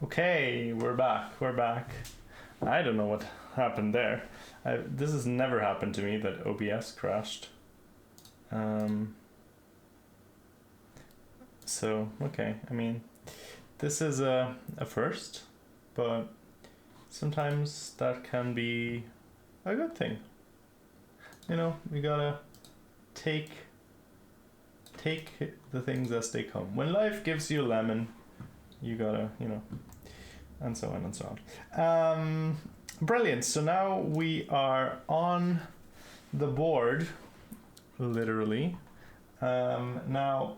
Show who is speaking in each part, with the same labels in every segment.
Speaker 1: Okay, we're back. We're back. I don't know what happened there. This has never happened to me that OBS crashed. So, okay, I mean, this is a first, but sometimes that can be a good thing. You know, we gotta take the things as they come. When life gives you a lemon, you gotta, you know, and so on and so on. Brilliant. So now we are on the board, literally. Now,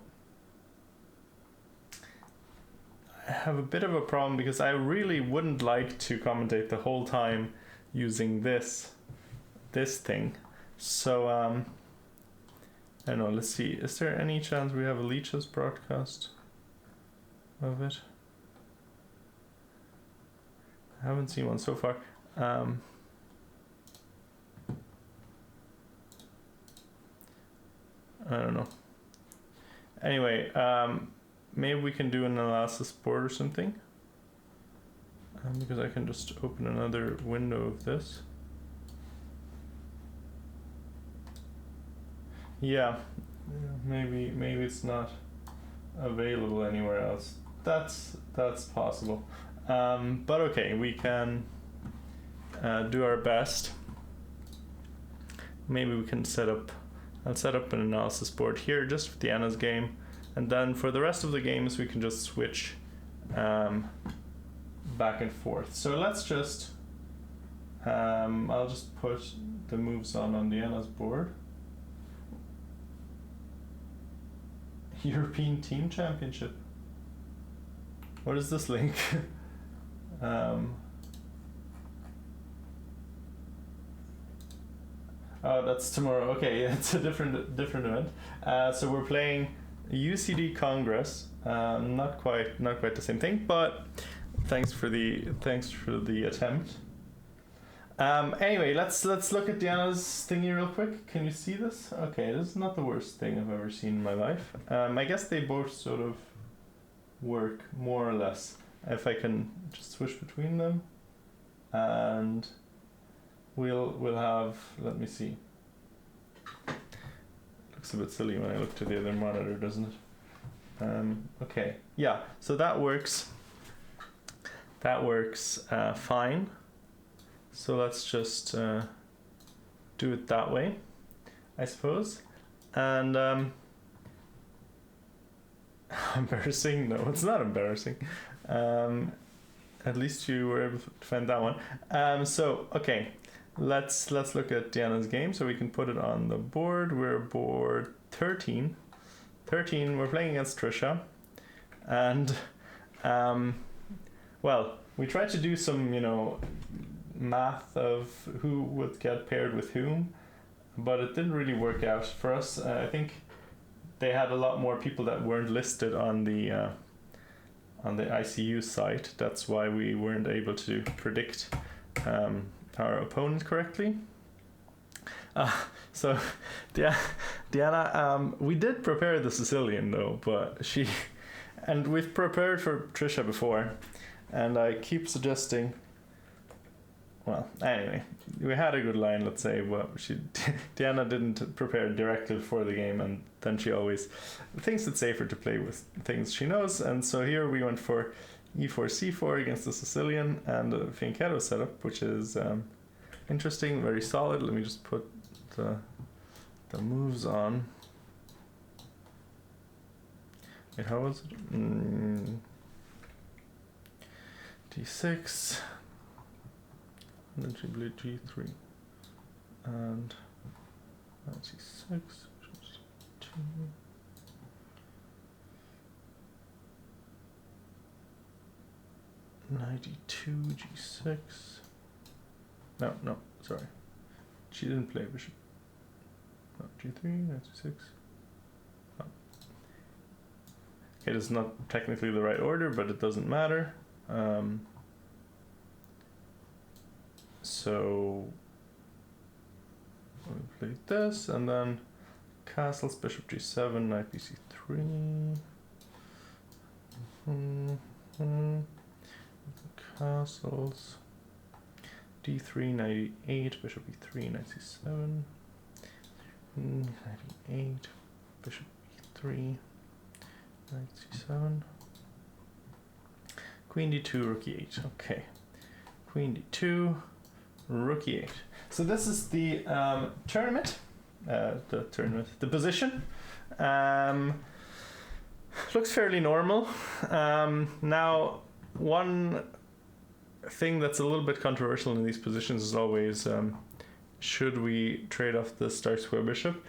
Speaker 1: I have a bit of a problem because I really wouldn't like to commentate the whole time using this thing. So, I don't know, let's see. Is there any chance we have a Leech's broadcast of it? I haven't seen one so far. I don't know. Anyway, maybe we can do an analysis board or something. Because I can just open another window of this. Yeah, maybe it's not available anywhere else. That's possible. But okay, we can do our best. Maybe we can I'll set up an analysis board here just for Diana's game, and then for the rest of the games we can just switch back and forth. So let's just I'll just put the moves on Diana's board. European Team Championship. What is this link? Oh, that's tomorrow. Okay, it's a different event. So we're playing UCD Congress. Not quite the same thing, but thanks for the attempt. Anyway, let's look at Diana's thingy real quick. Can you see this? Okay, this is not the worst thing I've ever seen in my life. I guess they both sort of work more or less. If I can just switch between them, and we'll have, let me see. Looks a bit silly when I look to the other monitor, doesn't it? Okay, yeah, so that works. That works fine. So let's just do it that way, I suppose. And embarrassing? No, it's not embarrassing. At least you were able to find that one. So okay, let's look at Diana's game. So we can put it on the board. We're board 13. We're playing against Trisha, and well, we tried to do some, you know, math of who would get paired with whom, but it didn't really work out for us. I think they had a lot more people that weren't listed on the ICU site. That's why we weren't able to predict our opponent correctly. So Diana, we did prepare the Sicilian though, but and we've prepared for Trisha before, and I keep suggesting, well, anyway, we had a good line, let's say, but Diana didn't prepare directly for the game, and then she always thinks it's safer to play with things she knows, and so here we went for e4, c4 against the Sicilian and the fianchetto setup, which is interesting, very solid. Let me just put the moves on. Wait, how was it? d6. And then she played g3 and c6, which is 2. Knight e2, g6. No, sorry. She didn't play bishop. No, g3, knight c6. Oh. It is not technically the right order, but it doesn't matter. So we played this, and then castles, bishop g7, knight bc3. castles. D3, 98, bishop E3, knight C7. 98, bishop E3, knight C7. Queen D2, rook E8. Okay. Queen D2, rook E8. So this is the tournament. The position. Looks fairly normal. Now, one thing that's a little bit controversial in these positions is always, should we trade off the star square bishop?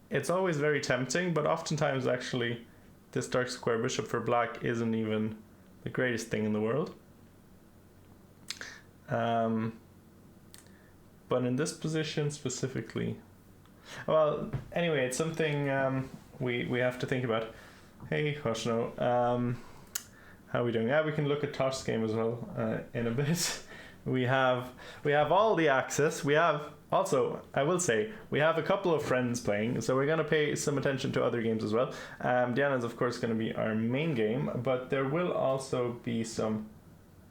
Speaker 1: It's always very tempting, but oftentimes actually this dark square bishop for black isn't even the greatest thing in the world. But in this position specifically, well, anyway, it's something we have to think about. Hey, Hoshno, how are we doing? Yeah, we can look at Tosh's game as well in a bit. We have all the access. We have also, I will say, we have a couple of friends playing, so we're going to pay some attention to other games as well. Diana's of course going to be our main game, but there will also be some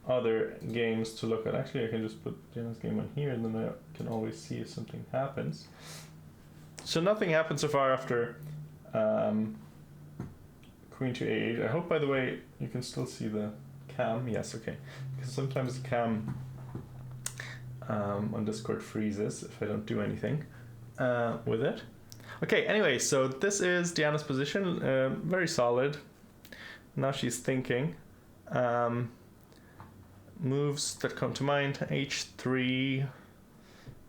Speaker 1: other games to look at. Actually, I can just put Diana's game on here, and then I can always see if something happens. So nothing happened so far after Queen to A8. I hope, by the way, you can still see the cam. Yes, okay. Because sometimes the cam on Discord freezes if I don't do anything with it. Okay, anyway, so this is Diana's position. Very solid. Now she's thinking. Moves that come to mind: H3.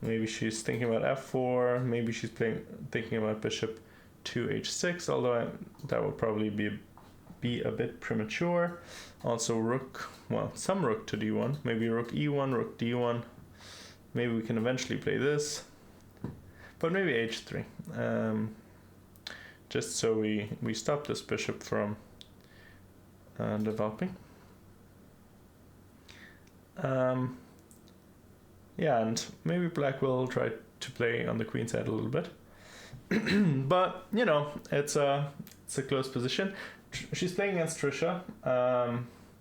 Speaker 1: Maybe she's thinking about F4. Maybe she's thinking about bishop to H6. Although that would probably be a bit premature. Also rook. Well, some rook to D1. Maybe rook E1, rook D1. Maybe we can eventually play this. But maybe H3. Just so we stop this bishop from developing. Yeah, and maybe black will try to play on the queen side a little bit. But, you know, it's a close position. She's playing against Trisha.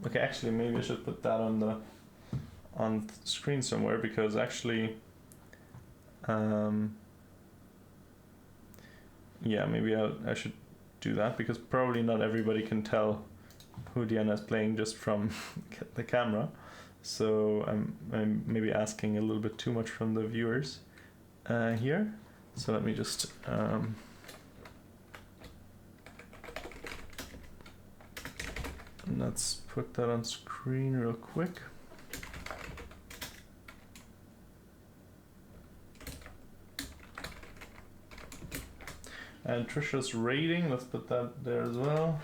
Speaker 1: Okay, actually, maybe I should put that on the screen somewhere, because actually, yeah, maybe I should do that, because probably not everybody can tell who Diana is playing just from the camera. So I'm maybe asking a little bit too much from the viewers here. So let me just let's put that on screen real quick. And Trisha's rating, let's put that there as well.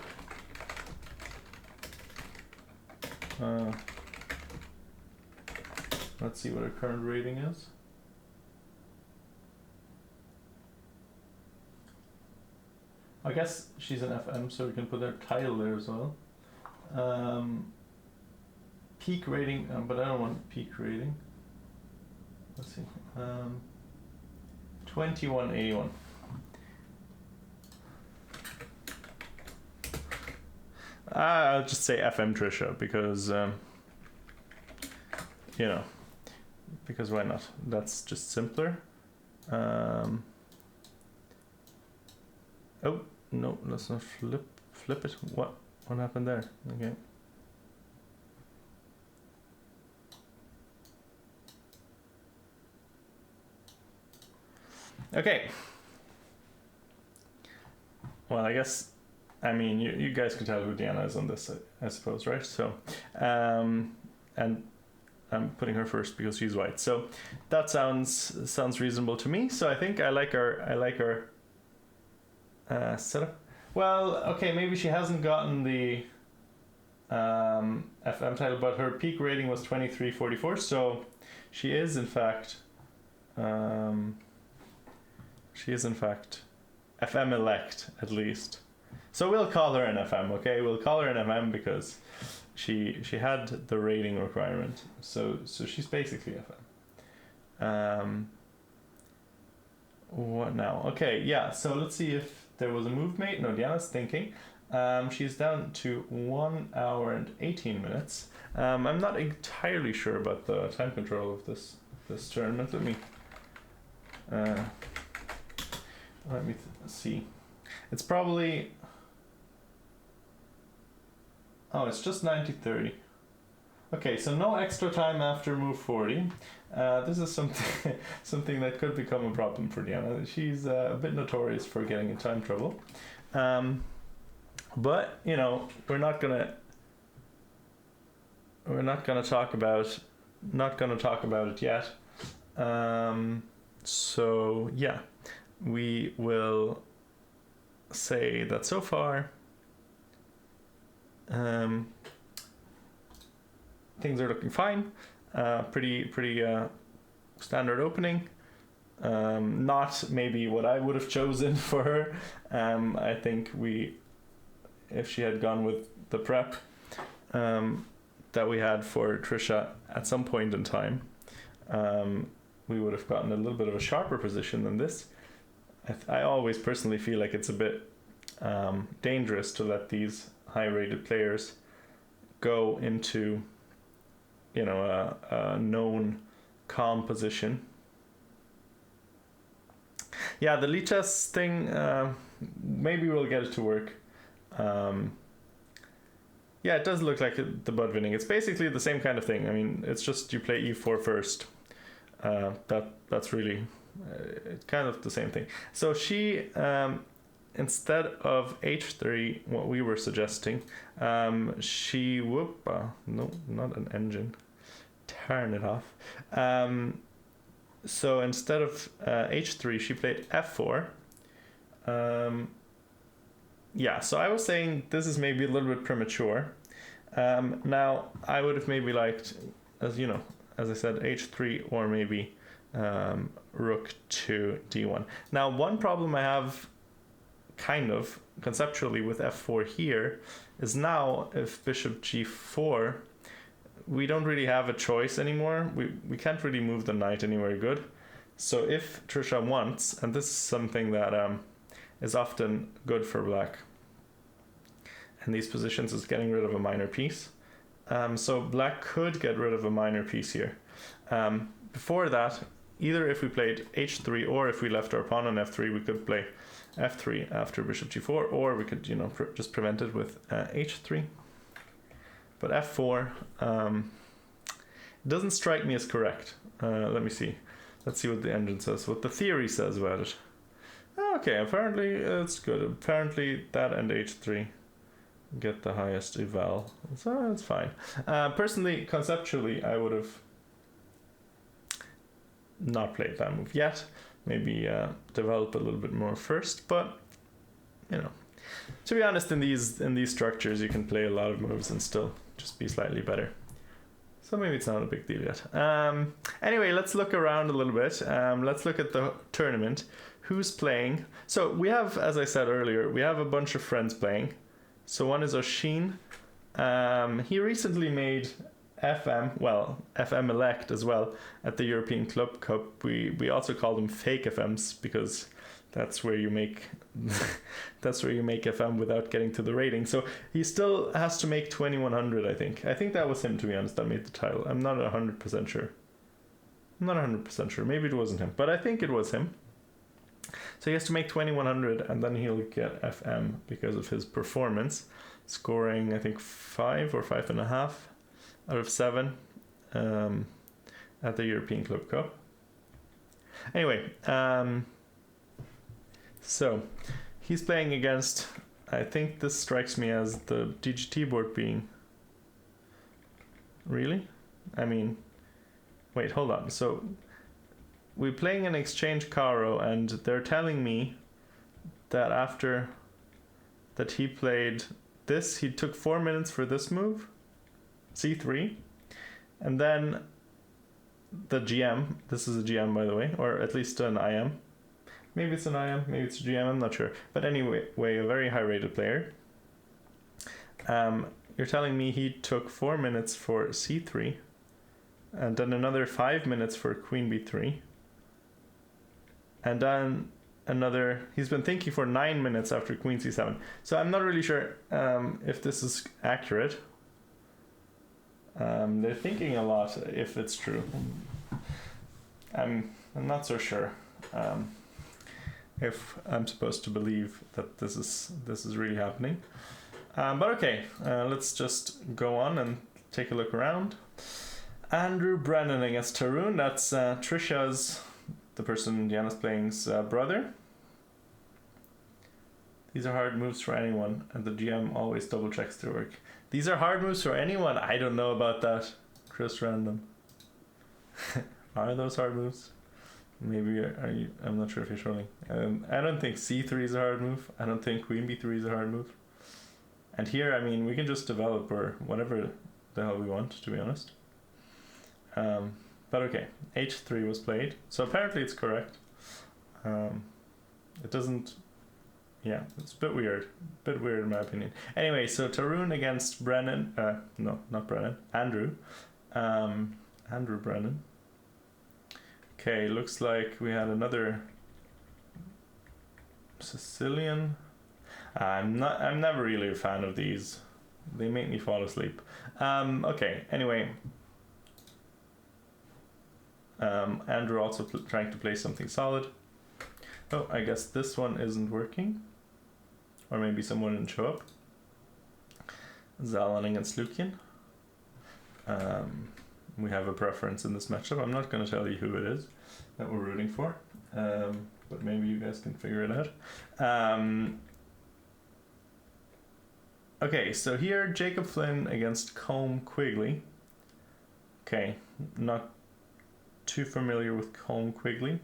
Speaker 1: Let's see what her current rating is. I guess she's an FM, so we can put their title there as well. Peak rating, but I don't want peak rating. Let's see. 2181. I'll just say FM Trisha, because you know, because why not? That's just simpler. Oh no, let's not flip it. What happened there? Okay. Okay. Well, I guess, I mean, you guys can tell who Diana is on this, I suppose, right? So, and I'm putting her first because she's white. So that sounds reasonable to me. So I think I like her setup. Well, okay, maybe she hasn't gotten the FM title, but her peak rating was 2344. So she is in fact FM elect, at least. So we'll call her an FM, okay? We'll call her an FM because she had the rating requirement. So she's basically FM. What now? Okay, yeah, so let's see if there was a move mate. No, Diana's thinking. She's down to 1 hour and 18 minutes. I'm not entirely sure about the time control of this tournament. Let me see. It's probably. Oh, it's just 90-30. Okay, so no extra time after move 40. This is something that could become a problem for Diana. She's a bit notorious for getting in time trouble. But you know, we're not gonna talk about it yet. So yeah, we will say that so far things are looking fine. Pretty standard opening. Not maybe what I would have chosen for her. I think if she had gone with the prep that we had for Trisha at some point in time, we would have gotten a little bit of a sharper position than this. I always personally feel like it's a bit dangerous to let these high-rated players go into, you know, a known calm position. Yeah, the Lichess thing, maybe we'll get it to work. Yeah, it does look like the Budvinning. It's basically the same kind of thing. I mean, it's just you play e4 first. That's really kind of the same thing. So she, instead of h3, what we were suggesting, she no, not an engine. Turn it off. So instead of h3, she played f4. Yeah, so I was saying this is maybe a little bit premature. Now, I would have maybe liked, as you know, as I said, h3 or maybe rook to d1. Now, one problem I have kind of conceptually with f4 here is now if bishop g4, we don't really have a choice anymore. We can't really move the knight anywhere good. So if Trisha wants, and this is something that is often good for black in these positions, is getting rid of a minor piece. So black could get rid of a minor piece here. Before that, either if we played h3 or if we left our pawn on f3, we could play f3 after bishop g4, or we could, you know, just prevent it with h3. But f4 doesn't strike me as correct. Let me see. Let's see what the engine says, what the theory says about it. Okay, apparently it's good. Apparently that and h3 get the highest eval, so it's fine. Personally, conceptually, I would have not played that move yet. Maybe develop a little bit more first, but you know, to be honest, in these structures, you can play a lot of moves and still just be slightly better. So maybe it's not a big deal yet. Anyway, let's look around a little bit. Let's look at the tournament. Who's playing? So we have, as I said earlier, we have a bunch of friends playing. So one is Oshin. He recently made FM elect as well at the European Club Cup. We also call them fake FMs because that's where you make FM without getting to the rating. So he still has to make 2100, I think. I think that was him, to be honest, that made the title. I'm not 100% sure. Maybe it wasn't him, but I think it was him. So he has to make 2100 and then he'll get FM because of his performance, scoring I think 5 or 5.5 out of 7 at the European Club Cup. Anyway, so he's playing against, I think this strikes me as the DGT board being, really? I mean, wait, hold on. So we're playing an exchange Caro and they're telling me that after that he played this, he took 4 minutes for this move, c3, and then the GM, this is a GM by the way, or at least an IM. Maybe it's an IM, maybe it's a GM, I'm not sure. But anyway, a very high rated player. You're telling me he took 4 minutes for c3, and then another 5 minutes for queen b3, and then He's been thinking for 9 minutes after queen c7. So I'm not really sure if this is accurate. They're thinking a lot if it's true. I'm not so sure if I'm supposed to believe that this is really happening. But okay, let's just go on and take a look around. Andrew Brennan against Tarun. That's Trisha's, the person Diana's playing's brother. These are hard moves for anyone, and the GM always double checks their work. These are hard moves for anyone. I don't know about that, Chris Random. Are those hard moves? Maybe are you? I'm not sure if you're trolling. I don't think c3 is a hard move. I don't think queen b3 is a hard move. And here, I mean, we can just develop or whatever the hell we want, to be honest. But okay, h3 was played, so apparently it's correct. It doesn't. Yeah, it's a bit weird in my opinion. Anyway, so Tarun against Brennan. No, not Brennan. Andrew. Andrew Brennan. Okay, looks like we had another Sicilian. I'm never really a fan of these. They make me fall asleep. Okay, anyway. Andrew also trying to play something solid. Oh, I guess this one isn't working. Or maybe someone didn't show up. Zalan against Lukian. We have a preference in this matchup. I'm not going to tell you who it is that we're rooting for. But maybe you guys can figure it out. Okay, so here Jacob Flynn against Colm Quigley. Okay, not too familiar with Colm Quigley.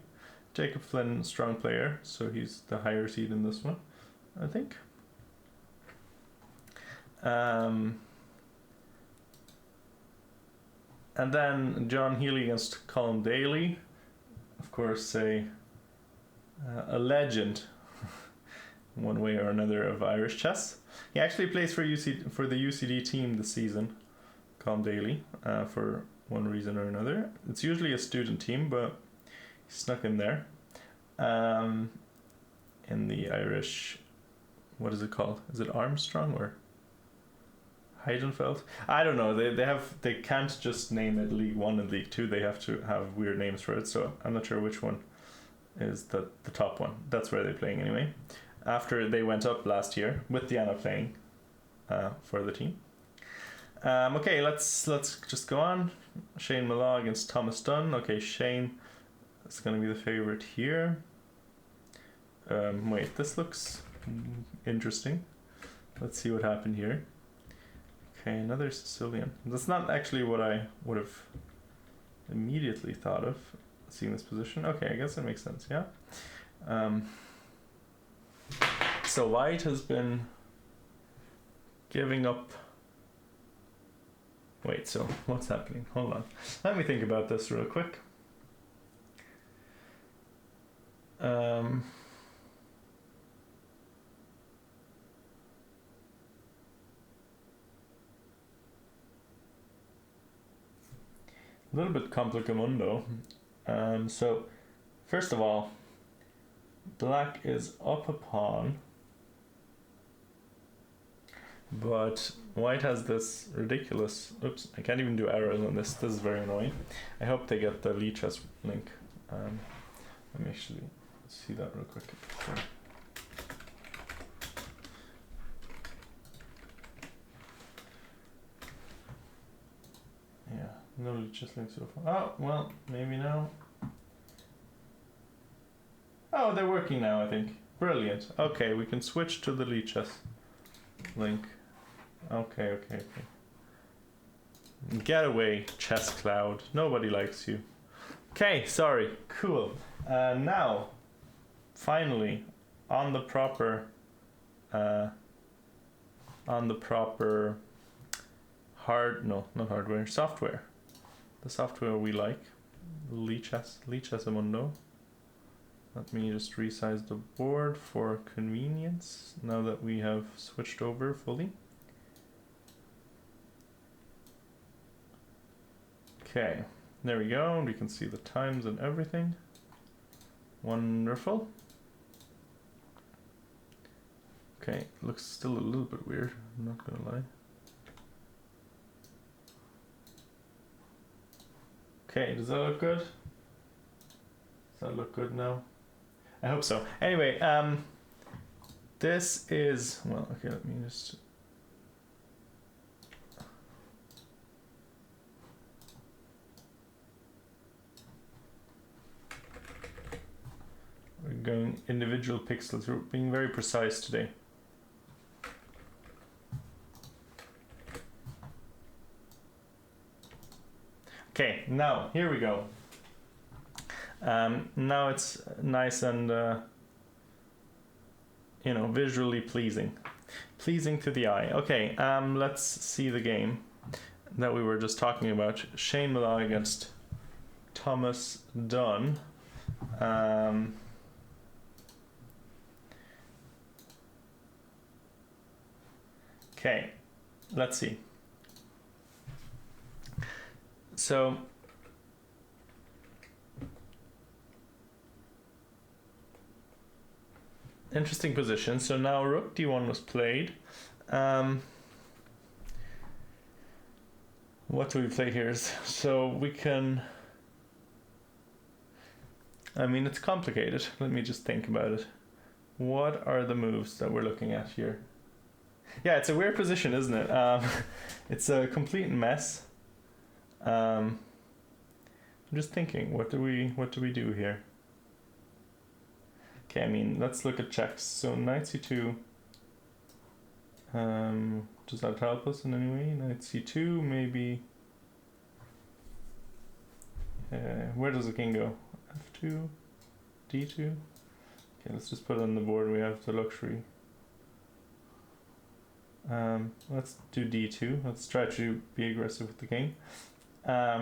Speaker 1: Jacob Flynn, strong player, so he's the higher seed in this one, I think. And then John Healy against Colin Daly. Of course, a legend, one way or another, of Irish chess. He actually plays for the UCD team this season, Colin Daly, for one reason or another. It's usually a student team, but he snuck in there. In the Irish, what is it called? Is it Armstrong or Heidenfeld? I don't know. They can't just name it League 1 and League 2. They have to have weird names for it. So I'm not sure which one is the top one. That's where they're playing anyway. After they went up last year with Diana playing for the team. Okay, let's just go on. Shane Malaw against Thomas Dunn. Okay, Shane is going to be the favorite here. Wait, this looks interesting. Let's see what happened here. Okay, another Sicilian. That's not actually what I would have immediately thought of seeing this position. Okay, I guess that makes sense, yeah. So White has been giving up. Wait, so what's happening? Hold on. Let me think about this real quick. A little bit complicamundo. So, first of all, Black is up a pawn, but White has this ridiculous. Oops, I can't even do arrows on this. This is very annoying. I hope they get the Lichess link. Let me actually see that real quick. Sorry. Yeah, no Lichess link so far. Oh, well, maybe now. Oh, they're working now, I think. Brilliant. Okay, we can switch to the Lichess link. Okay. Get away, Chess Cloud. Nobody likes you. Okay, sorry. Cool. Now, finally, on the proper software. The software we like. Lichess Amundo. Let me just resize the board for convenience now that we have switched over fully. Okay, there we go. We can see the times and everything. Wonderful. Okay, looks still a little bit weird, I'm not gonna lie. Okay, does that look good? Does that look good now? I hope so. Anyway, this is, well, okay, let me just... We're going individual pixels, we're being very precise today. Okay, now, here we go. Now it's nice and, you know, visually pleasing. Pleasing to the eye. Okay, let's see the game that we were just talking about. Shane Malone against Thomas Dunn. Okay, let's see. So, interesting position. So now rook d1 was played. What do we play here? So we can... I mean, it's complicated. Let me just think about it. What are the moves that we're looking at here? Yeah, it's a weird position, isn't it? It's a complete mess. I'm just thinking, what do we do here? Okay, I mean, let's look at checks. So knight c2. Does that help us in any way? Knight c2, maybe. Where does the king go? f2, d2. Okay, let's just put it on the board. We have the luxury. Let's do d2. Let's try to be aggressive with the king. I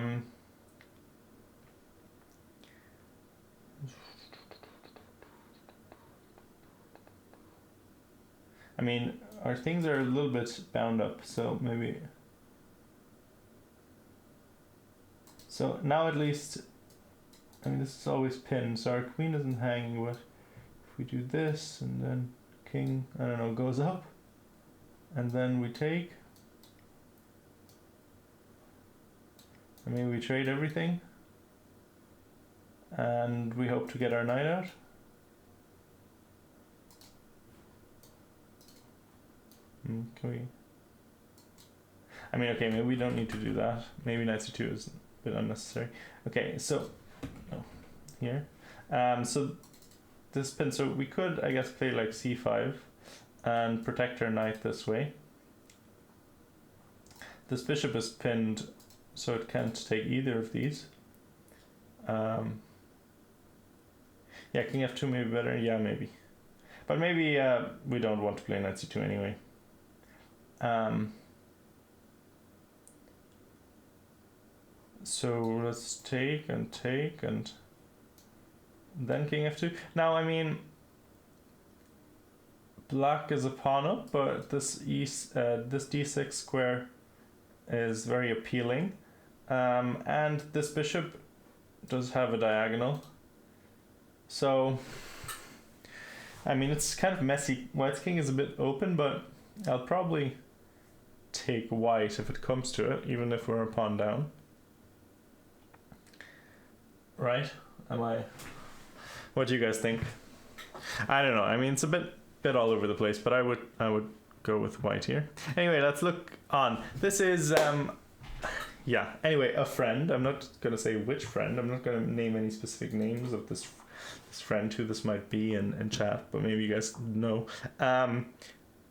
Speaker 1: mean, our things are a little bit bound up, so maybe... So now at least, I mean, this is always pinned, so our queen isn't hanging, but if we do this, and then king, I don't know, goes up, and then we take, and maybe we trade everything, and we hope to get our knight out. Can we? I mean, okay, maybe we don't need to do that. Maybe knight c2 is a bit unnecessary. Okay, so here, so this pin. So we could, I guess, play like c5 and protect our knight this way. This bishop is pinned, so it can't take either of these. Yeah, king f2 may be better. Yeah, maybe, but maybe we don't want to play knight c2 anyway. So let's take and then king f2. Now, I mean, black is a pawn up, but this this d6 square is very appealing, and this bishop does have a diagonal. So, I mean, it's kind of messy. White's king is a bit open, but I'll probably take white if it comes to it, even if we're a pawn down. Right? Am I? What do you guys think? I don't know. I mean, it's a bit all over the place, but I would go with white here. Anyway, let's look on. This is yeah. Anyway, a friend. I'm not gonna say which friend. I'm not gonna name any specific names of this friend who this might be in chat, but maybe you guys know.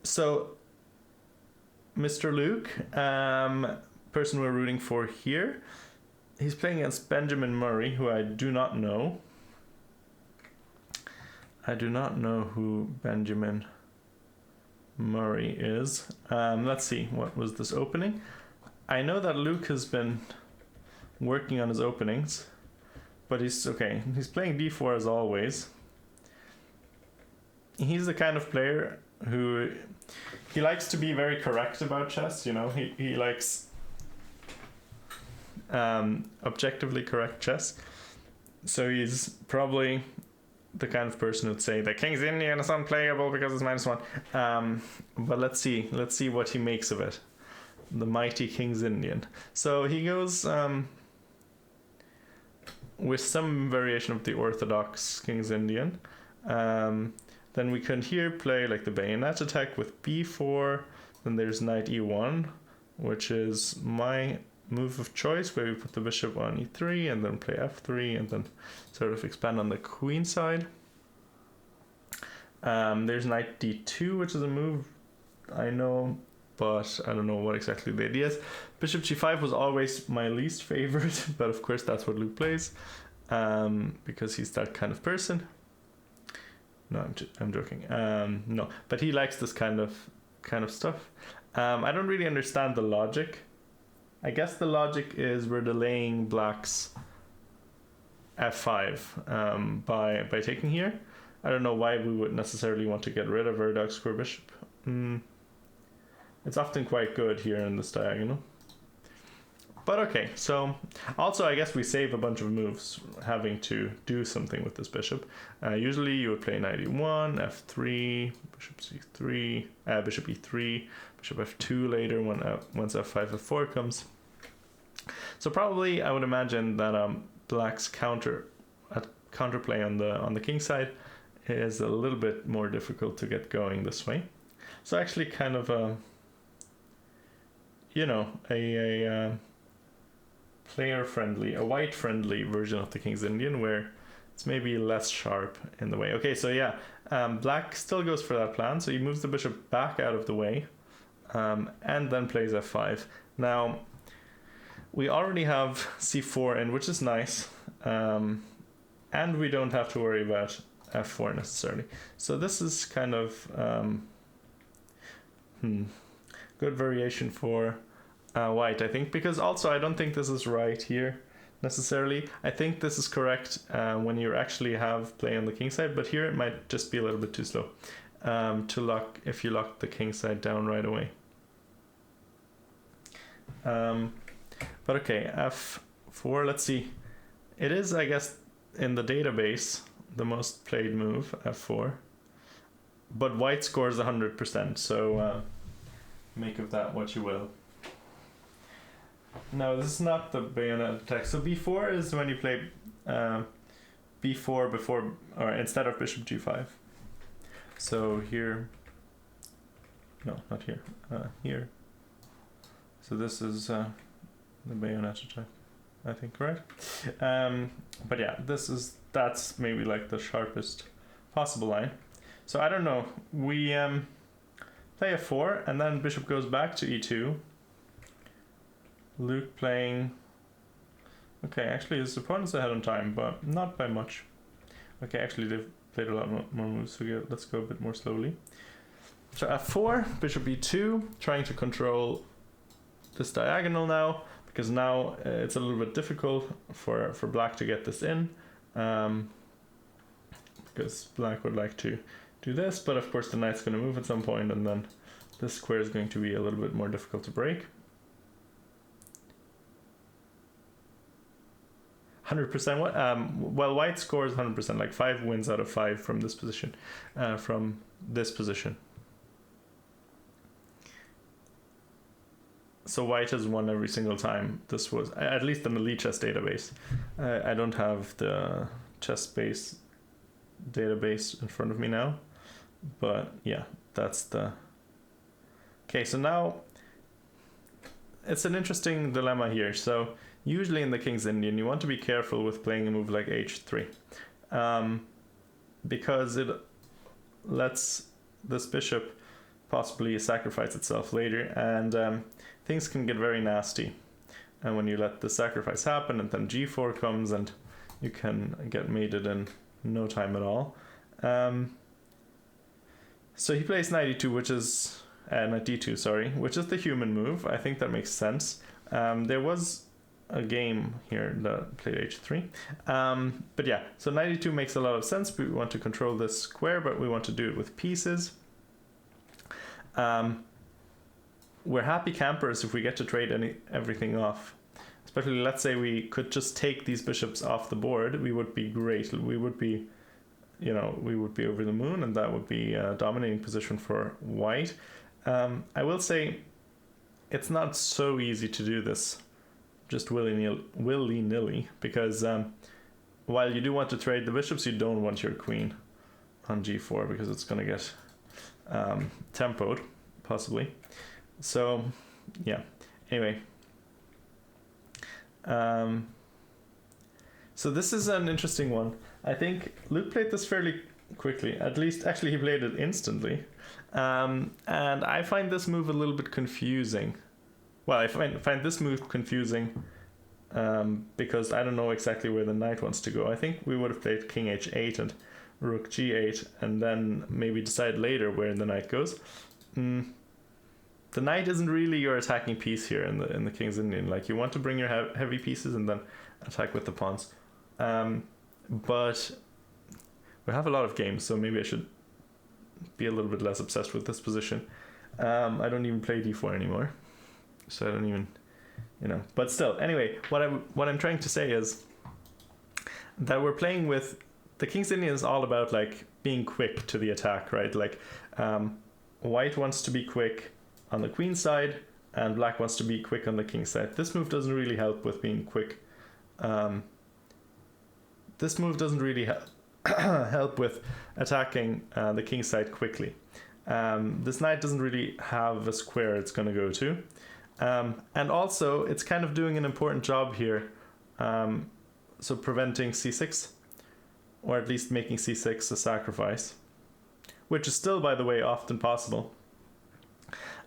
Speaker 1: So Mr. Luke, person we're rooting for here, he's playing against Benjamin Murray, who I do not know. I do not know who Benjamin Murray is. Let's see, what was this opening? I know that Luke has been working on his openings, but he's okay. He's playing d4 as always. He's the kind of player who he likes to be very correct about chess. You know, he likes objectively correct chess. So he's probably the kind of person who'd say the King's Indian is unplayable because it's -1. But let's see what he makes of it. The mighty King's Indian. So he goes with some variation of the orthodox King's Indian. Then we can here play like the bayonet attack with b4. Then there's knight e1, which is my move of choice, where we put the bishop on e3 and then play f3 and then sort of expand on the queen side. There's knight d2, which is a move I know, but I don't know what exactly the idea is. Bishop g5 was always my least favorite, but of course that's what Luke plays, because he's that kind of person. No, I'm joking. No, but he likes this kind of stuff. I don't really understand the logic. I guess the logic is we're delaying black's f5 by taking here. I don't know why we would necessarily want to get rid of our dark square bishop. It's often quite good here in this diagonal. But okay, so also I guess we save a bunch of moves having to do something with this bishop. Usually you would play knight e1, f3, bishop c3, bishop e3, bishop f2 later when once f5, f4 comes. So probably I would imagine that black's counterplay on the king side is a little bit more difficult to get going this way. So actually kind of a player-friendly, a white-friendly version of the King's Indian, where it's maybe less sharp in the way. Okay, so yeah, black still goes for that plan. So he moves the bishop back out of the way, and then plays f5. Now, we already have c4 in, which is nice, and we don't have to worry about f4 necessarily. So this is kind of good variation for white, I think, because also I don't think this is right here necessarily. I think this is correct when you actually have play on the king side, but here it might just be a little bit too slow to lock, if you lock the king side down right away. But okay, f4, let's see. It is, I guess, in the database, the most played move, f4. But white scores 100%, so make of that what you will. No, this is not the bayonet attack. So b4 is when you play b4 before, or instead of bishop g5. So here, no, not here, here. So this is the bayonet attack, I think, right? But yeah, that's maybe like the sharpest possible line. So I don't know. We play f4, and then bishop goes back to e2. Luke playing. Okay, actually his opponent's ahead on time, but not by much. Okay, actually they've played a lot more moves, so let's go a bit more slowly. So f4, bishop e2, trying to control this diagonal now, because now it's a little bit difficult for black to get this in, because black would like to do this, but of course the knight's going to move at some point, and then this square is going to be a little bit more difficult to break. 100% what? Well, white scores 100%, like 5 wins out of 5 from this position, So white has won every single time. This was, at least in the Lee Chess database. I don't have the ChessBase database in front of me now, but yeah, that's the... Okay, so now it's an interesting dilemma here. So usually in the King's Indian, you want to be careful with playing a move like h3, because it lets this bishop possibly sacrifice itself later, and things can get very nasty. And when you let the sacrifice happen, and then g4 comes, and you can get mated in no time at all. So he plays knight e2, which is knight d2, sorry, which is the human move. I think that makes sense. There was a game here that played h3, but yeah, so knight e2 makes a lot of sense. We want to control this square, but we want to do it with pieces. We're happy campers if we get to trade everything off, especially let's say we could just take these bishops off the board. We would be great. We would be you know, we would be over the moon, and that would be a dominating position for white. I will say it's not so easy to do this just willy-nilly, because while you do want to trade the bishops, you don't want your queen on g4 because it's going to get tempoed, possibly. So, yeah. Anyway. So this is an interesting one. I think Luke played this fairly quickly. At least, actually, he played it instantly. And I find this move a little bit confusing. Well, I find this move confusing because I don't know exactly where the knight wants to go. I think we would have played king h8 and rook g8, and then maybe decide later where the knight goes. The knight isn't really your attacking piece here in the King's Indian. Like, you want to bring your heavy pieces and then attack with the pawns. But we have a lot of games, so maybe I should be a little bit less obsessed with this position. I don't even play d4 anymore, so I don't even, you know. But still, anyway, what I'm trying to say is that we're playing with the King's Indian is all about like being quick to the attack, right? Like, white wants to be quick on the queen side, and black wants to be quick on the king side. This move doesn't really help with being quick. This move doesn't really help with attacking the king side quickly. This knight doesn't really have a square it's going to go to. And also, it's kind of doing an important job here. So preventing c6, or at least making c6 a sacrifice, which is still, by the way, often possible.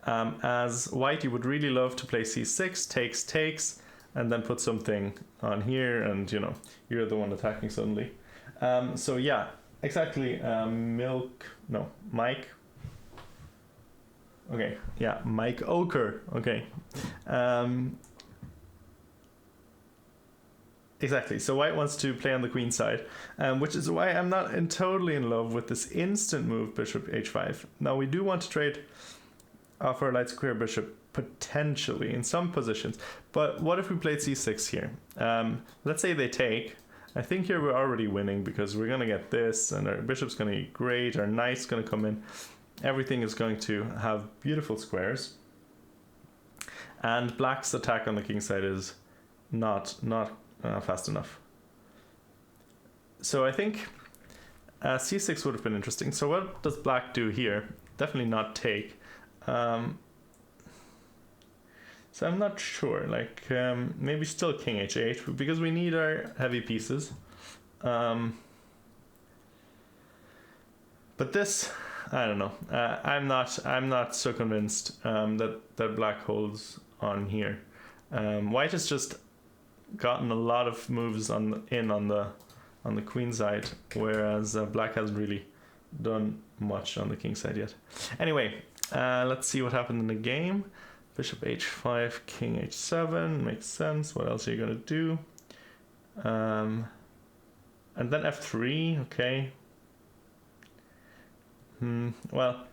Speaker 1: As white, you would really love to play c6, takes, and then put something on here, and you know, you're the one attacking suddenly. So yeah, exactly. Mike. Okay, yeah, Mike Oker. Okay. Exactly. So white wants to play on the queen side, which is why I'm not totally in love with this instant move, bishop h5. Now we do want to trade off our light square bishop potentially in some positions, but what if we played c6 here? Let's say they take. I think here we're already winning because we're going to get this, and our bishop's going to be great, our knight's going to come in, everything is going to have beautiful squares, and black's attack on the king side is not fast enough. So I think c6 would have been interesting. So what does black do here? Definitely not take. So I'm not sure, like maybe still king h8 because we need our heavy pieces. But this, I don't know. I'm not so convinced that black holds on here. White has just gotten a lot of moves on the queen side, whereas black hasn't really done much on the king side yet. Anyway, let's see what happened in the game. Bishop h5, king h7, makes sense. What else are you gonna do? And then f3, okay. Well,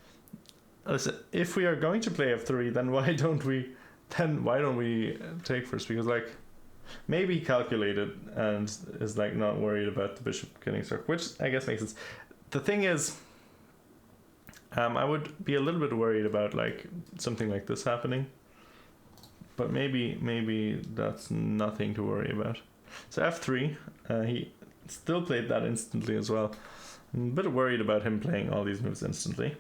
Speaker 1: listen, if we are going to play f3, then why don't we take first? Because like, maybe he calculated and is like not worried about the bishop getting struck, which I guess makes sense. The thing is, I would be a little bit worried about like something like this happening, but maybe that's nothing to worry about. So f3, he still played that instantly as well. I'm a bit worried about him playing all these moves instantly.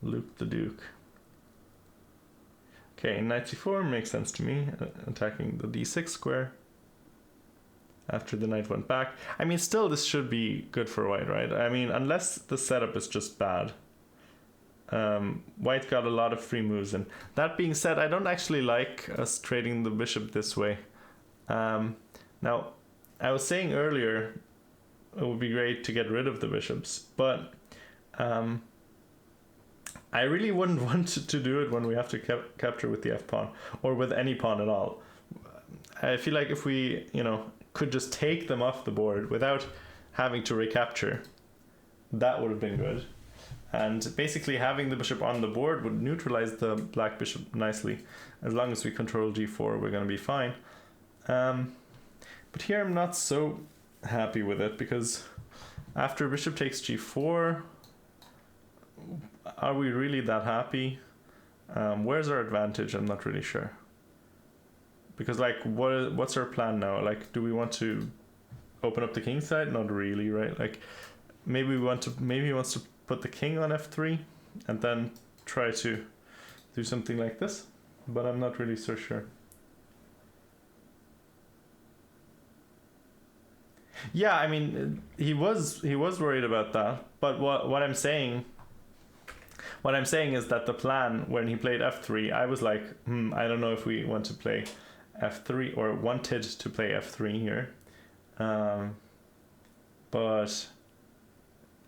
Speaker 1: Luke the Duke. Okay, knight c4 makes sense to me, attacking the d6 square after the knight went back. I mean, still this should be good for white, right? I mean, unless the setup is just bad. White got a lot of free moves, and that being said, I don't actually like us trading the bishop this way. Now, I was saying earlier it would be great to get rid of the bishops, but I really wouldn't want to do it when we have to capture with the f-pawn, or with any pawn at all. I feel like if we, could just take them off the board without having to recapture, that would have been good. And basically having the bishop on the board would neutralize the black bishop nicely. As long as we control g4, we're going to be fine. But here I'm not so happy with it, because after bishop takes g4, are we really that happy? Where's our advantage? I'm not really sure. Because like, what's our plan now? Like, do we want to open up the king side? Not really, right? Like, maybe he wants to put the king on f3 and then try to do something like this, but I'm not really so sure. Yeah, I mean, he was worried about that, but what I'm saying is that the plan when he played f3, I was like, I don't know if we want to play f3 or wanted to play f3 here, but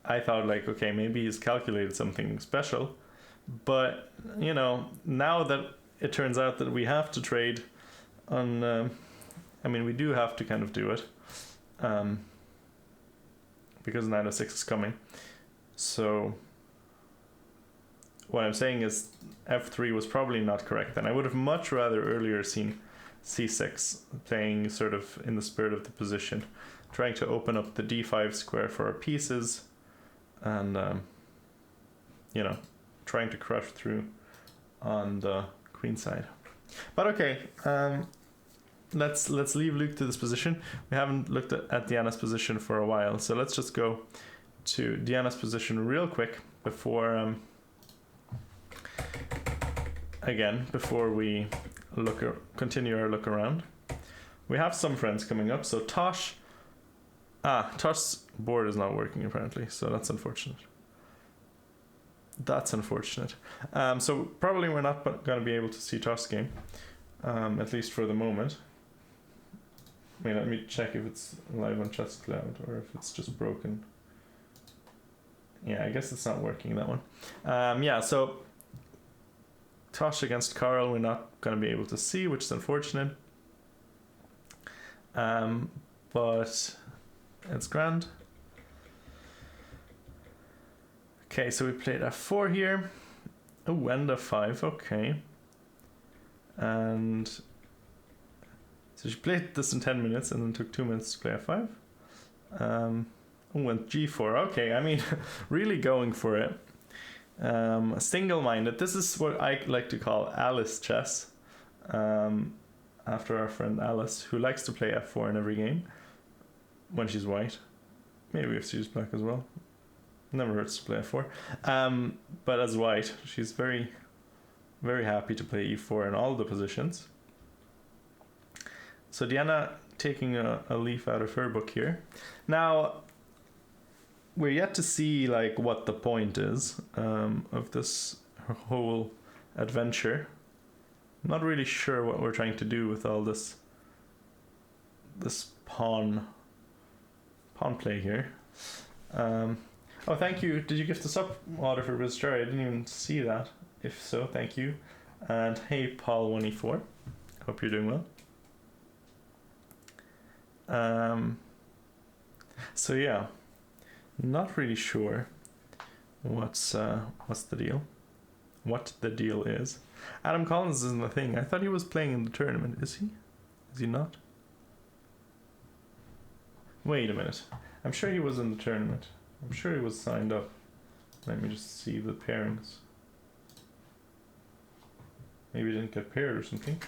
Speaker 1: I thought like, okay, maybe he's calculated something special, but you know, now that it turns out that we have to trade on, I mean, we do have to kind of do it, because knight of 6 is coming. So what I'm saying is f3 was probably not correct, and I would have much rather earlier seen c6, playing sort of in the spirit of the position, trying to open up the d5 square for our pieces, and you know, trying to crush through on the queen side. But okay, let's leave Luke to this position. We haven't looked at Diana's position for a while, so let's just go to Diana's position real quick before before we continue our look around. We have some friends coming up. So Tosh's board is not working apparently, so that's unfortunate. So probably we're not going to be able to see Tosh's game, at least for the moment. I mean, let me check if it's live on Chess Cloud or if it's just broken. Yeah, I guess it's not working, that one. Yeah, so Tosh against Carl, we're not going to be able to see, which is unfortunate. But it's grand. Okay, so we played f4 here. Oh, and f5, okay. And so she played this in 10 minutes and then took 2 minutes to play f5. Went g4, okay, I mean, really going for it. Single-minded. This is what I like to call Alice chess, after our friend Alice, who likes to play f4 in every game when she's white. Maybe if she's black as well. Never hurts to play f4. But as white, she's very, very happy to play e4 in all the positions. So Diana taking a leaf out of her book here. Now, we're yet to see like what the point is of this whole adventure. I'm not really sure what we're trying to do with all this pawn play here. Oh, thank you. Did you gift us up, Water for Visitor? I didn't even see that. If so, thank you. And hey, Paul1E4. Hope you're doing well. So yeah, not really sure what's the deal. What the deal is. Adam Collins isn't the thing. I thought he was playing in the tournament. Is he? Is he not? Wait a minute. I'm sure he was in the tournament. I'm sure he was signed up. Let me just see the pairings. Maybe he didn't get paired or something.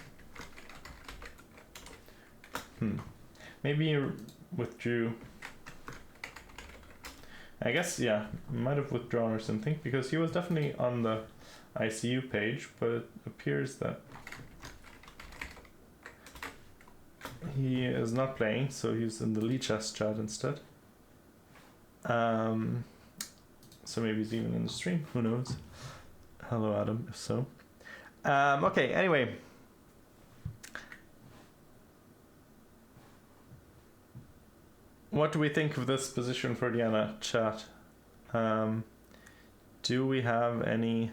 Speaker 1: Maybe he withdrew. I guess, yeah, he might have withdrawn or something, because he was definitely on the ICU page, but it appears that he is not playing, so he's in the Lee Chess chat instead. So maybe he's even in the stream, who knows. Hello Adam, if so. Okay, anyway. What do we think of this position for Diana, chat? Do we have any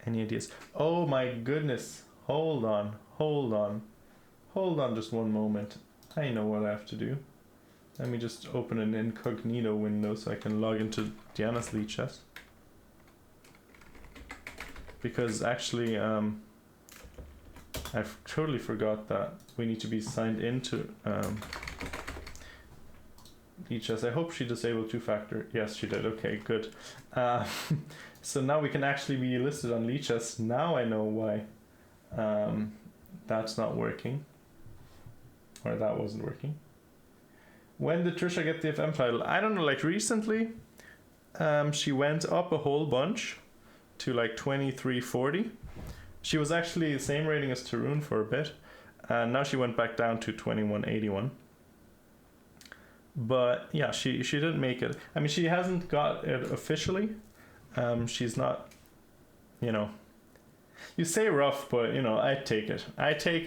Speaker 1: ideas? Oh my goodness, hold on just one moment. I know what I have to do. Let me just open an incognito window so I can log into Diana's Lee Chess. Because actually, I've totally forgot that we need to be signed into Lichess. I hope she disabled two-factor. Yes, she did. Okay, good. So now we can actually be listed on Lichess. Now I know why that's not working. Or that wasn't working. When did Trisha get the FM title? I don't know, like recently. She went up a whole bunch to like 2340. She was actually the same rating as Tarun for a bit. And now she went back down to 2181. But yeah, she didn't make it. I mean, she hasn't got it officially. She's not, you know, you say rough, but you know, I take it. I take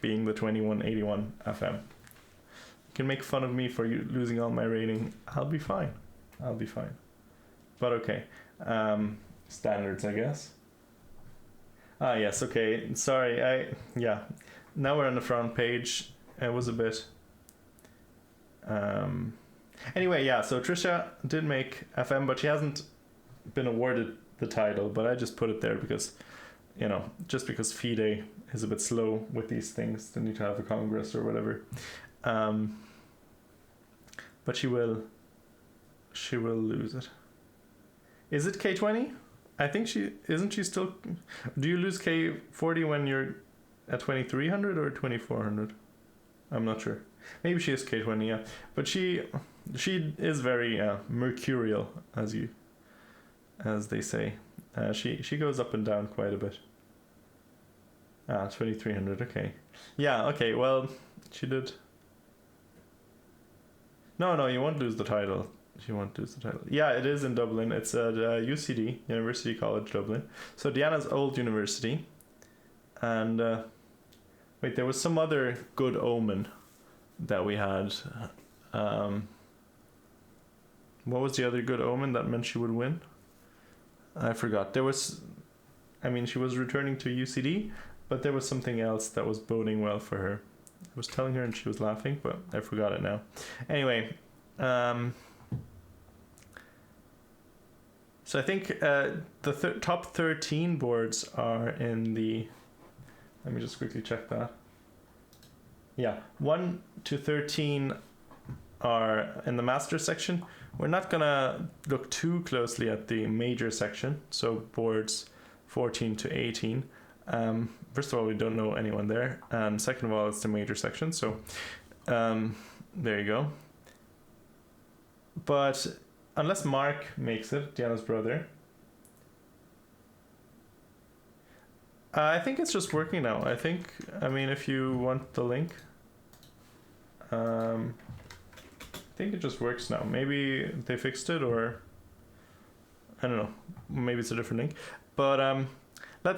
Speaker 1: being the 2181 FM. You can make fun of me for losing all my rating. I'll be fine. But okay. Standards, I guess. Ah, yes, okay. Sorry, now we're on the front page. It was a bit... Anyway, yeah, so Trisha did make FM, but she hasn't been awarded the title, but I just put it there because, you know, just because FIDE is a bit slow with these things, they need to have a congress or whatever. But she will lose it. Is it K20? I think isn't she still, do you lose K40 when you're at 2300 or 2400? I'm not sure. Maybe she is K20, yeah. But she is very mercurial, as they say. She goes up and down quite a bit. 2300, okay. Yeah, okay, well, she did. No, you won't lose the title. She won't lose the title. Yeah, it is in Dublin. It's at UCD, University College Dublin. So Diana's old university. And, wait, there was some other good omen that we had. What was the other good omen that meant she would win? I forgot. She was returning to UCD, but there was something else that was boding well for her. I was telling her and she was laughing, but I forgot it now. Anyway, so I think the top 13 boards are in the... Let me just quickly check that. Yeah, 1 to 13 are in the master section. We're not gonna look too closly at the major section, so boards 14 to 18. First of all, we don't know anyone there, and second of all, it's the major section, so there you go. But unless Mark makes it, Diana's brother, I think it's just working now. I mean, if you want the link, I think it just works now. Maybe they fixed it, or I don't know. Maybe it's a different link. But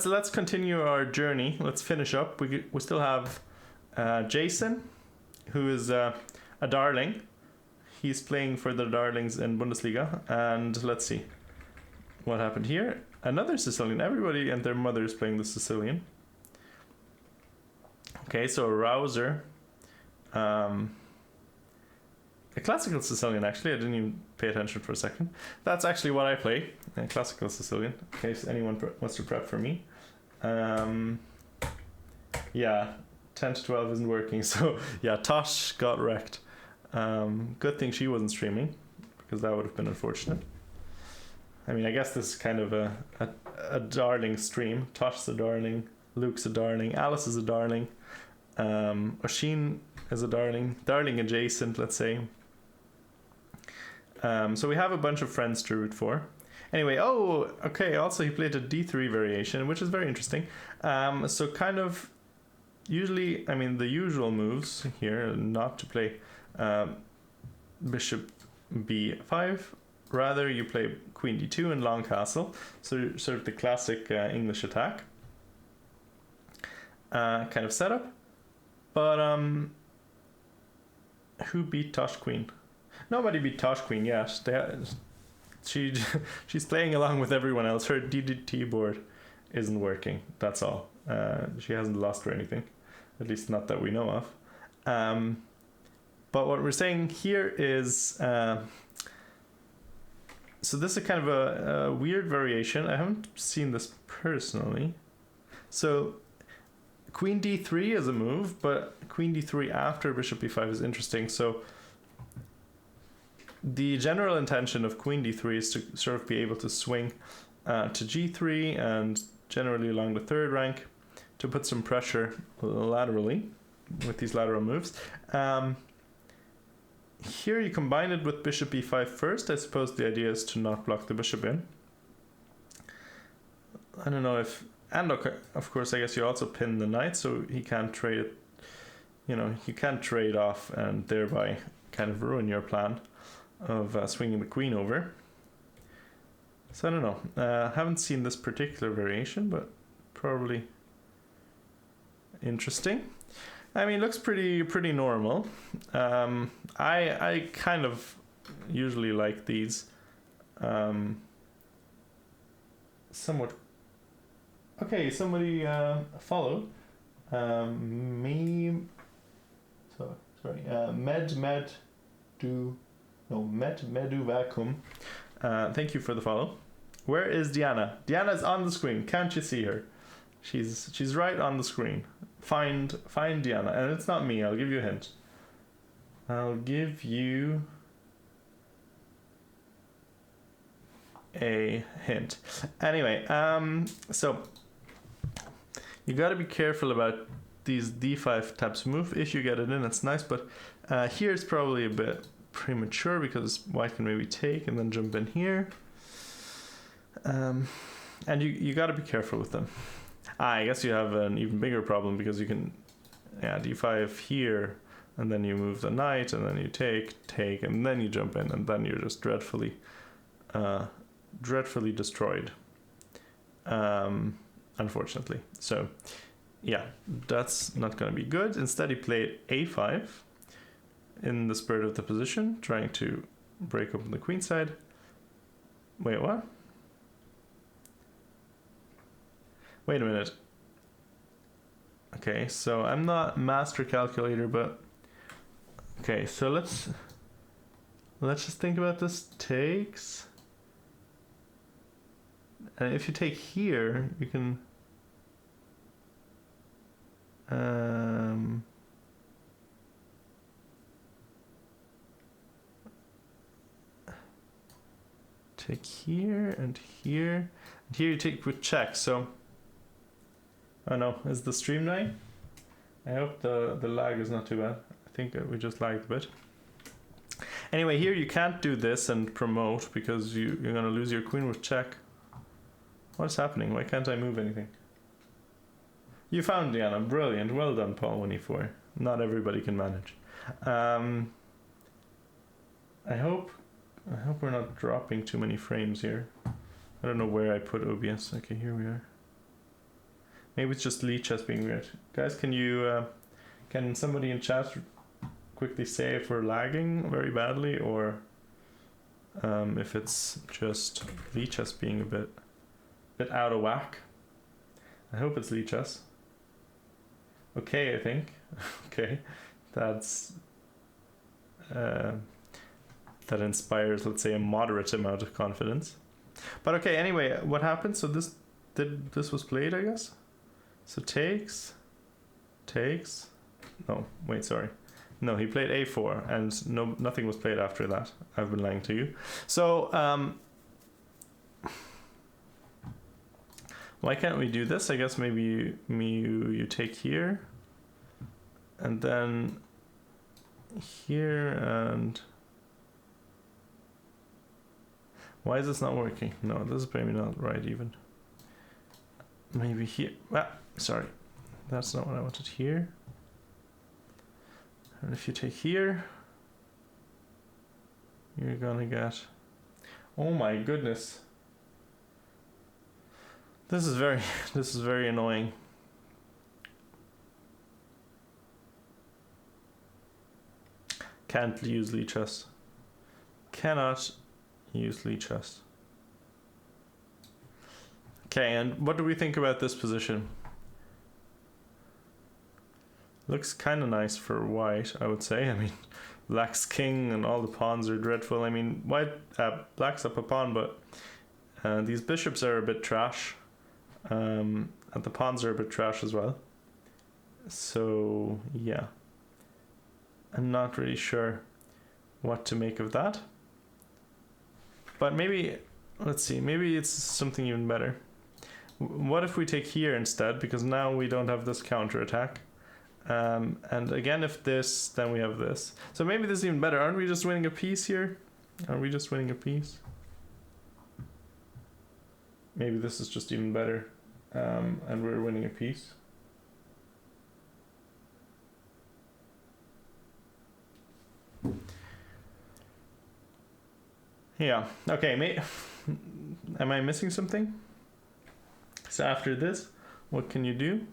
Speaker 1: let's continue our journey. Let's finish up. We still have Jason, who is a darling. He's playing for the Darlings in Bundesliga, and let's see what happened here. Another Sicilian. Everybody and their mother is playing the Sicilian. Okay, so a Rouser. A classical Sicilian, actually. I didn't even pay attention for a second. That's actually what I play. A classical Sicilian, in case anyone wants to prep for me. Yeah, 10 to 12 isn't working. So, yeah, Tosh got wrecked. Good thing she wasn't streaming, because that would have been unfortunate. I mean, I guess this is kind of a darling stream. Tosh's a darling, Luke's a darling, Alice is a darling, Oisin is a darling adjacent, let's say. So we have a bunch of friends to root for. Anyway, also he played a D3 variation, which is very interesting. So kind of, usually, I mean, the usual moves here, not to play bishop b5. Rather, you play queen d2 and long castle. So sort of the classic English attack kind of setup. But who beat Tosh Queen? Nobody beat Tosh Queen yet. She's playing along with everyone else. Her DDT board isn't working. That's all. She hasn't lost or anything, at least not that we know of. But what we're saying here is, so this is kind of a weird variation. I haven't seen this personally. So queen d3 is a move, but queen d3 after bishop b5 is interesting. So the general intention of queen d3 is to sort of be able to swing to g3 and generally along the third rank to put some pressure laterally with these lateral moves. Here you combine it with bishop e5 first. I suppose the idea is to not block the bishop in. I don't know if, and okay, of course I guess you also pin the knight so he can't trade it, you know, you can't trade off and thereby kind of ruin your plan of swinging the queen over. So I don't know, haven't seen this particular variation, but probably interesting. I mean, looks pretty normal. I kind of usually like these somewhat. Okay, somebody followed me. So sorry, Medu Vacuum. Thank you for the follow. Where is Diana? Diana's on the screen. Can't you see her? She's right on the screen. Find Diana, and it's not me. I'll give you a hint. I'll give you a hint. Anyway, so you got to be careful about these d5 types of move. If you get it in, it's nice, but here it's probably a bit premature because white can maybe take and then jump in here. And you got to be careful with them. I guess you have an even bigger problem because you can, yeah, d5 here, and then you move the knight, and then you take, and then you jump in, and then you're just dreadfully destroyed, unfortunately. So, yeah, that's not going to be good. Instead, he played a5 in the spirit of the position, trying to break open the queen side. Wait, what? Wait a minute. Okay, so I'm not master calculator, but okay, so let's just think about this. Takes, and if you take here, you can take here and here, and here you take with check. So oh no, is the stream dying? I hope the lag is not too bad. I think we just lagged a bit. Anyway, here you can't do this and promote because you're going to lose your queen with check. What's happening? Why can't I move anything? You found Diana. Brilliant. Well done, Paul124. Not everybody can manage. I hope we're not dropping too many frames here. I don't know where I put OBS. Okay, here we are. Maybe it's just lichess being weird. Guys, can somebody in chat quickly say if we're lagging very badly or if it's just lichess being a bit out of whack? I hope it's lichess. Okay, I think. Okay, that's that inspires, let's say, a moderate amount of confidence. But okay, anyway, what happened? So this was played, I guess. So takes. No, wait, sorry. No, he played a4, and nothing was played after that. I've been lying to you. So why can't we do this? I guess maybe you take here, and then here, and why is this not working? No, this is maybe not right even. Maybe here. Sorry, that's not what I wanted here. And if you take here, you're gonna get, oh my goodness, this is very annoying. Can't use lichess. Cannot use lichess. Okay, and what do we think about this position? Looks kind of nice for white, I would say. I mean, black's king and all the pawns are dreadful. I mean, black's up a pawn, but these bishops are a bit trash. And the pawns are a bit trash as well. So, yeah. I'm not really sure what to make of that. But maybe, let's see, maybe it's something even better. What if we take here instead? Because now we don't have this counter attack. And again, if this, then we have this. So maybe this is even better. Aren't we just winning a piece here? Are we just winning a piece? Maybe this is just even better. And we're winning a piece. Yeah, okay, am I missing something? So after this, what can you do?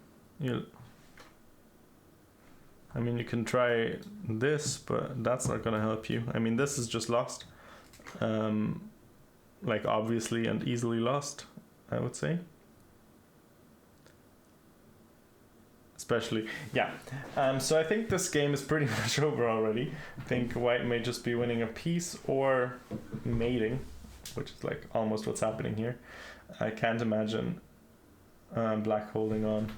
Speaker 1: I mean, you can try this, but that's not gonna help you. I mean, this is just lost. Like obviously and easily lost, I would say. Especially, yeah. So I think this game is pretty much over already. I think white may just be winning a piece or mating, which is like almost what's happening here. I can't imagine black holding on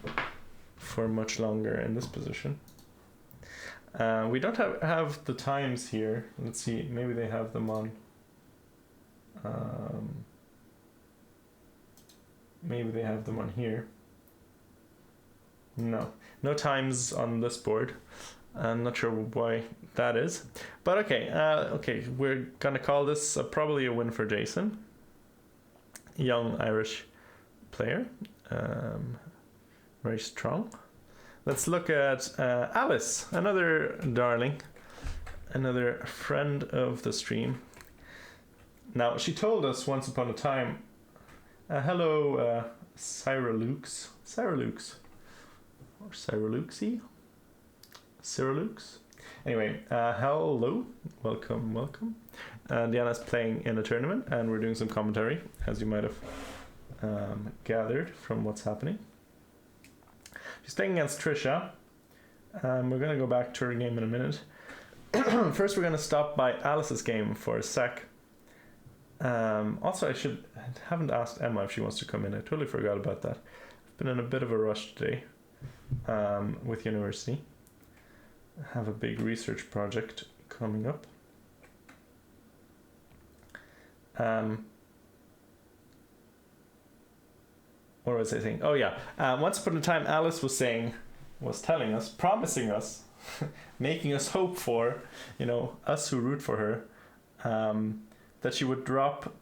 Speaker 1: for much longer in this position. We don't have the times here. Let's see, maybe they have them on. Maybe they have them on here. No times on this board. I'm not sure why that is, but okay. Okay, we're gonna call this probably a win for Jason, young Irish player, very strong. Let's look at Alice, another darling, another friend of the stream. Now, she told us once upon a time, hello, Cyralux, or Cyraluxy? Cyralux? Anyway, hello, welcome. Diana's playing in a tournament, and we're doing some commentary, as you might have gathered from what's happening. She's playing against Trisha. We're going to go back to her game in a minute. First, we're going to stop by Alice's game for a sec. Also, I haven't asked Emma if she wants to come in. I totally forgot about that. I've been in a bit of a rush today with university. I have a big research project coming up. What was I saying? Oh yeah. Once upon a time, Alice was telling us, promising us, making us hope for, us who root for her, that she would drop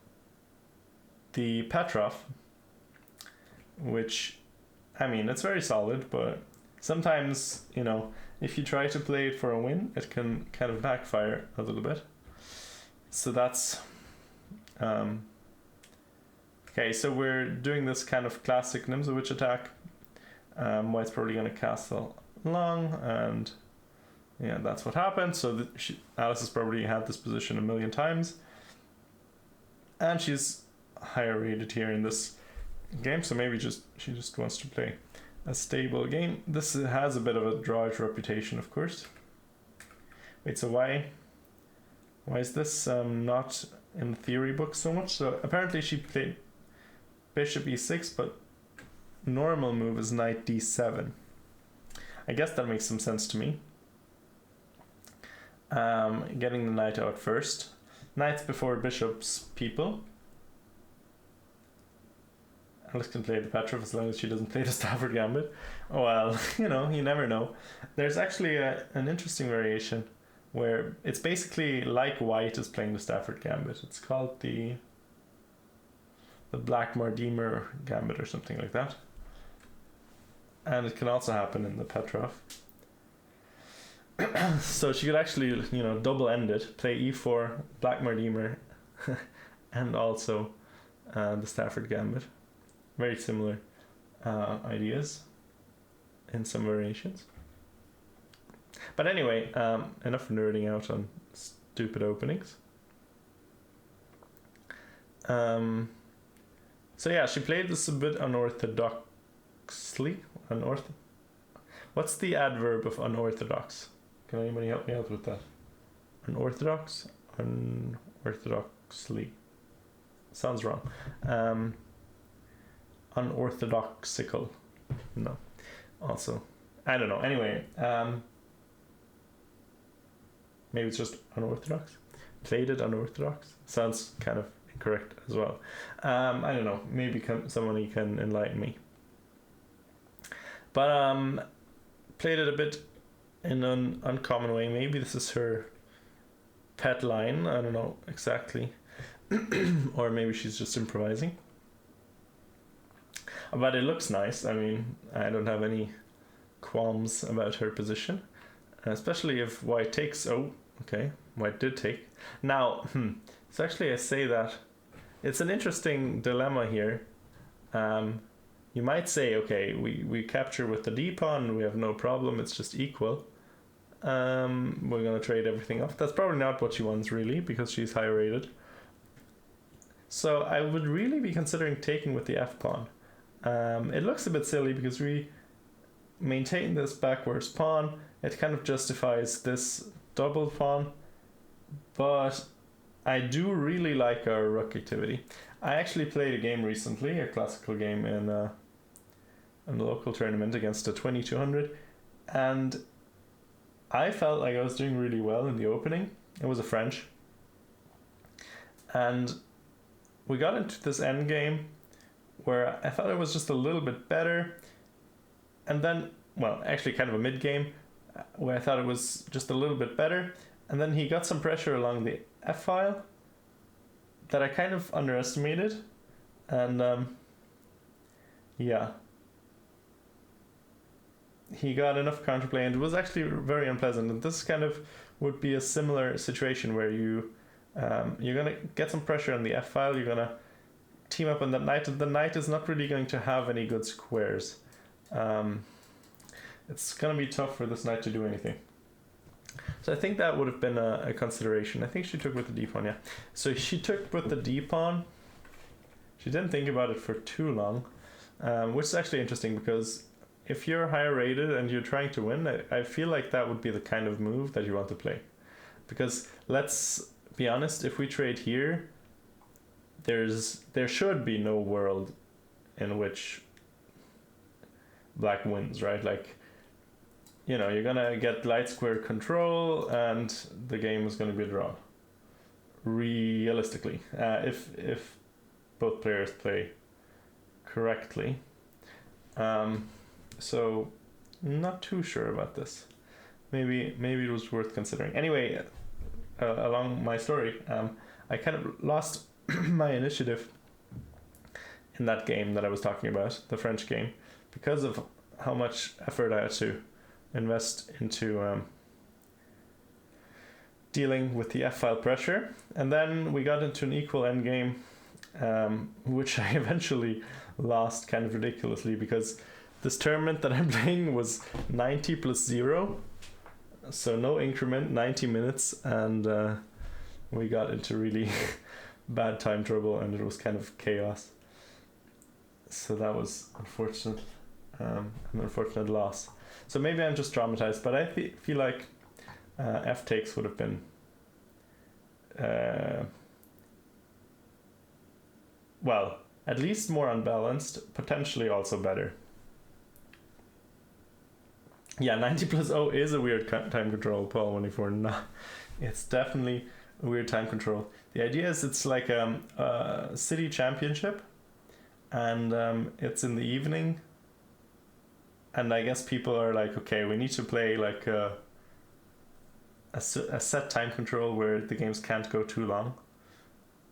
Speaker 1: the Petrov, which, I mean, it's very solid, but sometimes, if you try to play it for a win, it can kind of backfire a little bit. So that's... Okay, so we're doing this kind of classic Nimza Witch attack. White's probably going to castle long, and yeah, that's what happened. So Alice has probably had this position a million times, and she's higher rated here in this game, so maybe she just wants to play a stable game. This has a bit of a drawish reputation, of course. Wait, so why is this not in the theory book so much? So apparently she played bishop e6, but normal move is knight d7. I guess that makes some sense to me. Getting the knight out first. Knights before bishops, people. Alice can play the Petrov as long as she doesn't play the Stafford Gambit. Well, you never know. There's actually an interesting variation where it's basically like white is playing the Stafford Gambit. It's called the Black Mardimer Gambit or something like that. And it can also happen in the Petrov. So she could actually, double end it, play e4, Black Mardimer, and also the Stafford Gambit. Very similar ideas in some variations. But anyway, enough nerding out on stupid openings. So yeah, she played this a bit unorthodoxly. What's the adverb of unorthodox? Can anybody help me out with that? Unorthodox? Unorthodoxly. Sounds wrong. Unorthodoxical. No. Also, I don't know. Anyway, maybe it's just unorthodox. Played it unorthodox. Sounds kind of correct as well. I don't know. Maybe somebody can enlighten me. But played it a bit in an uncommon way. Maybe this is her pet line. I don't know exactly. Or maybe she's just improvising. But it looks nice. I mean, I don't have any qualms about her position. Especially if white takes. Oh, okay. White did take. Now, so actually I say that it's an interesting dilemma here. You might say, okay, we capture with the d-pawn, we have no problem, it's just equal. We're going to trade everything off. That's probably not what she wants, really, because she's high rated. So I would really be considering taking with the f-pawn. It looks a bit silly because we maintain this backwards pawn. It kind of justifies this double pawn. But I do really like our rook activity. I actually played a game recently, a classical game in a local tournament against a 2200, and I felt like I was doing really well in the opening. It was a French, and we got into this end game where I thought it was just a little bit better, and then, well, actually kind of a mid game where I thought it was just a little bit better, and then he got some pressure along the f file that I kind of underestimated, and yeah, he got enough counterplay, and it was actually very unpleasant. And this kind of would be a similar situation where you're gonna get some pressure on the f file. You're gonna team up on that knight, and the knight is not really going to have any good squares. It's gonna be tough for this knight to do anything. So I think that would have been a consideration. I think she took with the d-pawn, yeah. So she took with the d-pawn. She didn't think about it for too long, which is actually interesting because if you're higher rated and you're trying to win, I feel like that would be the kind of move that you want to play. Because let's be honest, if we trade here, there should be no world in which black wins, right? Like, you know, you're gonna get light square control and the game is gonna be drawn. Realistically, if both players play correctly. So not too sure about this. Maybe it was worth considering. Anyway, along my story, I kind of lost my initiative in that game that I was talking about, the French game, because of how much effort I had to invest into dealing with the f-file pressure. And then we got into an equal endgame, which I eventually lost kind of ridiculously, because this tournament that I'm playing was 90 plus 0, so no increment, 90 minutes, and we got into really bad time trouble, and it was kind of chaos. So that was unfortunate, an unfortunate loss. So maybe I'm just traumatized, but I feel like f takes would have been well, at least more unbalanced, potentially also better. Yeah, 90 plus 0 is a weird time control, Paul 184. No, it's definitely a weird time control. The idea is it's like a city championship, and it's in the evening, and I guess people are like, okay, we need to play like a set time control where the games can't go too long,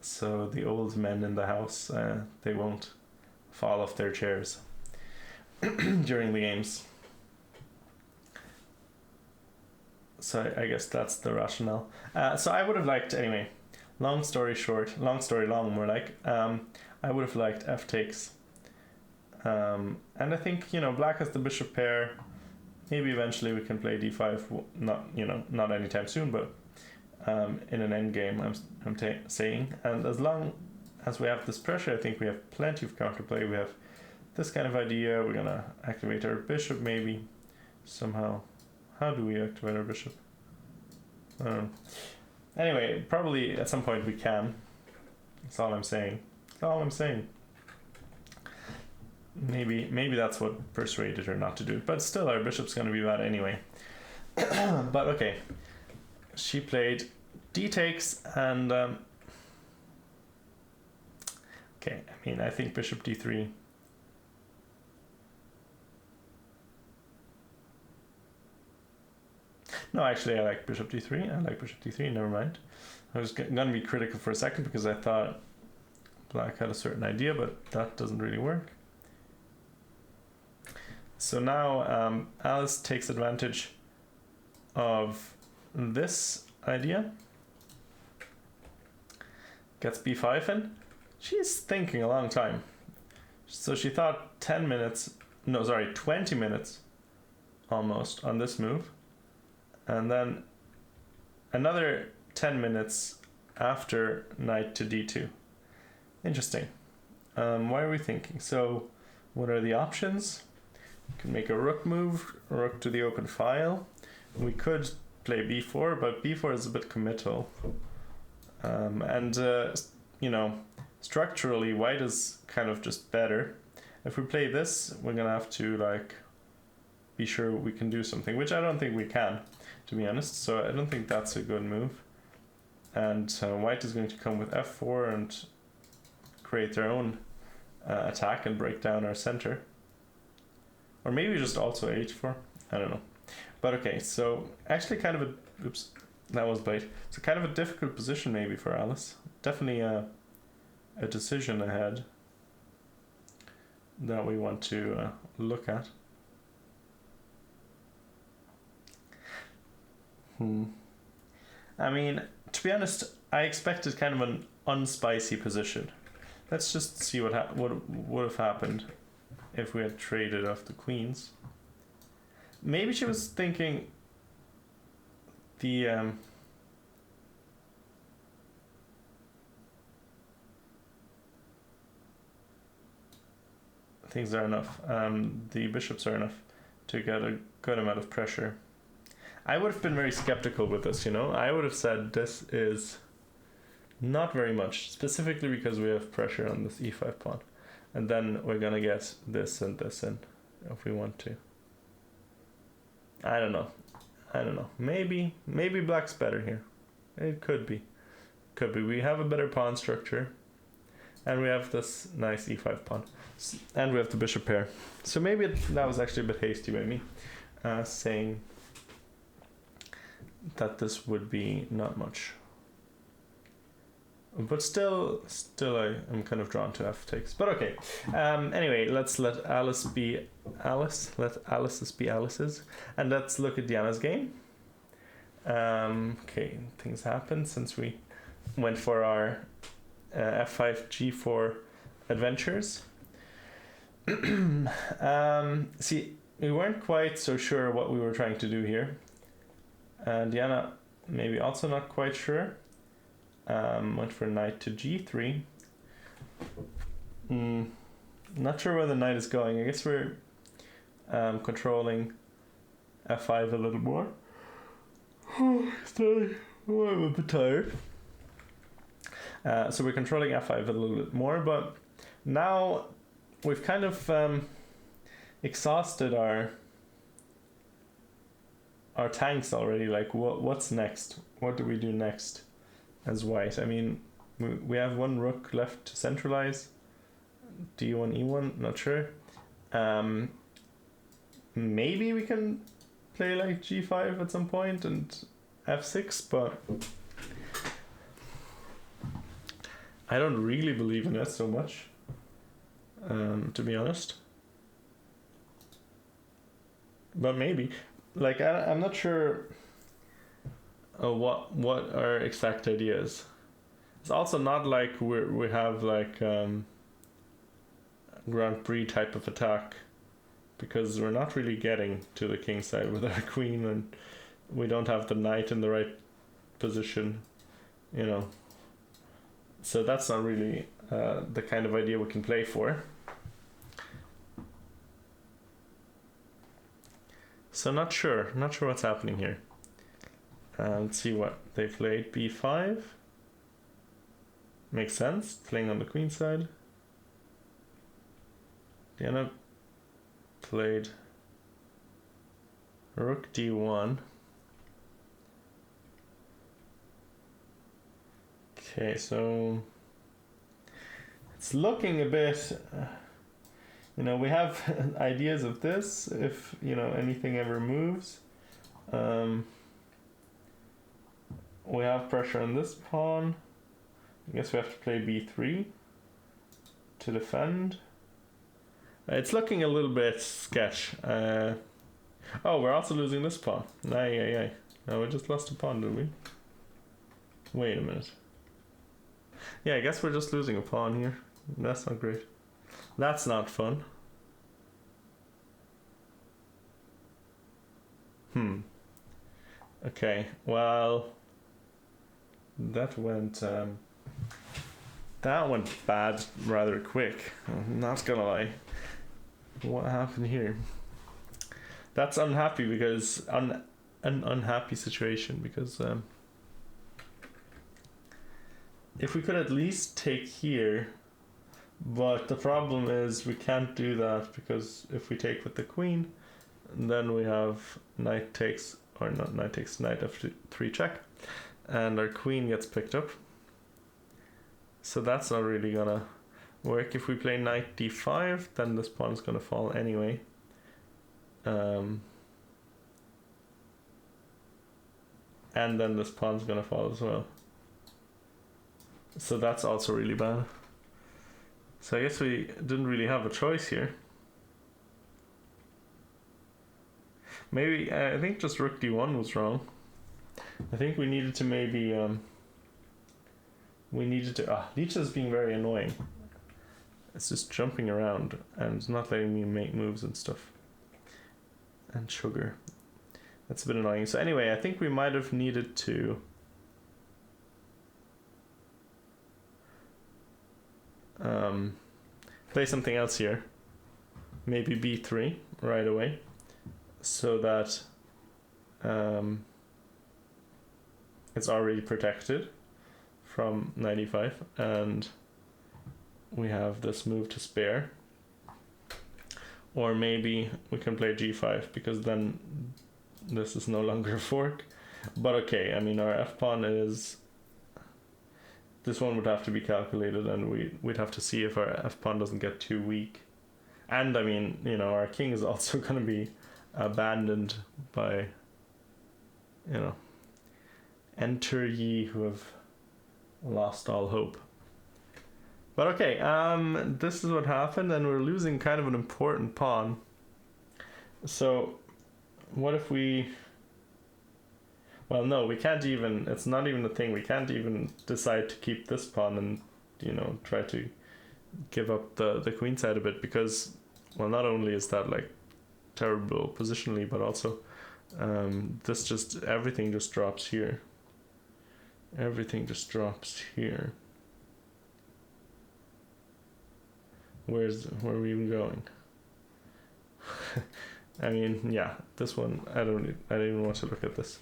Speaker 1: so the old men in the house, they won't fall off their chairs during the games. So I guess that's the rationale. So I would have liked, anyway, long story long, more like, I would have liked f takes. And I think, you know, black has the bishop pair. Maybe eventually we can play d5, not anytime soon, but in an endgame, I'm saying. And as long as we have this pressure, I think we have plenty of counterplay. We have this kind of idea. We're gonna activate our bishop maybe somehow. How do we activate our bishop? Anyway, probably at some point we can. That's all I'm saying. Maybe that's what persuaded her not to do it. But still, our bishop's going to be bad anyway. But okay. She played d takes, and Okay, I mean, I think bishop d3. No, actually, I like bishop d3. I like bishop d3. Never mind. I was gonna be critical for a second because I thought black had a certain idea, but that doesn't really work. So now Alice takes advantage of this idea. Gets b5 in. She's thinking a long time. So she thought 20 minutes almost on this move. And then another 10 minutes after knight to d2. Interesting. Why are we thinking? So what are the options? We can make a rook move, rook to the open file. We could play b4, but b4 is a bit committal. You know, structurally, white is kind of just better. If we play this, we're gonna have to like be sure we can do something, which I don't think we can, to be honest. So I don't think that's a good move. And white is going to come with f4 and create their own attack and break down our center. Or maybe just also h4. I don't know. But okay, so actually kind of a... Oops, that was late. So kind of a difficult position maybe for Alice. Definitely a decision ahead that we want to look at. I mean, to be honest, I expected kind of an unspicy position. Let's just see what would have happened if we had traded off the queens. Maybe she was thinking the things are enough. The bishops are enough to get a good amount of pressure. I would have been very skeptical with this, you know. I would have said this is not very much, specifically because we have pressure on this e5 pawn. And then we're gonna get this and this in if we want to. I don't know. Maybe black's better here. It could be. We have a better pawn structure. And we have this nice e5 pawn. And we have the bishop pair. So maybe that was actually a bit hasty by me. Saying that this would be not much. But still I am kind of drawn to f takes. But okay. Anyway, let's let Alice be Alice. Let Alice's be Alice's. And let's look at Diana's game. Okay, things happened since we went for our f5 g4 adventures. See, we weren't quite so sure what we were trying to do here. Diana maybe also not quite sure. Went for knight to g3. Not sure where the knight is going. I guess we're controlling f5 a little more. Sorry, I'm a bit tired. So we're controlling f5 a little bit more, but now we've kind of exhausted our tanks already. Like, what's next? What do we do next as white? I mean, we have one rook left to centralize. d1, e1, not sure. Maybe we can play like g5 at some point and f6, but I don't really believe in it so much, to be honest. But maybe, like, I'm not sure what our exact idea is. It's also not like we have like Grand Prix type of attack, because we're not really getting to the king side with our queen, and we don't have the knight in the right position, you know. So that's not really the kind of idea we can play for. So not sure what's happening here. Let's see what they played. b5 makes sense, playing on the queen side. Diana played rook d1. Okay, so It's looking a bit. We have ideas of this if anything ever moves. We have pressure on this pawn. I guess we have to play b3 to defend. It's looking a little bit sketch. Oh, we're also losing this pawn. Aye. No, we just lost a pawn, did we? Wait a minute. Yeah, I guess we're just losing a pawn here. That's not great. That's not fun. Okay, well, that went bad rather quick. I'm not gonna lie. What happened here? That's unhappy because an unhappy situation because if we could at least take here, but the problem is we can't do that because if we take with the queen, then we have knight takes, or not knight takes, knight f3 check, and our queen gets picked up. So that's not really gonna work. If we play knight d5, then this pawn is gonna fall anyway. And then this pawn's gonna fall as well. So that's also really bad. So I guess we didn't really have a choice here. Maybe, I think just rook d1 was wrong. I think we needed to maybe, Leech is being very annoying. It's just jumping around and it's not letting me make moves and stuff. And sugar. That's a bit annoying. So anyway, I think we might have needed to play something else here. Maybe b3 right away, so that it's already protected from 95, and we have this move to spare. Or maybe we can play g5 because then this is no longer a fork. But okay, I mean our f-pawn is... This one would have to be calculated, and we'd have to see if our f-pawn doesn't get too weak. And I mean, our king is also going to be abandoned by, enter ye who have lost all hope. But okay, this is what happened, and we're losing kind of an important pawn. So what if we... Well, no, we can't even... It's not even a thing. We can't even decide to keep this pawn and, try to give up the queen side a bit, because, well, not only is that, terrible positionally, but also everything just drops here. Everything just drops here. Where are we even going? I mean, yeah, this one, I don't even want to look at this.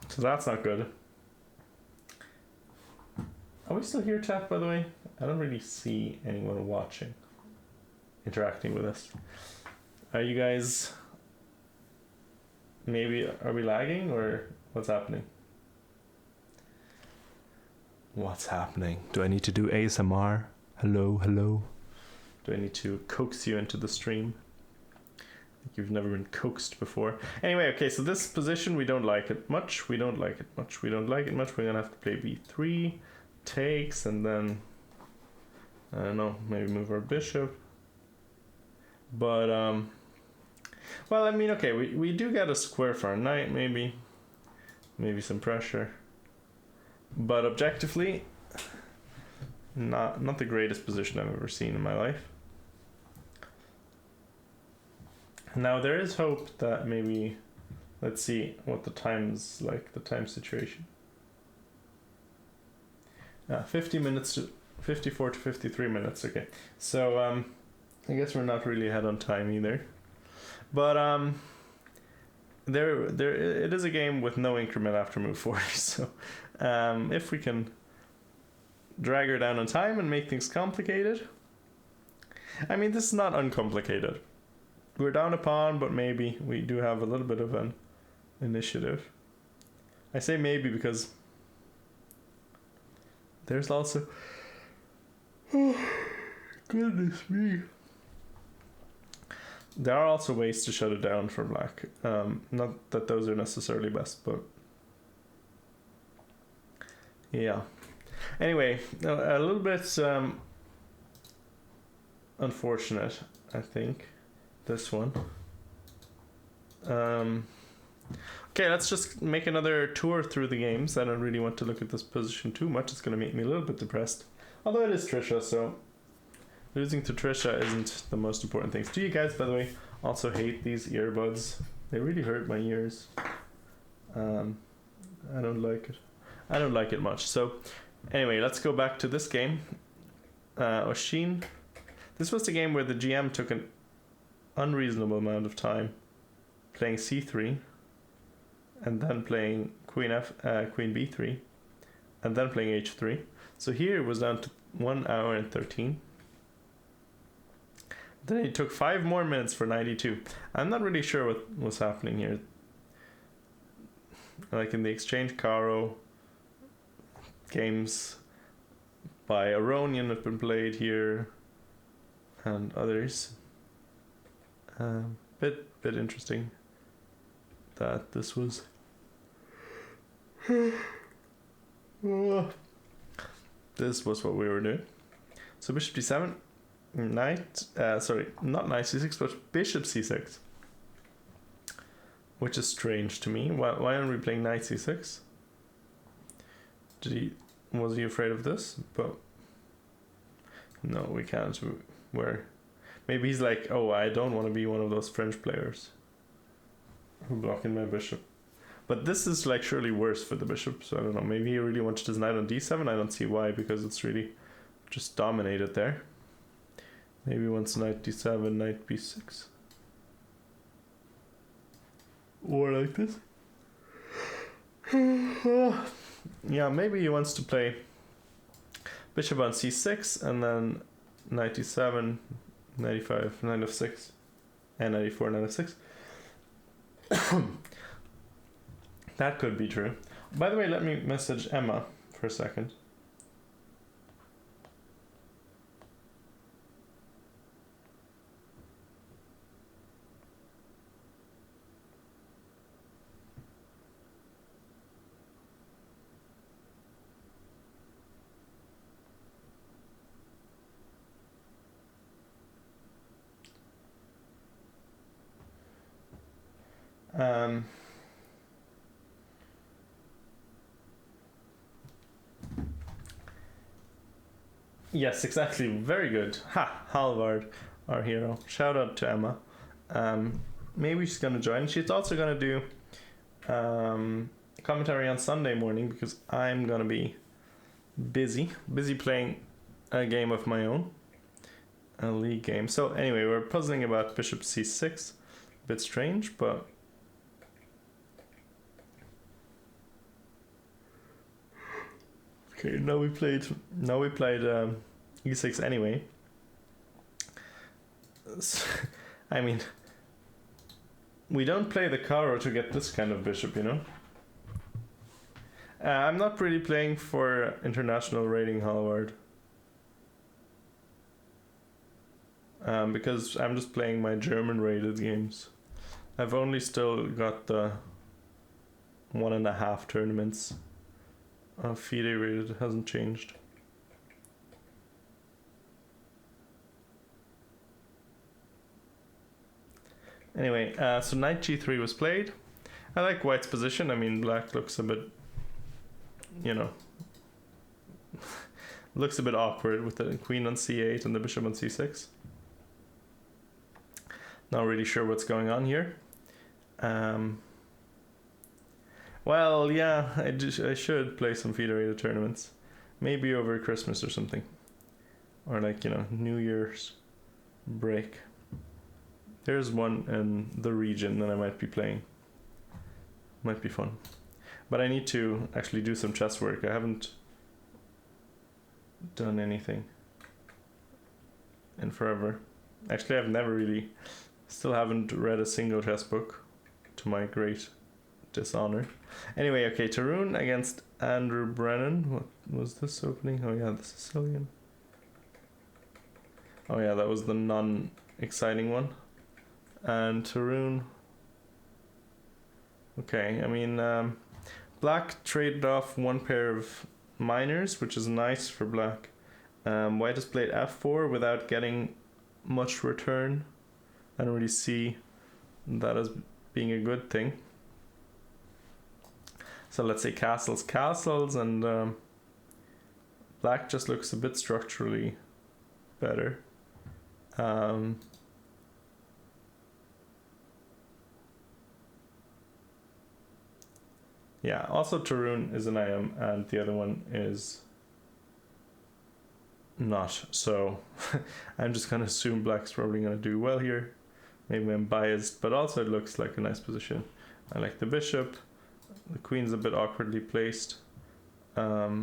Speaker 1: So that's not good. Are we still here, chat, by the way? I don't really see anyone watching, interacting with us. Are you guys... Maybe, are we lagging, or what's happening? What's happening? Do I need to do ASMR? Hello, hello? Do I need to coax you into the stream? You've never been coaxed before. Anyway, okay, so this position, we don't like it much. We don't like it much. We don't like it much. We're gonna have to play b3, takes, and then, I don't know, maybe move our bishop. But, well, I mean, okay, we do get a square for our knight, maybe some pressure. But objectively, not the greatest position I've ever seen in my life. Now there is hope that maybe, let's see what the time's like, the time situation. 50 minutes to 54 to 53 minutes. Okay, so I guess we're not really ahead on time either. But it is a game with no increment after move 40. So if we can drag her down on time and make things complicated. I mean, this is not uncomplicated. We're down a pawn, but maybe we do have a little bit of an initiative. I say maybe because there's also Goodness me. There are also ways to shut it down for black. Not that those are necessarily best, but yeah. Anyway, a little bit unfortunate, I think, this one. Okay, let's just make another tour through the games. I don't really want to look at this position too much. It's going to make me a little bit depressed. Although it is Trisha, so losing to Trisha isn't the most important thing. Do you guys, by the way, also hate these earbuds? They really hurt my ears. I don't like it. I don't like it much. So anyway, let's go back to this game. Oshin. This was the game where the GM took an unreasonable amount of time playing c3 and then playing queen b3 and then playing h3. So here it was down to 1 hour and 13. Then it took 5 more minutes for 92. I'm not really sure what was happening here. Like in the exchange Caro games by Aronian have been played here and others. Bit interesting that this was this was what we were doing. So bishop d7, knight, sorry, not knight c6, but bishop c6, which is strange to me. Why aren't we playing knight c6? Was he afraid of this? But no, we can't. Maybe he's like, oh, I don't want to be one of those French players who blocking my bishop. But this is like surely worse for the bishop, so I don't know. Maybe he really wanted his knight on d7. I don't see why, because it's really just dominated there. Maybe he wants knight d7, knight b6. Or like this. Yeah, maybe he wants to play bishop on c6 and then knight d7, knight e5, knight f6, and knight e4, knight f6. That could be true. By the way, let me message Emma for a second. Yes, exactly. Very good. Ha! Halvard, our hero. Shout out to Emma. Maybe she's going to join. She's also going to do commentary on Sunday morning because I'm going to be busy playing a game of my own, a league game. So anyway, we're puzzling about bishop c6. A bit strange, but okay, now we played e6 anyway. I mean, we don't play the Caro to get this kind of bishop, you know. I'm not really playing for international rating, Hallward. Because I'm just playing my German rated games. I've only still got the 1.5 tournaments. FIDE rated hasn't changed. Anyway, so knight g3 was played. I like white's position. I mean, black looks a bit, you know, looks a bit awkward with the queen on c8 and the bishop on c6. Not really sure what's going on here. Well, yeah, I should play some FIDE tournaments. Maybe over Christmas or something. Or like, you know, New Year's break. There's one in the region that I might be playing. Might be fun. But I need to actually do some chess work. I haven't done anything in forever. Actually, I've never really... Still haven't read a single chess book, to my great dishonor. Anyway, okay, Tarun against Andrew Brennan. What was this opening? Oh yeah, the Sicilian. Oh yeah, that was the non-exciting one. And Tarun. Okay, I mean, black traded off one pair of miners, which is nice for black. White has played f4 without getting much return. I don't really see that as being a good thing. So let's say castles, and black just looks a bit structurally better. Yeah, also Tarun is an IM and the other one is not. So I'm just going to assume black's probably going to do well here. Maybe I'm biased, but also it looks like a nice position. I like the bishop. The queen's a bit awkwardly placed. Yeah,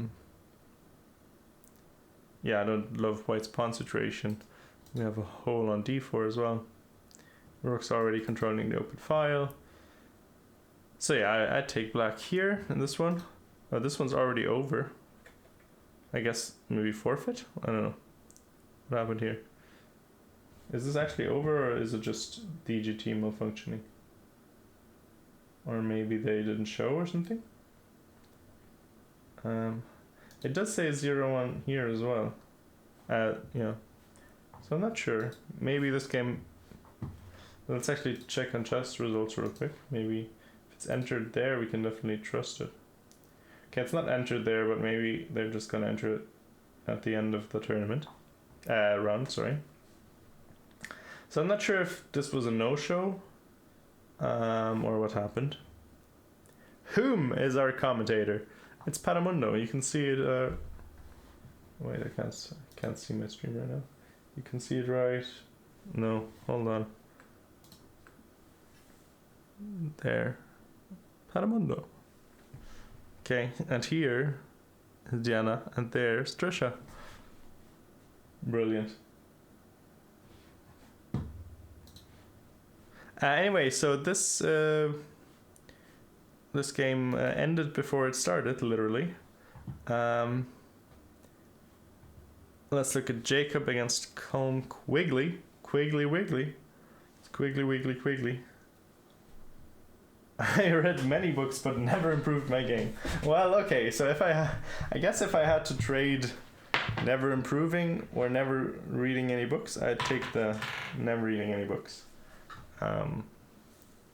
Speaker 1: I don't love white's pawn situation. We have a hole on d4 as well. Rook's already controlling the open file. So yeah, I'd take black here in this one. Oh, this one's already over. I guess maybe forfeit? I don't know. What happened here? Is this actually over, or is it just DGT malfunctioning? Or maybe they didn't show or something? It does say 0-1 here as well. Yeah. So I'm not sure. Maybe this game... Let's actually check on chess results real quick. Maybe if it's entered there, we can definitely trust it. Okay, it's not entered there, but maybe they're just going to enter it at the end of the tournament. Round, sorry. So I'm not sure if this was a no-show or what happened. Whom is our commentator? It's Patamundo. You can see it. Wait, I can't see my stream right now. You can see it right. No, hold on. There. Patamundo. Okay, and here is Diana, and there's Trisha. Brilliant. Anyway, so this game ended before it started, literally. Let's look at Jacob against Colm Quigley. Quigley Wiggly. It's Quigley Wiggly Quigley. I read many books but never improved my game. Well, okay, so I guess if I had to trade never improving or never reading any books, I'd take the never reading any books.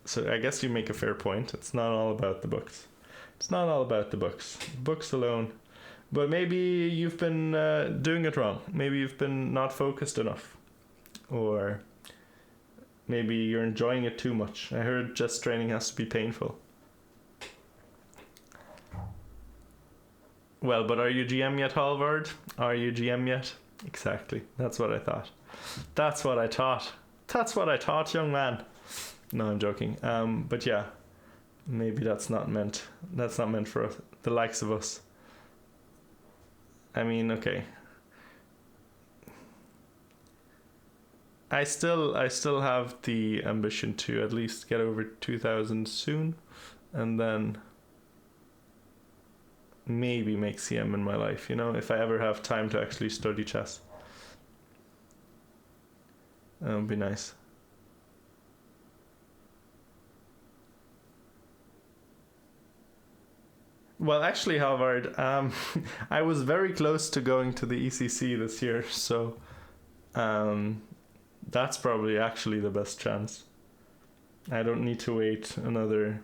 Speaker 1: So I guess you make a fair point. It's not all about the books. It's not all about the books. Books alone. But maybe you've been doing it wrong. Maybe you've been not focused enough. Or maybe you're enjoying it too much. I heard chess training has to be painful. Well, but are you GM yet, Halvard? Are you GM yet? Exactly. That's what I thought. That's what I thought. That's what I thought, young man. No, I'm joking. But yeah, maybe that's not meant for us, the likes of us. I mean, okay. I still have the ambition to at least get over 2,000 soon, and then maybe make CM in my life, you know, if I ever have time to actually study chess. That would be nice. Well, actually, Halvard, I was very close to going to the ECC this year, so that's probably actually the best chance. I don't need to wait another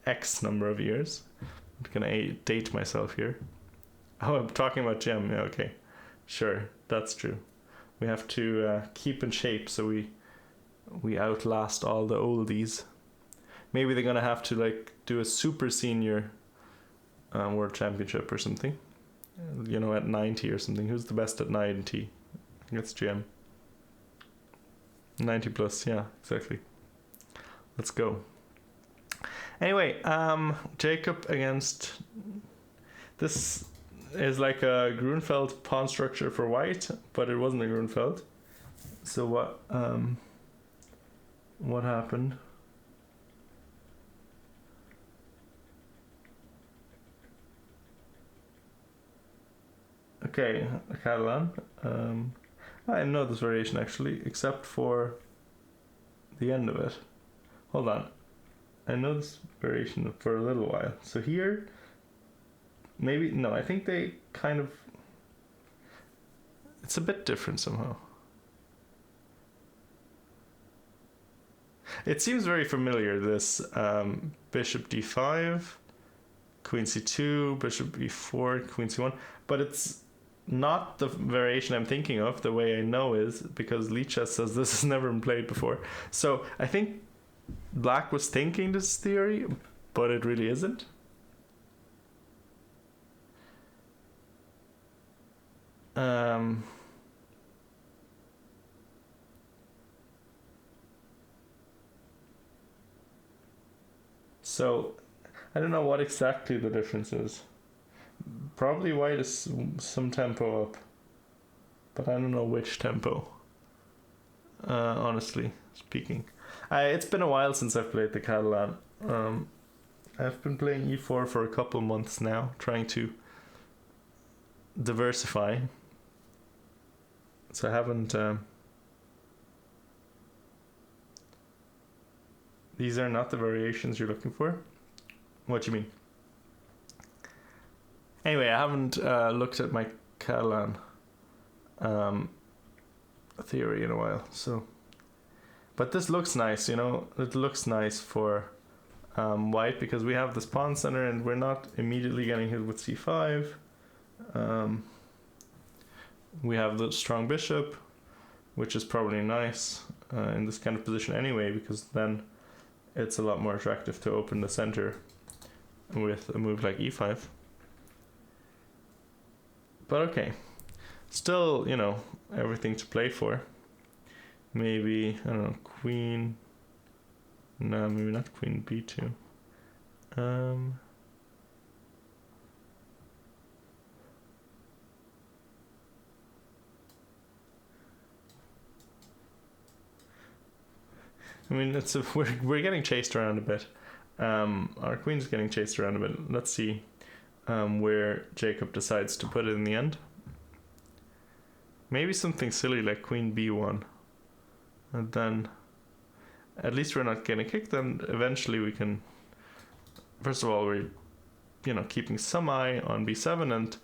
Speaker 1: X number of years. I'm gonna date myself here. Oh, I'm talking about Gem. Yeah, okay. Sure, that's true. We have to keep in shape so we outlast all the oldies. Maybe they're gonna have to like do a super senior world championship or something. You know, at 90 or something. Who's the best at 90? I think it's GM. 90 plus, yeah, exactly. Let's go. Anyway, Jacob against... This is like a Grunfeld pawn structure for white, but it wasn't a Grunfeld. So what happened? Okay, Catalan. I know this variation actually, except for the end of it. Hold on. I know this variation for a little while. So here, maybe, no, I think they kind of, it's a bit different somehow. It seems very familiar, this bishop d5, queen c2, bishop e4, queen c1, but it's not the variation I'm thinking of. The way I know is because Lichess says this has never been played before. So I think Black was thinking this theory, but it really isn't. So I don't know what exactly the difference is. Probably white is some tempo up, but I don't know which tempo. Honestly speaking, it's been a while since I've played the Catalan. I've been playing e4 for a couple months now, trying to diversify. So I haven't. These are not the variations you're looking for. What do you mean? Anyway, I haven't looked at my Catalan theory in a while. So, but this looks nice. You know, it looks nice for white because we have this pawn center and we're not immediately getting hit with c5. We have the strong bishop, which is probably nice in this kind of position anyway, because then it's a lot more attractive to open the center with a move like e5. But okay, still, you know, everything to play for. Maybe, I don't know, queen. No, maybe not queen b2. I mean, we're getting chased around a bit. Our queen's getting chased around a bit. Let's see where Jacob decides to put it in the end. Maybe something silly like queen b1. And then at least we're not getting kicked. Then eventually we can, first of all, we're, you know, keeping some eye on b7, and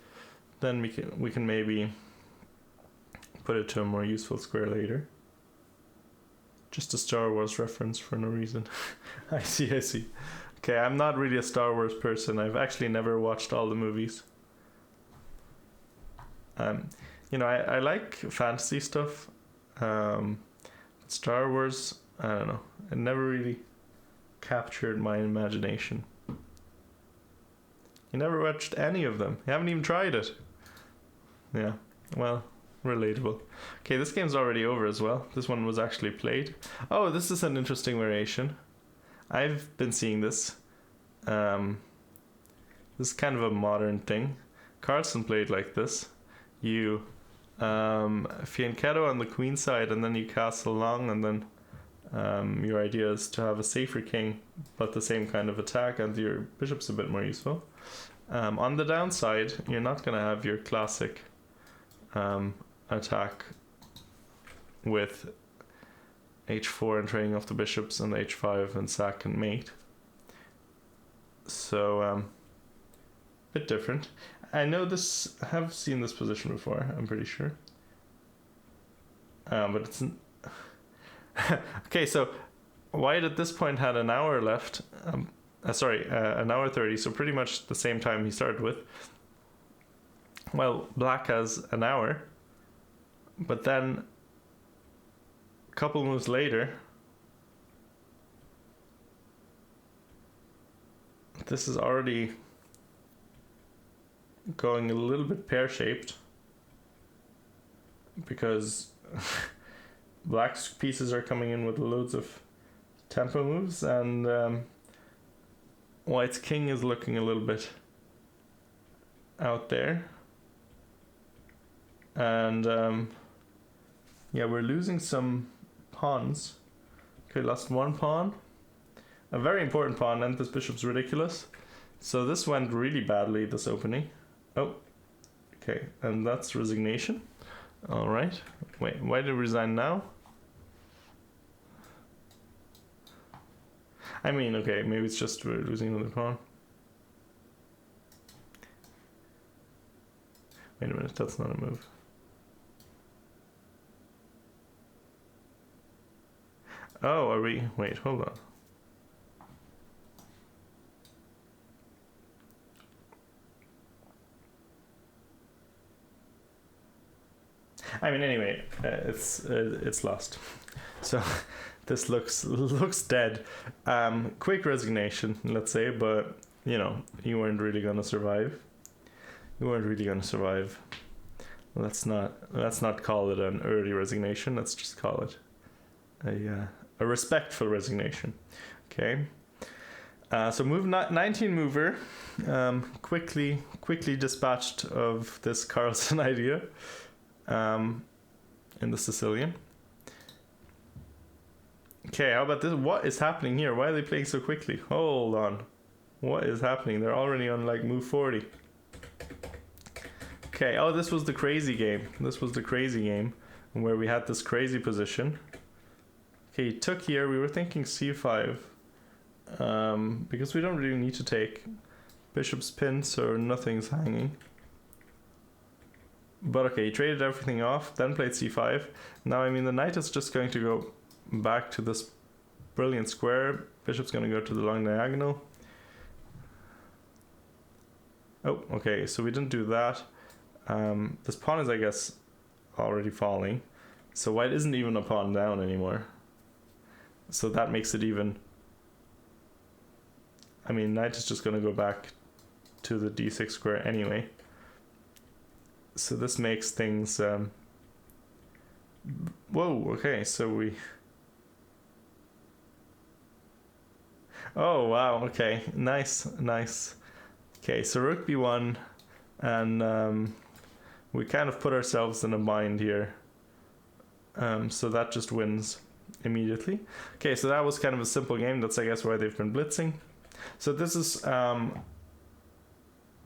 Speaker 1: then we can maybe put it to a more useful square later. Just a Star Wars reference for no reason. I see. Okay, I'm not really a Star Wars person. I've actually never watched all the movies. You know, I like fantasy stuff. Star Wars, I don't know. It never really captured my imagination. You never watched any of them. You haven't even tried it. Yeah, well, relatable. Okay, this game's already over as well. This one was actually played. Oh, this is an interesting variation. I've been seeing this. This is kind of a modern thing. Carlsen played like this. You fianchetto on the queen side, and then you castle long, and then your idea is to have a safer king, but the same kind of attack, and your bishop's a bit more useful. On the downside, you're not going to have your classic attack with h4 and trading off the bishops, and h5 and sack and mate. So bit different. I know this, I have seen this position before, I'm pretty sure. But it's okay, so white at this point had an hour left. An hour 30, so pretty much the same time he started with. Well, black has an hour, but then a couple moves later, this is already going a little bit pear-shaped because black's pieces are coming in with loads of tempo moves, and white's king is looking a little bit out there. And yeah, we're losing some pawns. Okay, lost one pawn, a very important pawn, and this bishop's ridiculous. So this went really badly, this opening. Oh, okay, and that's resignation. All right. Wait, why did we resign now? I mean, okay, maybe it's just we're losing another pawn. Wait a minute, that's not a move. Oh, are we? Wait, hold on. I mean, anyway, it's lost. So this looks dead. Quick resignation, let's say, but you know, you weren't really gonna survive. You weren't really gonna survive. Let's not call it an early resignation. Let's just call it a respectful resignation. Okay. So move 19 mover, quickly dispatched of this Carlsen idea. In the Sicilian. Okay, how about this? What is happening here? Why are they playing so quickly? Hold on. What is happening? They're already on like move 40. Okay, oh, this was the crazy game. This was the crazy game where we had this crazy position. Okay, he took here. We were thinking c5 because we don't really need to take bishop's pin, so nothing's hanging. But okay, he traded everything off, then played c5. Now, I mean, the knight is just going to go back to this brilliant square. Bishop's going to go to the long diagonal. Oh, okay, so we didn't do that. This pawn is, I guess, already falling. So white isn't even a pawn down anymore. So that makes it even... I mean, knight is just going to go back to the d6 square anyway. So this makes things whoa, okay, so we... Oh, wow, okay, nice. Okay, so rook b1, and we kind of put ourselves in a bind here. So that just wins immediately. Okay, so that was kind of a simple game. That's, I guess, why they've been blitzing. So this is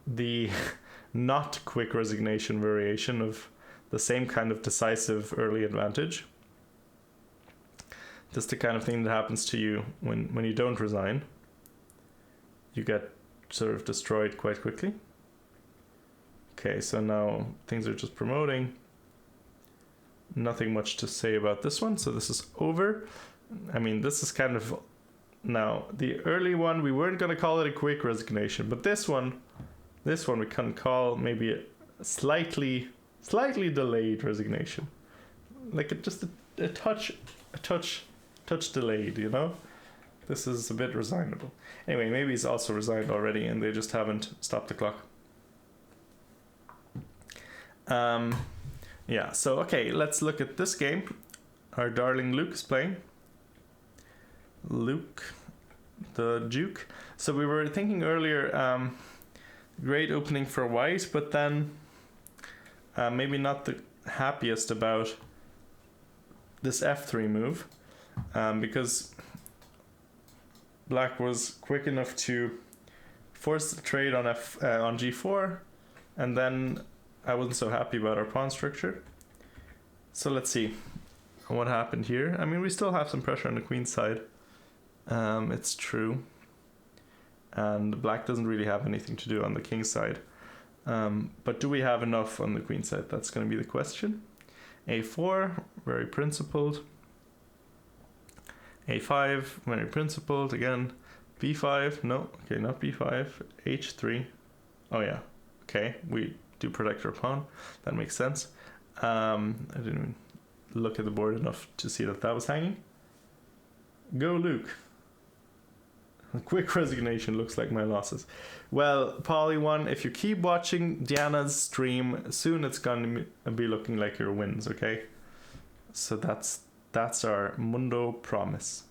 Speaker 1: the not quick resignation variation of the same kind of decisive early advantage. That's the kind of thing that happens to you when you don't resign. You get sort of destroyed quite quickly. Okay, so now things are just promoting. Nothing much to say about this one, so this is over. I mean, this is kind of... Now, the early one, we weren't going to call it a quick resignation, but this one we can call maybe a slightly delayed resignation. Like just a touch delayed, you know? This is a bit resignable. Anyway, maybe he's also resigned already and they just haven't stopped the clock. Yeah, so okay, let's look at this game. Our darling Luke is playing. Luke, the Duke. So we were thinking earlier, great opening for white, but then maybe not the happiest about this f3 move, because black was quick enough to force the trade on on g4, and then I wasn't so happy about our pawn structure. So let's see what happened here. I mean, we still have some pressure on the queen side. It's true. And black doesn't really have anything to do on the king side. But do we have enough on the queen side? That's going to be the question. a4, very principled. a5, very principled. Again, b5, no, okay, not b5. h3, oh yeah, okay, we do protect our pawn. That makes sense. I didn't even look at the board enough to see that that was hanging. Go Luke. A quick resignation looks like my losses. Well, Poly One, if you keep watching Diana's stream, soon it's going to be looking like your wins, okay? So that's our Mundo promise.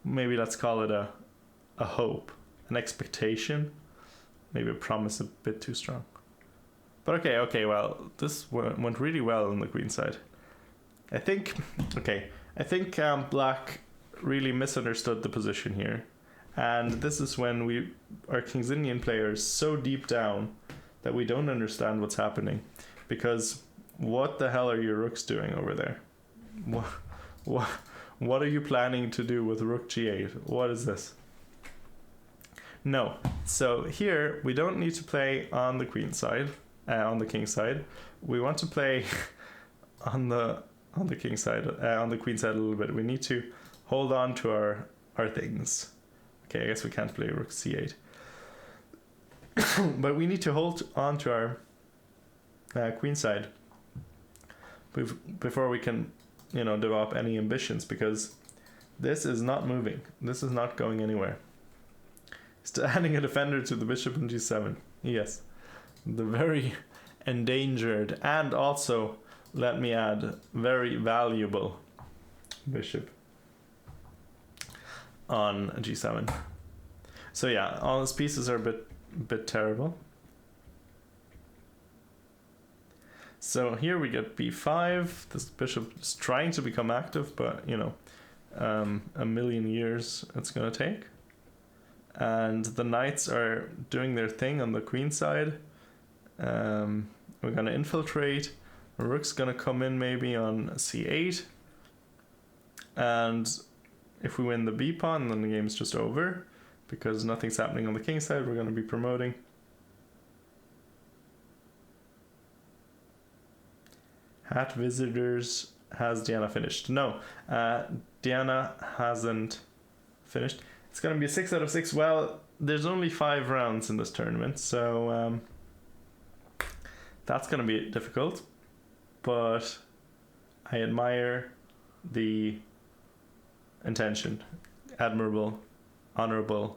Speaker 1: Maybe let's call it a hope, an expectation. Maybe a promise a bit too strong. But okay, well, this went really well on the queen side. I think black really misunderstood the position here. And this is when our King's Indian player is so deep down that we don't understand what's happening. Because What the hell are your rooks doing over there? What are you planning to do with rook g8? What is this? No. So here we don't need to play on the queen side, on the king side. We want to play on the king side, on the queen side a little bit. We need to hold on to our things. Okay, I guess we can't play rook c8. But we need to hold on to our queen side before we can, develop any ambitions, because this is not moving. This is not going anywhere. Still adding a defender to the bishop in g7. Yes. The very endangered and also, let me add, very valuable bishop on g7. So yeah, all his pieces are a bit terrible. So here we get b5. This bishop is trying to become active, but a million years it's going to take. And the knights are doing their thing on the queen side. We're going to infiltrate. Rook's going to come in maybe on c8. And if we win the b pawn, then the game's just over, because nothing's happening on the king side. We're going to be promoting. Hat visitors. Has Diana finished? No, Diana hasn't finished. It's going to be a 6 out of 6. Well, there's only 5 rounds in this tournament, so that's going to be difficult. But I admire the intention. Admirable, honorable,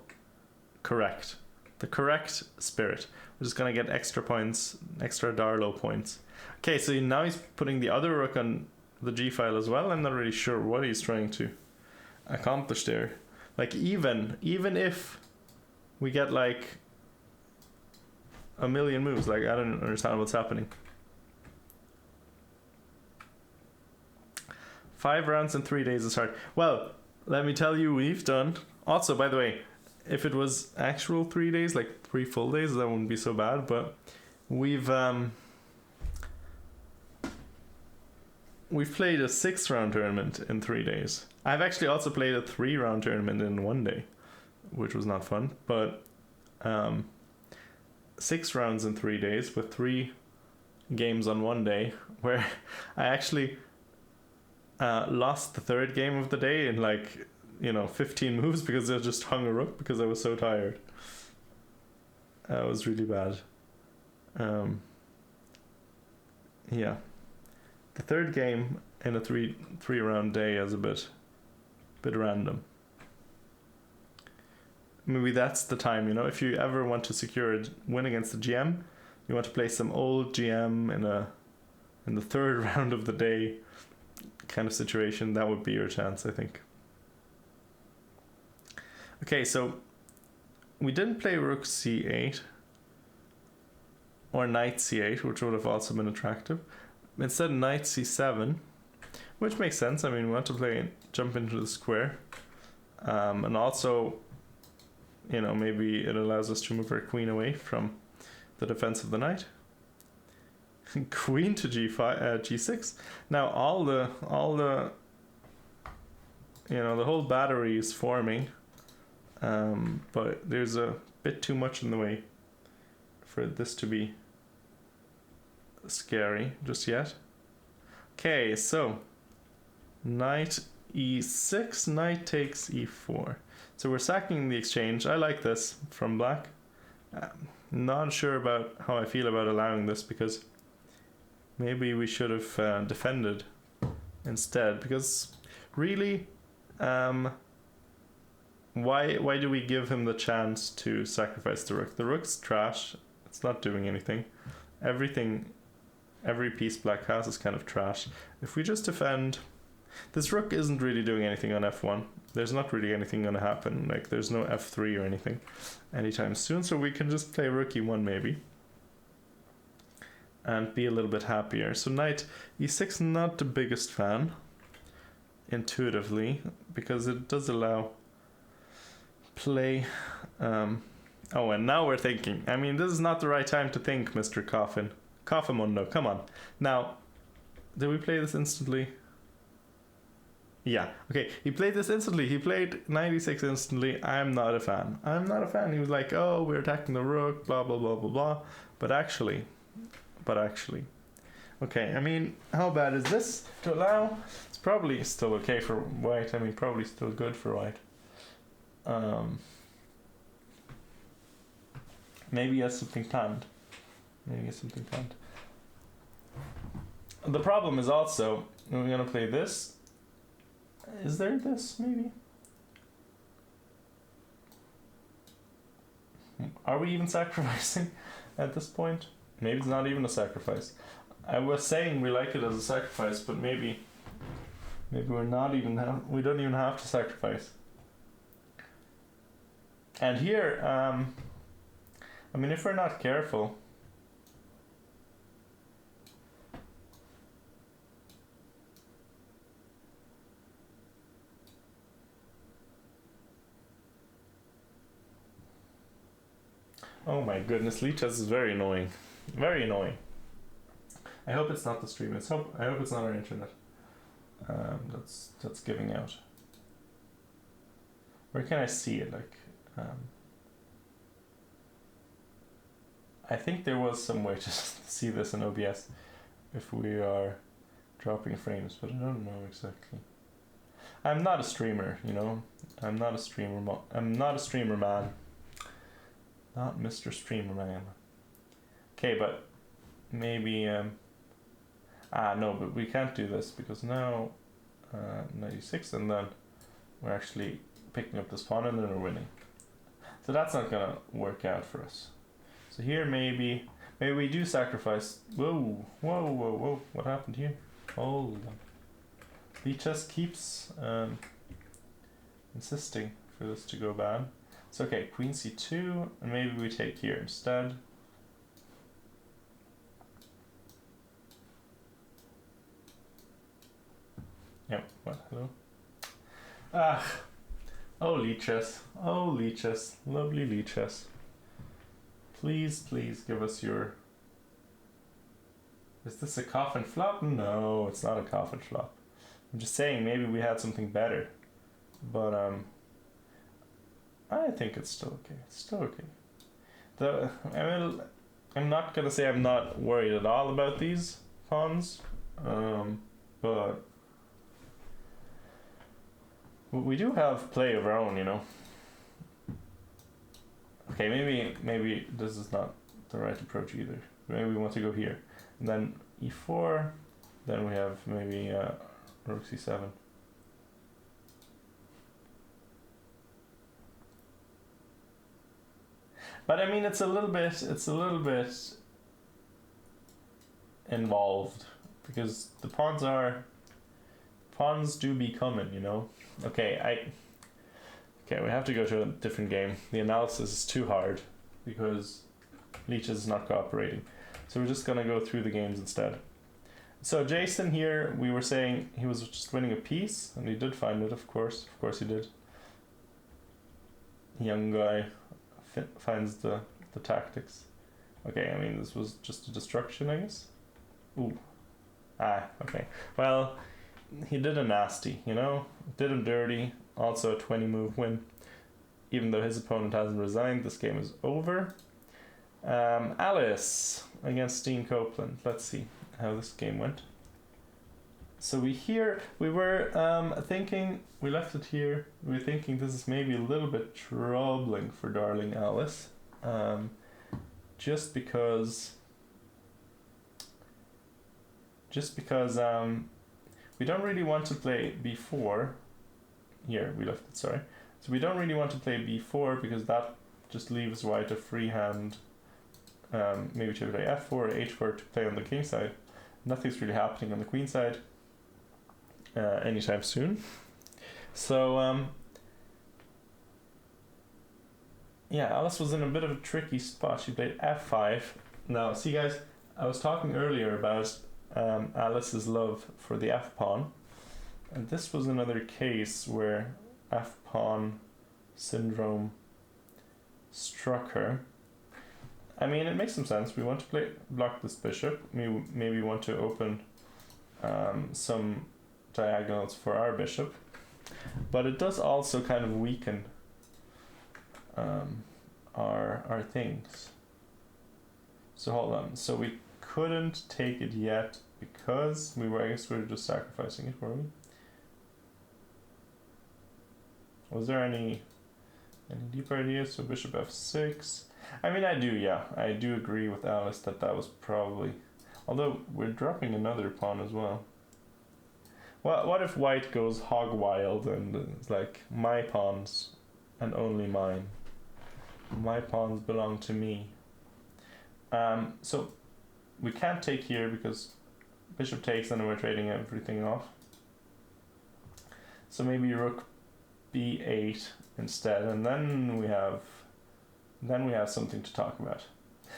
Speaker 1: correct. The correct spirit. We're just going to get extra points, extra Darlow points. Okay, so now he's putting the other rook on the g file as well. I'm not really sure what he's trying to accomplish there. Like, even if we get like a million moves, like, I don't understand what's happening. 5 rounds in 3 days is hard. Well, let me tell you, we've done. Also, by the way, if it was actual 3 days, like 3 full days, that wouldn't be so bad. But we've played a 6-round tournament in 3 days. I've actually also played a 3-round tournament in 1 day, which was not fun. But 6 rounds in 3 days with 3 games on 1 day, where I actually lost the 3rd game of the day in 15 moves because I just hung a rook because I was so tired. It was really bad. Yeah. The 3rd game in a 3-round day is a bit random. Maybe that's the time, if you ever want to secure a win against the GM, you want to play some old GM in the 3rd round of the day kind of situation, that would be your chance, I think. Okay, so we didn't play rook c8 or knight c8, which would have also been attractive. Instead, knight c7, which makes sense. I mean, we want to jump into the square, and also, maybe it allows us to move our queen away from the defense of the knight. Queen to g5, g6. Now all the the whole battery is forming, but there's a bit too much in the way for this to be scary just yet. Okay, so knight e6, knight takes e4. So we're sacking the exchange. I like this from black. Not sure about how I feel about allowing this, because maybe we should have defended instead, because really, why do we give him the chance to sacrifice the rook? The rook's trash. It's not doing anything. Every piece black has is kind of trash. If we just defend, this rook isn't really doing anything on f1. There's not really anything going to happen. Like, there's no f3 or anything anytime soon, so we can just play rook e1 maybe and be a little bit happier. So knight e6, not the biggest fan intuitively, because it does allow play. Oh, and now we're thinking. I mean, this is not the right time to think, Mr. Coffin. Coffamundo, come on. Now, Did we play this instantly? Yeah. Okay. He played this instantly. He played 96 instantly. I'm not a fan. I'm not a fan. He was like, "Oh, we're attacking the rook, blah blah blah blah blah." But actually, okay. I mean, how bad is this to allow? It's probably still okay for white. I mean, probably still good for white. Maybe he has something planned. The problem is also we're gonna play this. Is there this maybe? Are we even sacrificing at this point? Maybe it's not even a sacrifice. I was saying we like it as a sacrifice, but maybe we're not even we don't even have to sacrifice. And here, I mean, if we're not careful. Oh my goodness, Leechess is very annoying. Very annoying. I hope it's not the stream. I hope it's not our internet. That's giving out. Where can I see it? Like, I think there was some way to see this in OBS if we are dropping frames, but I don't know exactly. I'm not a streamer, you know. I'm not a streamer man. Not Mr. Streamer Man. Okay, but maybe no, but we can't do this because now 96 and then we're actually picking up this pawn and then we're winning. So that's not gonna work out for us. So here maybe we do sacrifice. Whoa, what happened here? Hold on. He just keeps insisting for this to go bad. It's okay, queen c2, and maybe we take here instead. Yep, what, hello? Oh Leechess, lovely Leechess. Please give us your... Is this a coffin flop? No, it's not a coffin flop. I'm just saying maybe we had something better. But I think it's still okay. It's still okay. I'm not gonna say I'm not worried at all about these pawns, but we do have play of our own, you know. Okay, maybe this is not the right approach either. Maybe we want to go here, and then e4. Then we have maybe rook c7. But I mean, it's a little bit involved because the pawns do be coming, you know. Okay, we have to go to a different game. The analysis is too hard because Leechess is not cooperating. So we're just gonna go through the games instead. So Jason here, we were saying he was just winning a piece, and he did find it, of course he did. Young guy finds the tactics. Okay, I mean, this was just a destruction, I guess. Ooh. Okay. Well, he did a nasty, you know? Did him dirty. Also a 20 move win. Even though his opponent hasn't resigned, this game is over. Alice against Dean Copeland. Let's see how this game went. So we were thinking, we left it here, we were thinking this is maybe a little bit troubling for darling Alice. Just because we don't really want to play b4. Here, we left it, sorry. So we don't really want to play b4 because that just leaves white a free hand. Maybe to play f4 or h4 to play on the king side. Nothing's really happening on the queen side anytime soon. So yeah, Alice was in a bit of a tricky spot. She played f5. Now, see guys, I was talking earlier about Alice's love for the f pawn, and this was another case where f pawn syndrome struck her. I mean, it makes some sense. We want to block this bishop. Maybe we want to open some diagonals for our bishop, but it does also kind of weaken our things. So hold on. So we couldn't take it yet because I guess we were just sacrificing it, were we? Was there any deeper ideas? So bishop f6. I mean, I do agree with Alice that was probably, although we're dropping another pawn as well. What if white goes hog wild and it's like, my pawns and only mine. My pawns belong to me. So we can't take here because bishop takes and we're trading everything off. So maybe rook b8 instead, and then we have something to talk about.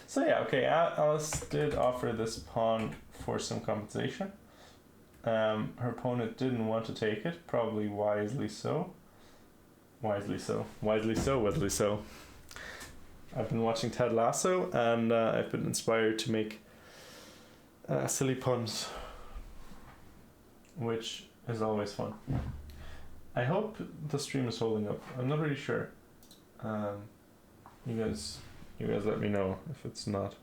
Speaker 1: So yeah, okay, Alice did offer this pawn for some compensation. Her opponent didn't want to take it, probably wisely so. Wisely so. I've been watching Ted Lasso, and I've been inspired to make silly puns, which is always fun. I hope the stream is holding up. I'm not really sure. You guys let me know if it's not.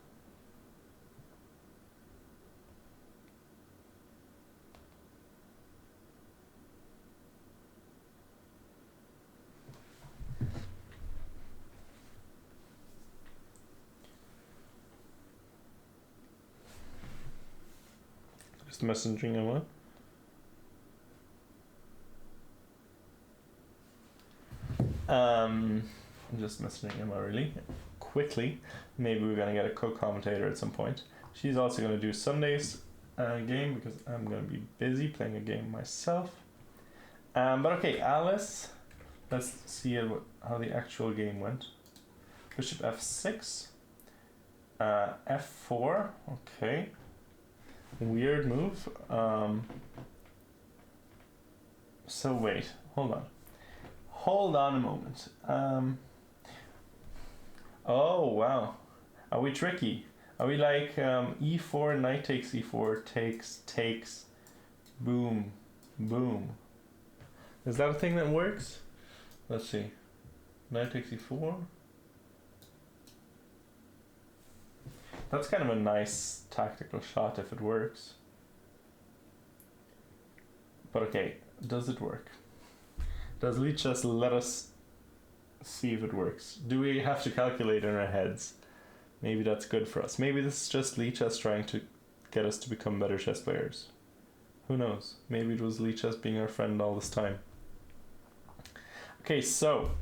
Speaker 1: Just messaging Emma. I'm just messaging Emma really quickly. Maybe we're gonna get a co-commentator at some point. She's also gonna do Sunday's game because I'm gonna be busy playing a game myself. But okay, Alice. Let's see how the actual game went. Bishop f6. f4. Okay. Weird move. So wait, hold on a moment. Oh wow, are we tricky? Are we like e4, knight takes e4, takes, boom, boom? Is that a thing that works? Let's see. Knight takes e4. That's kind of a nice tactical shot if it works. But okay, does it work? Does Lichess let us see if it works? Do we have to calculate in our heads? Maybe that's good for us. Maybe this is just Lichess trying to get us to become better chess players. Who knows? Maybe it was Lichess being our friend all this time. Okay, so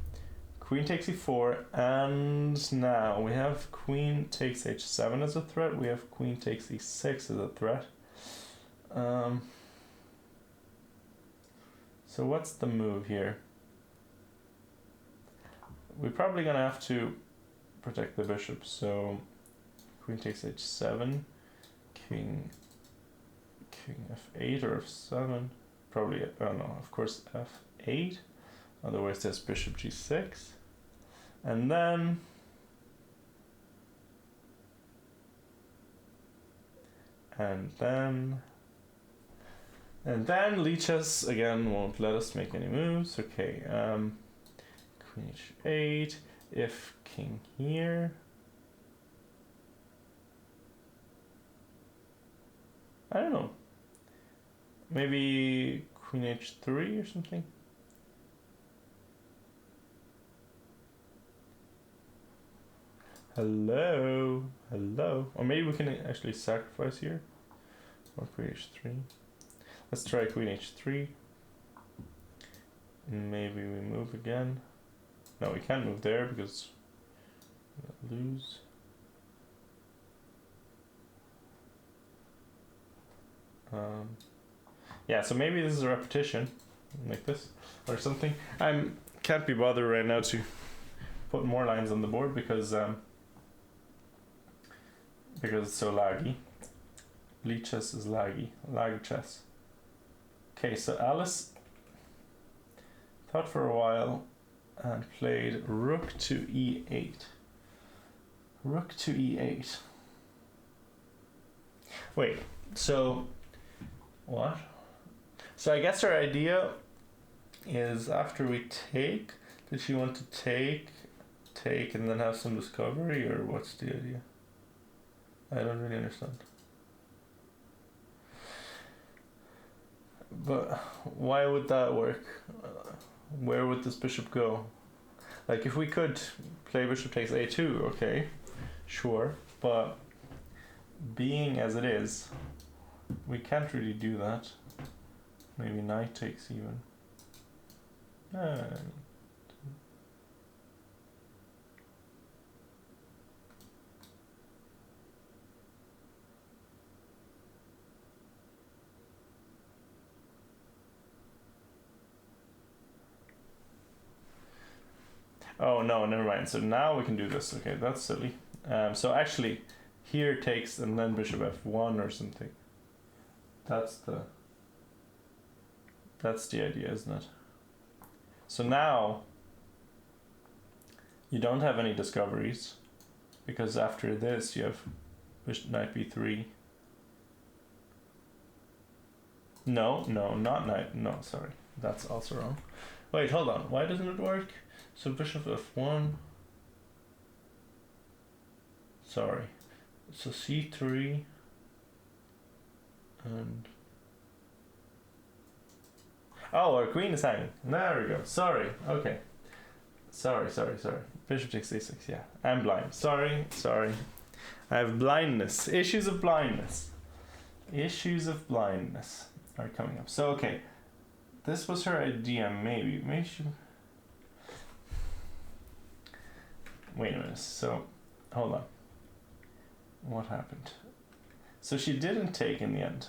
Speaker 1: queen takes e4, and now we have queen takes h7 as a threat. We have queen takes e6 as a threat. So what's the move here? We're probably gonna have to protect the bishop. So queen takes h7, king f8 or f7. Probably, oh no, of course f8. Otherwise there's bishop g6. And then Lichess again won't let us make any moves. Okay, queen h8, if king here. I don't know. Maybe queen h3 or something. Hello. Or maybe we can actually sacrifice here. Or queen h3. Let's try queen h3. Maybe we move again. No, we can't move there because we'll lose. Yeah, so maybe this is a repetition, like this, or something. Can't be bothered right now to put more lines on the board because it's so laggy. Lichess is laggy, lag chess. Okay, so Alice thought for a while and played rook to e8. Rook to e8. Wait, so What? So I guess her idea is after we take, did she want to take, and then have some discovery, or what's the idea? I don't really understand. But why would that work? Where would this bishop go? Like, if we could play bishop takes a2, okay, sure, but being as it is, we can't really do that. Maybe knight takes even. Oh no, never mind. So now we can do this. Okay, that's silly. So actually, here takes and then bishop f1 or something. That's the idea, isn't it? So now you don't have any discoveries, because after this you have bishop knight b3. No, not knight. No, sorry, that's also wrong. Wait, hold on. Why doesn't it work? So bishop f1. Sorry. So c3 and oh, our queen is hanging. There we go. Sorry. Okay. Sorry. Bishop takes a6. Yeah, I'm blind. Sorry. I have blindness. Issues of blindness are coming up. So okay, this was her idea. Maybe she. Wait a minute. So, hold on. What happened? So she didn't take in the end.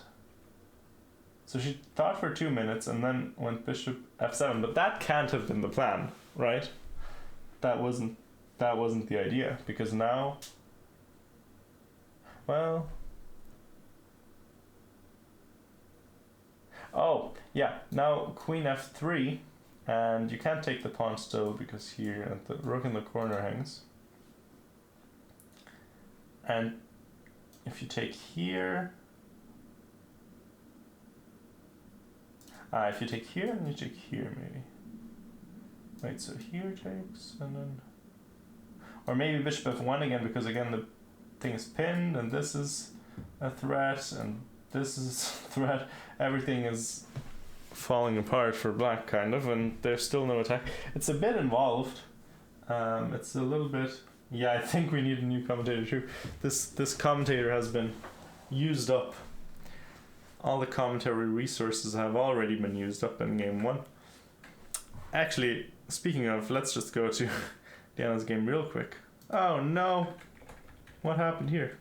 Speaker 1: So she thought for 2 minutes and then went bishop f7, but that can't have been the plan, right? That wasn't the idea, because now, well, oh yeah, now queen f3, and you can't take the pawn still because here the rook in the corner hangs. And if you take here, if you take here and you take here, maybe. Wait, so here takes and then, or maybe bishop f1 again, because again the thing is pinned and this is a threat and this is a threat. Everything is falling apart for black, kind of, and there's still no attack. It's a bit involved. It's a little bit. Yeah, I think we need a new commentator too. This commentator has been used up. All the commentary resources have already been used up in game 1. Actually, speaking of, let's just go to Diana's game real quick. Oh no! What happened here?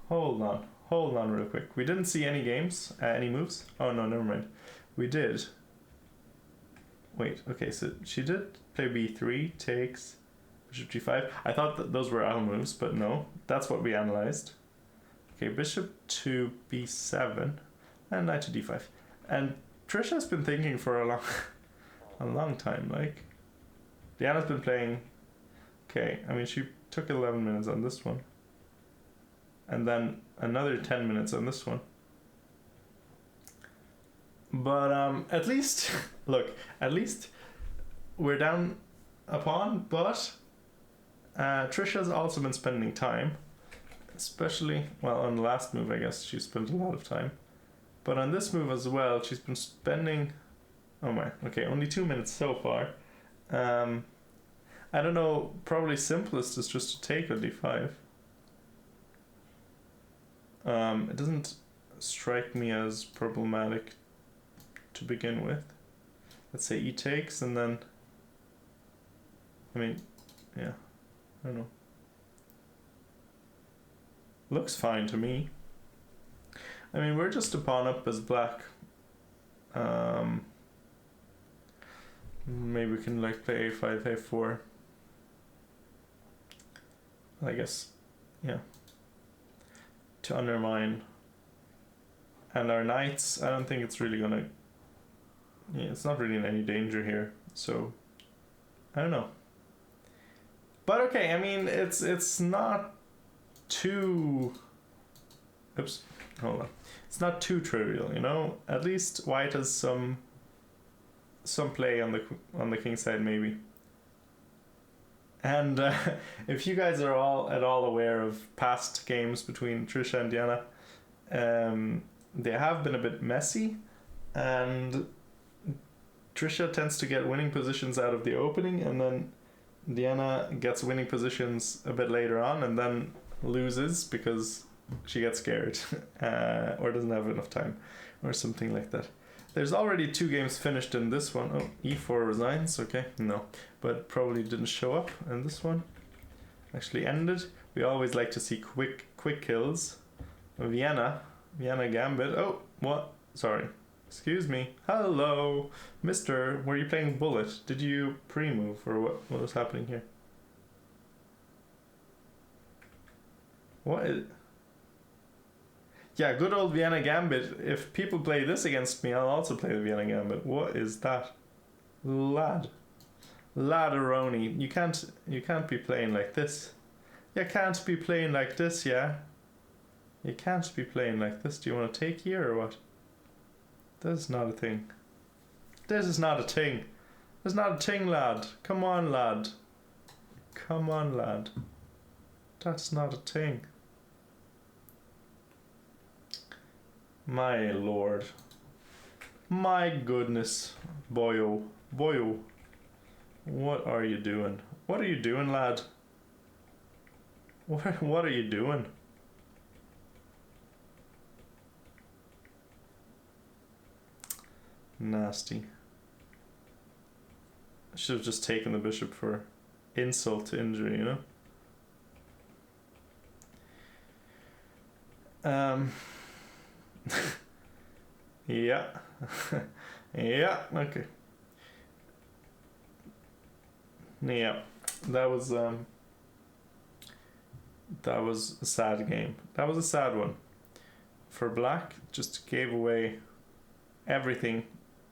Speaker 1: Hold on real quick. We didn't see any games, any moves. Oh no, never mind. We did. Wait, okay, so she did play b3, takes, bishop g5. I thought that those were our moves, but no, that's what we analyzed. Okay, bishop to b7, and knight to d5. And Trisha's been thinking for a long time, like. Diana's been playing, okay, I mean, she took 11 minutes on this one. And then another 10 minutes on this one. But at least, look, at least we're down a pawn, but Trisha's also been spending time, especially, well, on the last move, I guess she spent a lot of time. But on this move as well, she's been spending, oh my, okay, only 2 minutes so far. I don't know, probably simplest is just to take on d5. It doesn't strike me as problematic to begin with. Let's say e takes, and then, I mean, yeah, I don't know. Looks fine to me. I mean, we're just a pawn up as black. Maybe we can like play a5, a4. I guess, yeah. To undermine. And our knights, I don't think it's really gonna, yeah, it's not really in any danger here, so I don't know. But okay, I mean, it's not too, oops, hold on. It's not too trivial, you know. At least white has some play on the king side maybe. And if you guys are all at all aware of past games between Trisha and Diana, they have been a bit messy, and Trisha tends to get winning positions out of the opening, and then Diana gets winning positions a bit later on, and then loses because she gets scared or doesn't have enough time or something like that. There's already 2 games finished in this one. Oh, e4 resigns. Okay, no, but probably didn't show up in this one. Actually ended. We always like to see quick kills. Vienna gambit. Oh, what? Sorry. Excuse me. Hello, Mister. Were you playing bullet? Did you pre-move or what was happening here? What is... Yeah, good old Vienna Gambit. If people play this against me, I'll also play the Vienna Gambit. What is that? Ladaroni. You can't be playing like this. You can't be playing like this, yeah? You can't be playing like this. Do you want to take here or what? This is not a thing. This is not a thing. It's not a thing, lad. Come on, lad. Come on, lad. That's not a thing. My lord. My goodness. Boyo. Boyo. What are you doing? What are you doing, lad? What are you doing? Nasty. I should have just taken the bishop for insult to injury, you know? Yeah. Yeah, okay. Yeah. That was a sad game. That was a sad one. For black, just gave away everything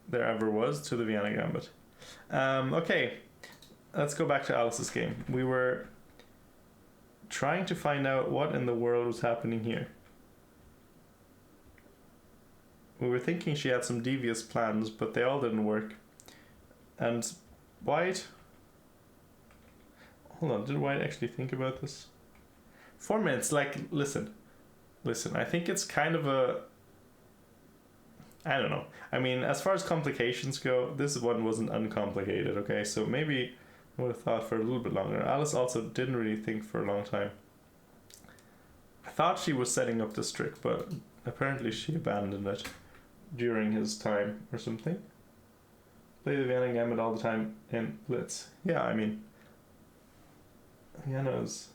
Speaker 1: there ever was to the Vienna Gambit. Okay, let's go back to Alice's game. We were trying to find out what in the world was happening here. We were thinking she had some devious plans, but they all didn't work. And white... Hold on, did white actually think about this? 4 minutes, like, listen, I think it's kind of a... I don't know. I mean, as far as complications go, this one wasn't uncomplicated, okay? So maybe I would have thought for a little bit longer. Alice also didn't really think for a long time. I thought she was setting up this trick, but apparently she abandoned it during his time or something. Play the Vienna Gambit all the time in Blitz. Yeah, I mean, Vienna's,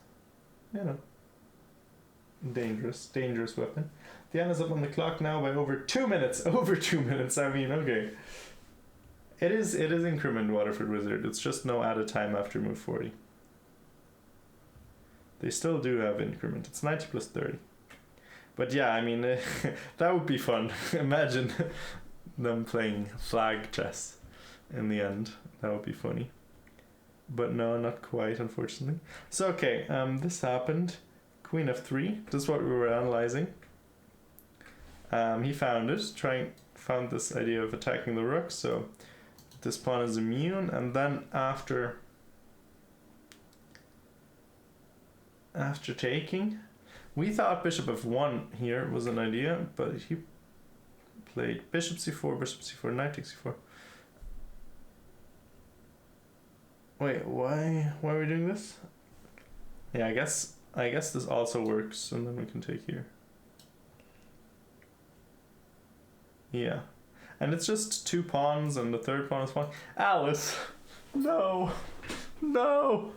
Speaker 1: dangerous weapon. Diana's up on the clock now by over 2 minutes. Over 2 minutes. I mean, okay. It is increment Waterford Wizard. It's just no added time after move 40. They still do have increment. It's 90 plus 30. But yeah, I mean, that would be fun. Imagine them playing flag chess in the end. That would be funny. But no, not quite, unfortunately. So, okay, this happened. Queen f3. This is what we were analyzing. He found this idea of attacking the rook, so this pawn is immune, and then after taking, we thought bishop f1 here was an idea, but he played bishop c4, knight takes c4. Wait, why are we doing this? Yeah, I guess this also works, and then we can take here. Yeah. And it's just 2 pawns, and the third pawn is pawn. Alice! No! No!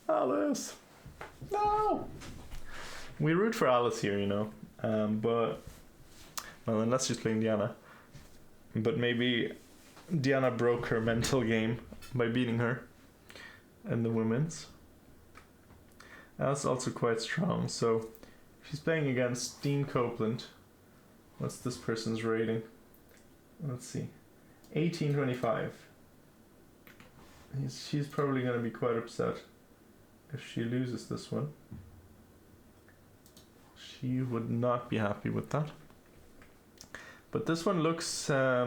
Speaker 1: Alice! No! We root for Alice here, you know. But... Well, unless she's playing Diana. But maybe Diana broke her mental game by beating her in the women's. Alice is also quite strong, so... She's playing against Dean Copeland. What's this person's rating? Let's see, 1825. She's probably going to be quite upset if she loses this one. She would not be happy with that. But this one looks, yeah,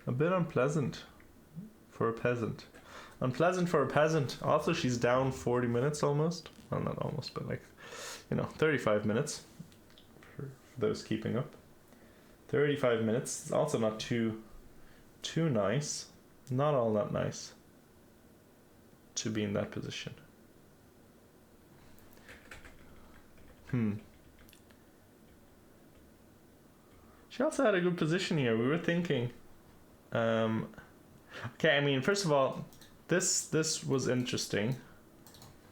Speaker 1: a bit unpleasant for a peasant. Unpleasant for a peasant. Also, she's down 40 minutes almost. Well, not almost, but like, 35 minutes for those keeping up. 35 minutes. Also not too nice. Not all that nice to be in that position. She also had a good position here. We were thinking. Okay, I mean, first of all, this was interesting.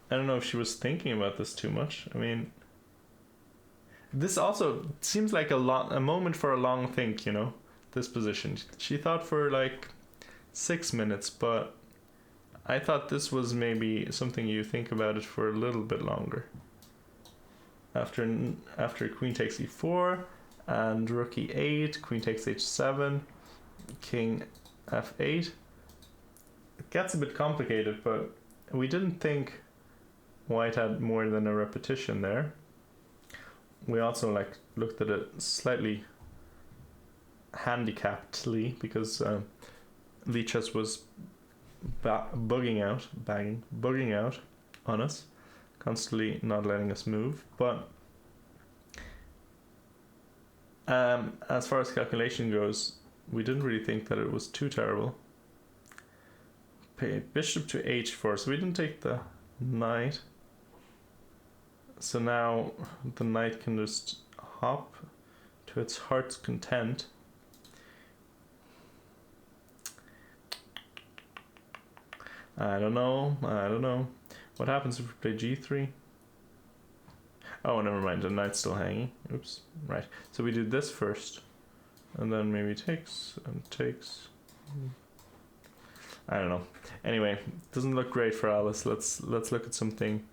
Speaker 1: I don't know if she was thinking about this too much. I mean, this also seems like a moment for a long think, this position. She thought for like 6 minutes, but I thought this was maybe something you think about it for a little bit longer. After queen takes e4 and rook e8, queen takes h7, king f8. It gets a bit complicated, but we didn't think white had more than a repetition there. We also looked at it slightly handicappedly because Lichess was bugging out on us, constantly not letting us move. But as far as calculation goes, we didn't really think that it was too terrible. Bishop to h4, so we didn't take the knight. So now the knight can just hop to its heart's content. I don't know. What happens if we play g3? Oh, never mind, the knight's still hanging. Oops, right. So we do this first, and then maybe takes and takes. I don't know. Anyway, doesn't look great for Alice. Let's look at something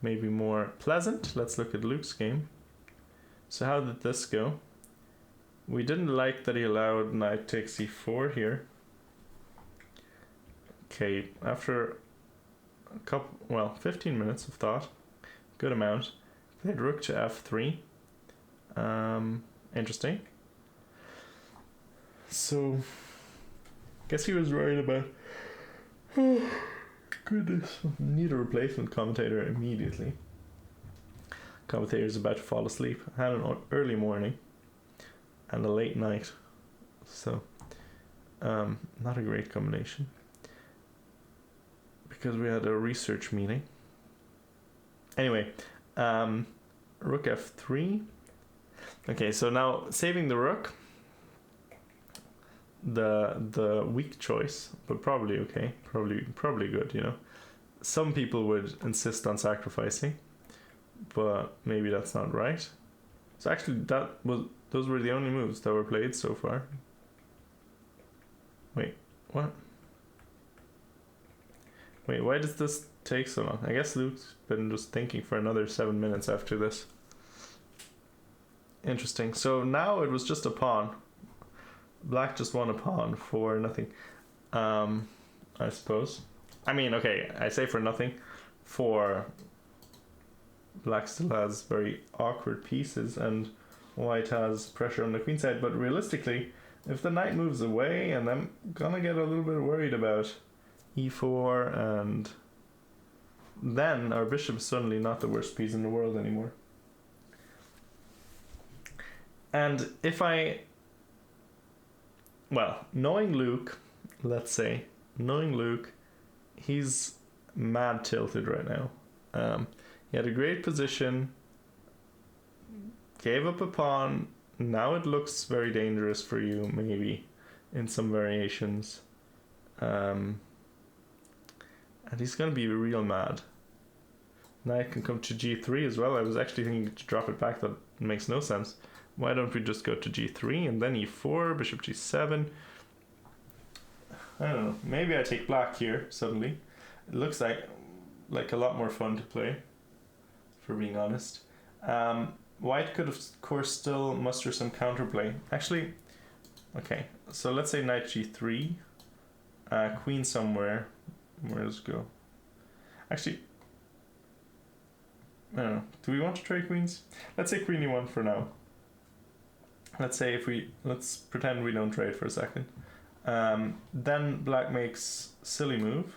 Speaker 1: maybe more pleasant. Let's look at Luke's game. So how did this go? We didn't like that he allowed knight takes e4 here. Okay, after 15 minutes of thought, good amount, played rook to f3. Interesting. So, guess he was worried about. Oh, goodness. Need a replacement commentator immediately. Commentator's about to fall asleep. Had an early morning and a late night. So, not a great combination. Because we had a research meeting. Anyway, rook f3. Okay, so now saving the rook. The weak choice, but probably okay, probably good. Some people would insist on sacrificing, but maybe that's not right. So actually, those were the only moves that were played so far. Wait, what? Wait, why does this take so long? I guess Luke's been just thinking for another 7 minutes after this. Interesting. So now it was just a pawn. Black just won a pawn for nothing, I suppose. I mean, okay, I say for nothing. For black still has very awkward pieces and white has pressure on the queen side. But realistically, if the knight moves away, and I'm gonna get a little bit worried about e4, and then our bishop is suddenly not the worst piece in the world anymore. And if knowing Luke, he's mad tilted right now. He had a great position, gave up a pawn, now it looks very dangerous for you, maybe, in some variations. And he's going to be real mad. Knight can come to g3 as well. I was actually thinking to drop it back, that makes no sense. Why don't we just go to g3 and then e4, bishop g7? I don't know. Maybe I take black here suddenly. It looks like a lot more fun to play, for being honest. White could, of course, still muster some counterplay. Actually, okay. So let's say knight g3, queen somewhere. Where does it go? Actually, I don't know. Do we want to trade queens? Let's say queen e1 for now. let's pretend we don't trade for a second. Then black makes silly move.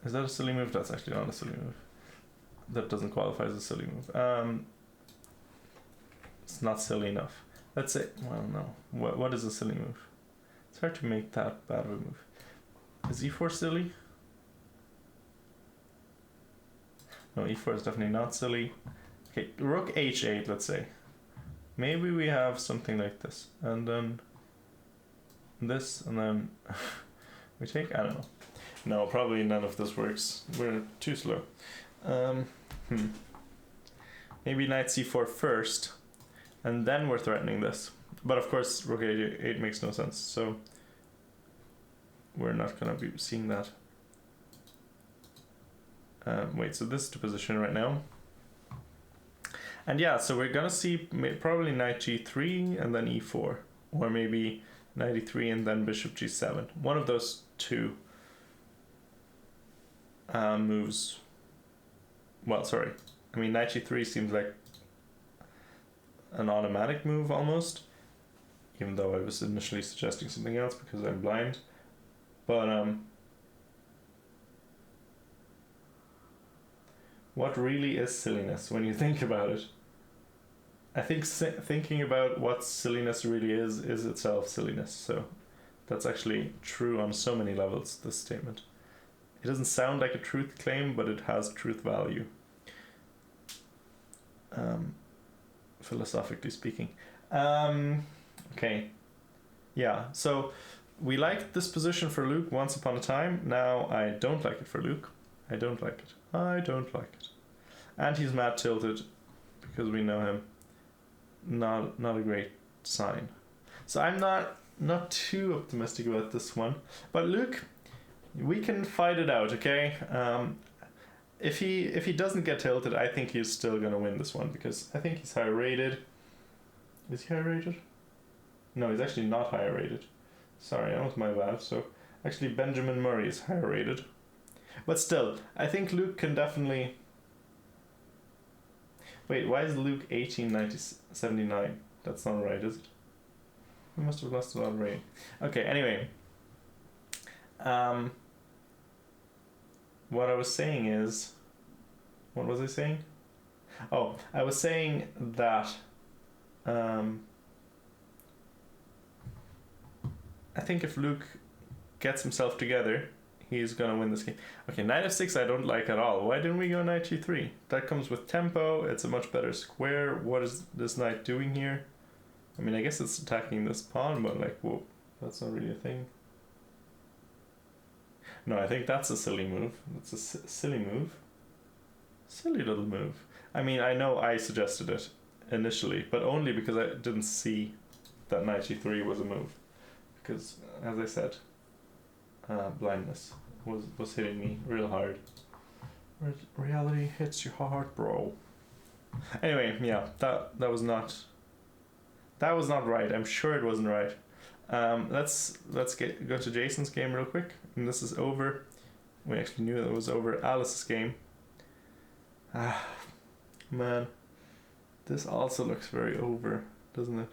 Speaker 1: Is that a silly move? That's actually not a silly move. That doesn't qualify as a silly move. It's not silly enough. Let's say, well, no. What is a silly move? It's hard to make that bad of a move. Is e4 silly? No, e4 is definitely not silly. Okay, rook h8, let's say. Maybe we have something like this. And then this, and then we take, I don't know. No, probably none of this works. We're too slow. Maybe knight c4 first, and then we're threatening this. But of course, rook a8 makes no sense, so we're not going to be seeing that. Wait, so this is the position right now. And yeah, so we're going to see probably knight g3 and then e4. Or maybe knight e3 and then bishop g7. One of those two moves. Well, sorry. I mean, knight g3 seems like an automatic move almost. Even though I was initially suggesting something else because I'm blind. But, what really is silliness when you think about it? I think thinking about what silliness really is itself silliness. So that's actually true on so many levels, this statement. It doesn't sound like a truth claim, but it has truth value. Philosophically speaking. Okay. Yeah, so we liked this position for Luke once upon a time. Now I don't like it for Luke. I don't like it. I don't like it. And he's mad tilted because we know him. Not a great sign. So I'm not too optimistic about this one. But Luke, we can fight it out, okay? If he doesn't get tilted, I think he's still gonna win this one because I think he's higher rated. Is he higher rated? No, he's actually not higher rated. Sorry, that was my bad. So actually Benjamin Murray is higher rated. But still, I think Luke can definitely... Wait, why is Luke 1879? That's not right, is it? We must have lost a lot of rating. Okay, anyway. What I was saying is... What was I saying? Oh, I was saying that... I think if Luke gets himself together, he's gonna win this game. Okay, knight f6 I don't like at all. Why didn't we go knight g3? That comes with tempo, it's a much better square. What is this knight doing here? I mean, I guess it's attacking this pawn, but like, whoa, that's not really a thing. No, I think that's a silly move. That's a silly move. Silly little move. I mean, I know I suggested it initially, but only because I didn't see that knight g3 was a move. Because, as I said, blindness was hitting me real hard. Reality hits you hard, bro. Anyway, yeah, that was not right. I'm sure it wasn't right. Let's go to Jason's game real quick. And this is over. We actually knew it was over. Alice's game. Ah, man, this also looks very over, doesn't it?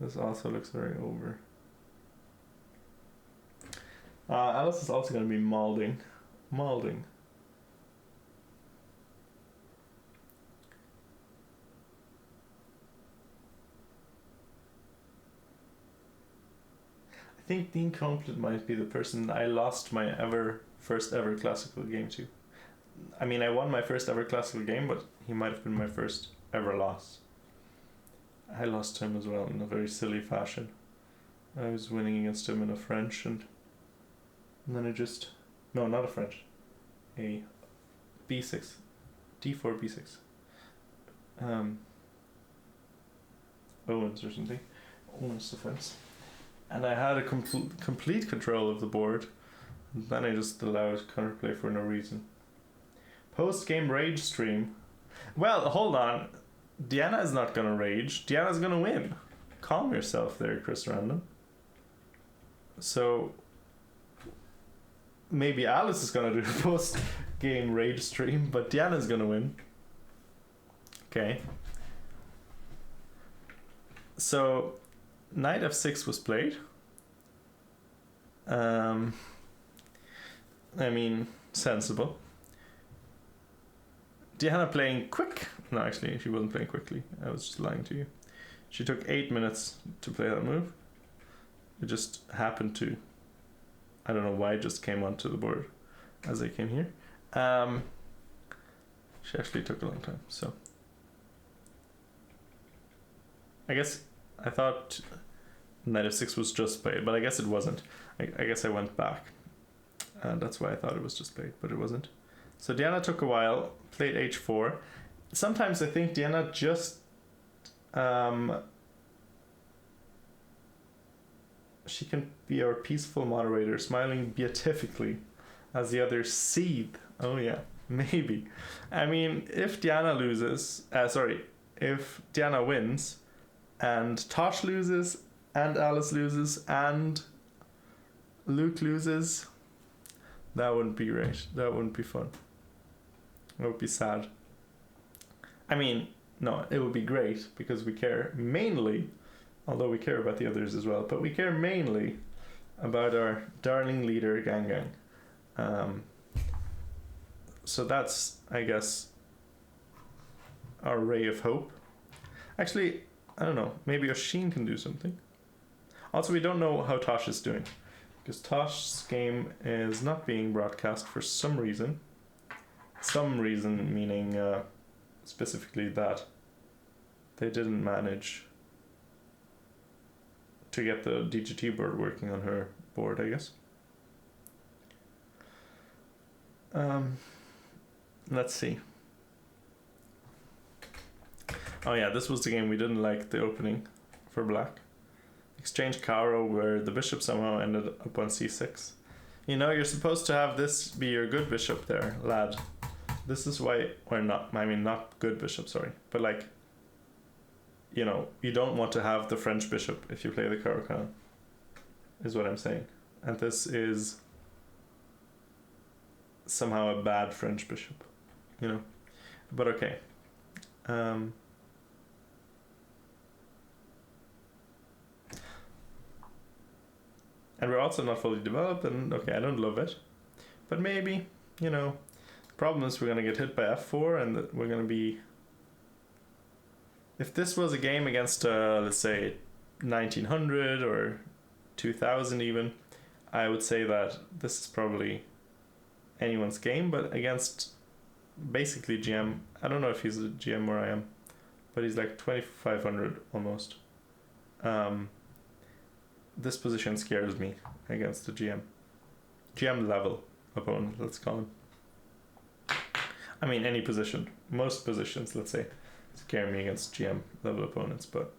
Speaker 1: This also looks very over. Alice is also going to be malding. I think Dean Complet might be the person I lost my first ever classical game to. I mean, I won my first ever classical game, but he might have been my first ever loss. I lost to him as well in a very silly fashion. I was winning against him in a French, and then I just... No, not a French. A b6. d4, b6. Owens or something. Owens defense. And I had a complete control of the board. And then I just allowed counterplay for no reason. Post-game rage stream. Well, hold on. Deanna is not gonna rage. Deanna's gonna win. Calm yourself there, Chris Random. So maybe Alice is gonna do a post-game rage stream, but Deanna's gonna win. Okay. So knight f6 was played. I mean, sensible. Diana playing quick. No, actually, she wasn't playing quickly. I was just lying to you. She took 8 minutes to play that move. It just happened to. I don't know why it just came onto the board as I came here. She actually took a long time, so. I guess I thought knight f6 was just played, but I guess it wasn't. I guess I went back. And that's why I thought it was just played, but it wasn't. So Diana took a while, played h4. Sometimes I think Diana just she can be our peaceful moderator, smiling beatifically as the others seethe. Oh yeah, maybe. I mean, if Diana loses, if Diana wins, and Tosh loses, and Alice loses, and Luke loses, that wouldn't be great. That wouldn't be fun. It would be sad. I mean, no, it would be great because we care mainly, although we care about the others as well, but we care mainly about our darling leader, Gang. So that's, I guess, our ray of hope. Actually, I don't know, maybe Oshin can do something. Also, we don't know how Tosh is doing, because Tosh's game is not being broadcast for some reason. Some reason meaning specifically that they didn't manage to get the DGT board working on her board, I guess. Let's see. Oh yeah, this was the game we didn't like the opening for black. Exchange Caro where the bishop somehow ended up on c6. You know, you're supposed to have this be your good bishop there, lad. This is why, or not, I mean not good bishop, sorry. But like, you know, you don't want to have the French bishop if you play the Caro-Kann, is what I'm saying. And this is somehow a bad French bishop, you know. But okay. And we're also not fully developed, and okay, I don't love it. But maybe, you know, problem is we're going to get hit by f4, and we're going to be... If this was a game against, let's say, 1900 or 2000 even, I would say that this is probably anyone's game, but against basically GM, I don't know if he's a GM where I am, but he's like 2500 almost. This position scares me against the GM level opponent, let's call him. I mean, any position, most positions, let's say, scare me against GM level opponents, but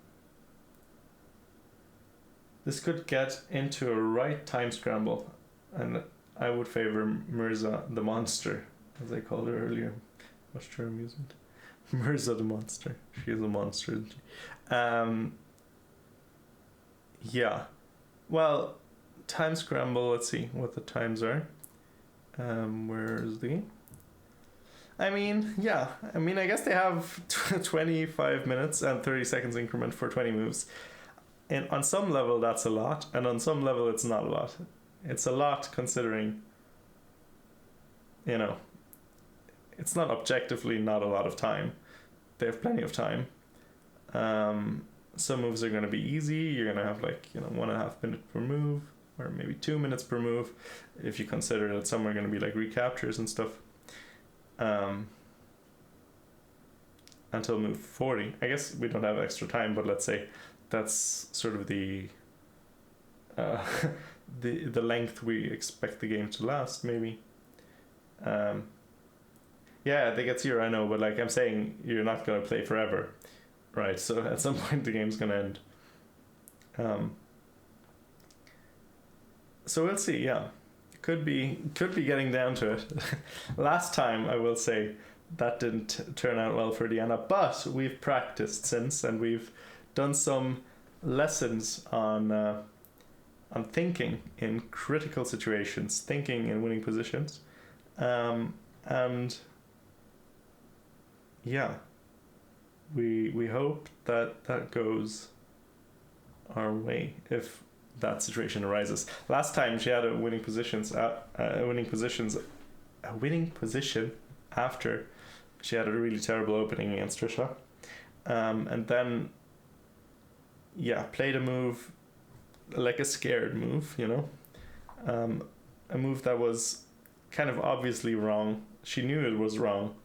Speaker 1: this could get into a right time scramble, and I would favor Mirza the Monster, as I called her earlier. Much her amusement. Mirza the Monster. She is a monster, isn't she? Yeah. Well, time scramble, let's see what the times are. Where's the game? I mean, yeah. I mean, I guess they have 25 minutes and 30 seconds increment for 20 moves. And on some level, that's a lot. And on some level, it's not a lot. It's a lot considering, you know, it's not objectively not a lot of time. They have plenty of time. Some moves are going to be easy. You're going to have like, you know, 1.5 minutes per move, or maybe 2 minutes per move, if you consider that some are going to be like recaptures and stuff. Until move 40. I guess we don't have extra time, but let's say that's sort of the the length we expect the game to last, maybe. Yeah, they get 0, I know, but like I'm saying, you're not going to play forever, right? So at some point the game's going to end. So we'll see. Yeah, could be getting down to it. Last time, I will say, that didn't turn out well for Diana, but we've practiced since, and we've done some lessons on thinking in critical situations, thinking in winning positions, and yeah, we hope that goes our way if that situation arises. Last time she had a winning position after she had a really terrible opening against Trisha, and then played a move like a scared move, a move that was kind of obviously wrong. She knew it was wrong,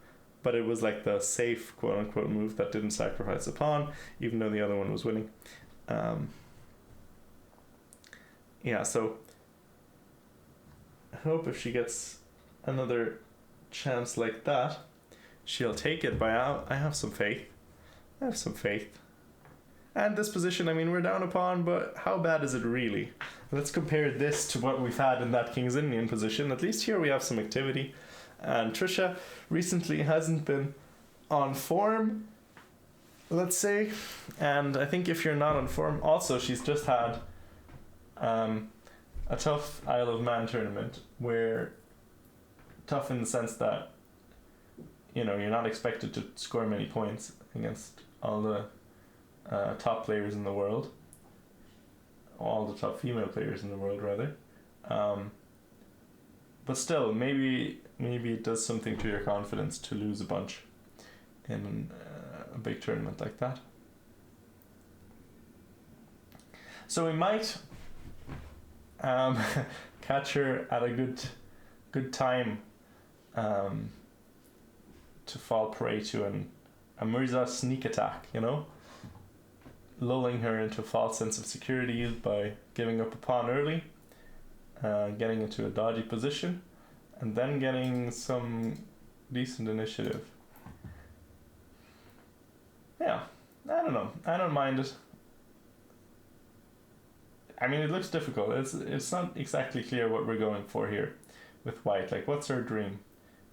Speaker 1: but it was like the safe quote unquote move that didn't sacrifice a pawn, even though the other one was winning. So I hope if she gets another chance like that, she'll take it. But I have some faith. And this position, I mean, we're down a pawn, but how bad is it really? Let's compare this to what we've had in that King's Indian position. At least here we have some activity. And Trisha recently hasn't been on form, let's say. And I think if you're not on form, also she's just had a tough Isle of Man tournament, where tough in the sense that, you're not expected to score many points against all the top players in the world, all the top female players in the world rather, but still maybe it does something to your confidence to lose a bunch in a big tournament like that. So we might catch her at a good time to fall prey to a Mirza sneak attack, lulling her into a false sense of security by giving up a pawn early, getting into a dodgy position, and then getting some decent initiative. Yeah, I don't know. I don't mind it. I mean, it looks difficult. It's not exactly clear what we're going for here with white. Like, what's our dream?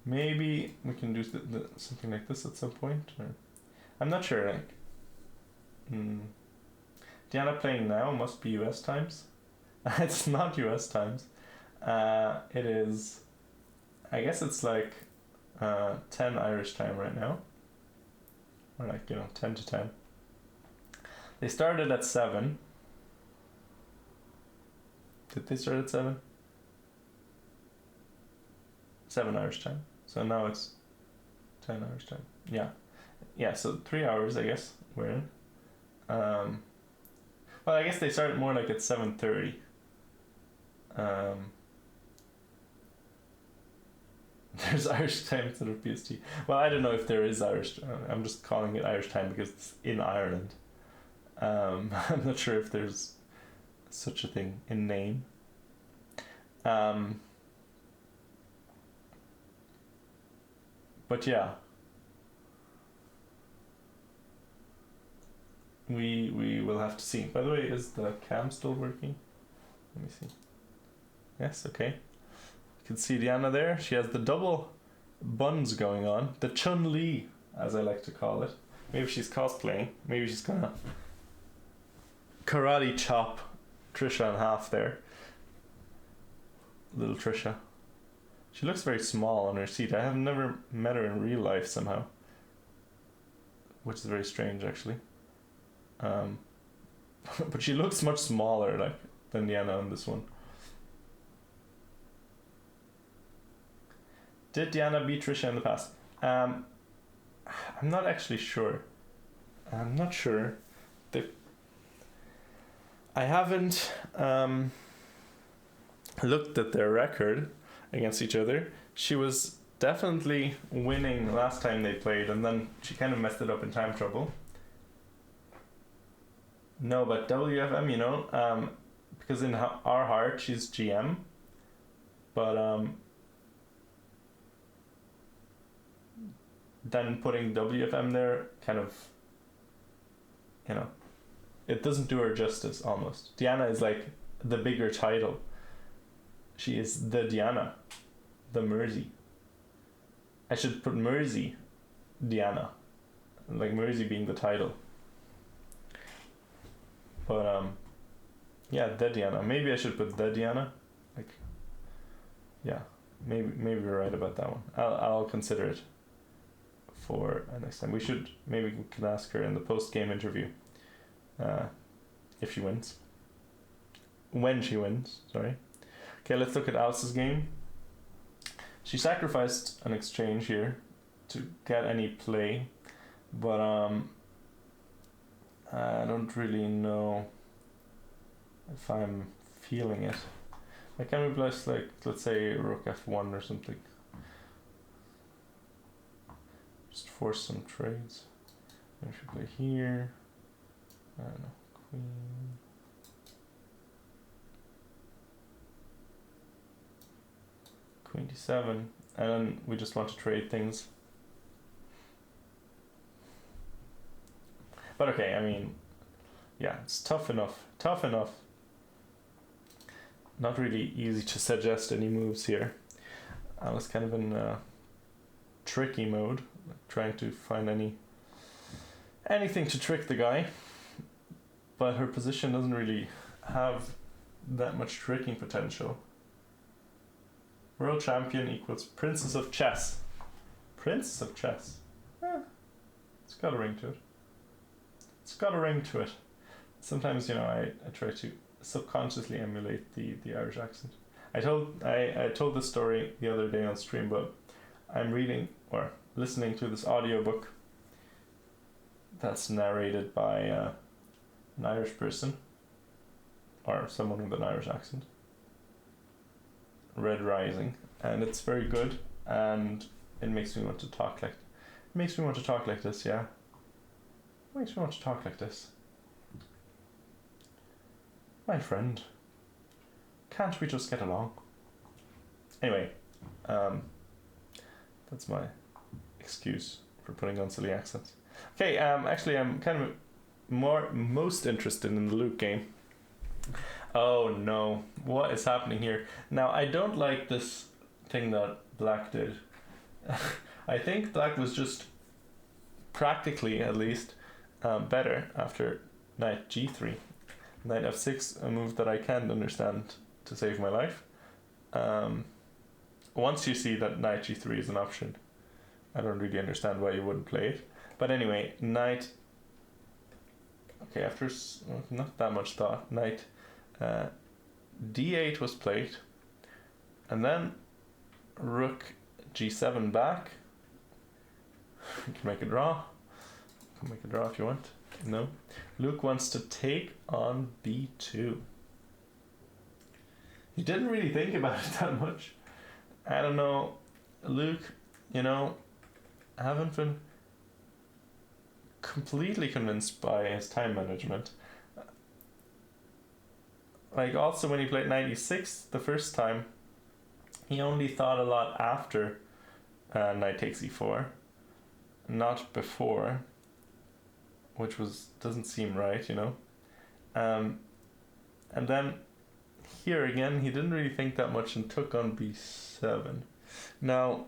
Speaker 1: Maybe we can do something like this at some point. Or I'm not sure. Diana playing now must be US times. It's not US times. It is, I guess it's like 10 Irish time right now. Or 10 to 10. They started at 7. Did they start at 7? 7 Irish time. So now it's 10 Irish time. Yeah, so 3 hours I guess we're in. Well, I guess they started more like at 7:30. There's Irish time instead of PST. Well, I don't know if there is Irish. I'm just calling it Irish time because it's in Ireland. I'm not sure if there's such a thing in name. But yeah, we will have to see. By the way, is the cam still working? Let me see. Yes, okay. You can see Diana there. She has the double buns going on. The Chun-Li, as I like to call it. Maybe she's cosplaying. Maybe she's gonna karate chop Trisha in half there. Little Trisha. She looks very small on her seat. I have never met her in real life somehow, which is very strange actually. But she looks much smaller than Diana on this one. Did Diana beat Trisha in the past? I'm not actually sure. I'm not sure. I haven't looked at their record against each other. She was definitely winning last time they played, and then she kind of messed it up in time trouble. No, but WFM, because in our heart she's GM, but then putting WFM there kind of, it doesn't do her justice almost. Diana is like the bigger title. She is the Diana, the Mersey. I should put Mersey Diana, like Mersey being the title. But the Diana. Maybe I should put the Diana. Maybe we're right about that one. I'll consider it for next time. We can ask her in the post-game interview. if she wins. When she wins, sorry. Okay, let's look at Alice's game. She sacrificed an exchange here to get any play, but I don't really know if I'm feeling it. Like, can we bless, like, let's say rook f1 or something? Just force some trades. I should play here. I don't know, queen. Queen d7, and then we just want to trade things. But okay, I mean, yeah, it's tough enough. Not really easy to suggest any moves here. I was kind of in a tricky mode, trying to find anything to trick the guy. But her position doesn't really have that much tricking potential. World champion equals princess of chess. Princess of chess. It's got a ring to it. Sometimes, I try to subconsciously emulate the Irish accent. I told this story the other day on stream, but I'm reading or listening to this audiobook that's narrated by an Irish person or someone with an Irish accent. Red Rising, and it's very good, and it makes me want to talk like this, yeah. Makes me want to talk like this. My friend, can't we just get along? Anyway, that's my excuse for putting on silly accents. Okay, actually I'm kind of most interested in the Luke game. Oh no, what is happening here? Now, I don't like this thing that Black did. I think Black was just practically, at least, better after knight g3. Knight f6, a move that I can't understand to save my life. Once you see that knight g3 is an option, I don't really understand why you wouldn't play it. But anyway, knight... Okay, after not that much thought, knight... d8 was played, and then rook g7 back. You can make a draw. You can make a draw if you want. No. Luke wants to take on b2. He didn't really think about it that much. I don't know. Luke, I haven't been completely convinced by his time management. Like, also when he played 96 the first time, he only thought a lot after knight takes e4, not before, which doesn't seem right, and then here again, he didn't really think that much and took on b7. Now,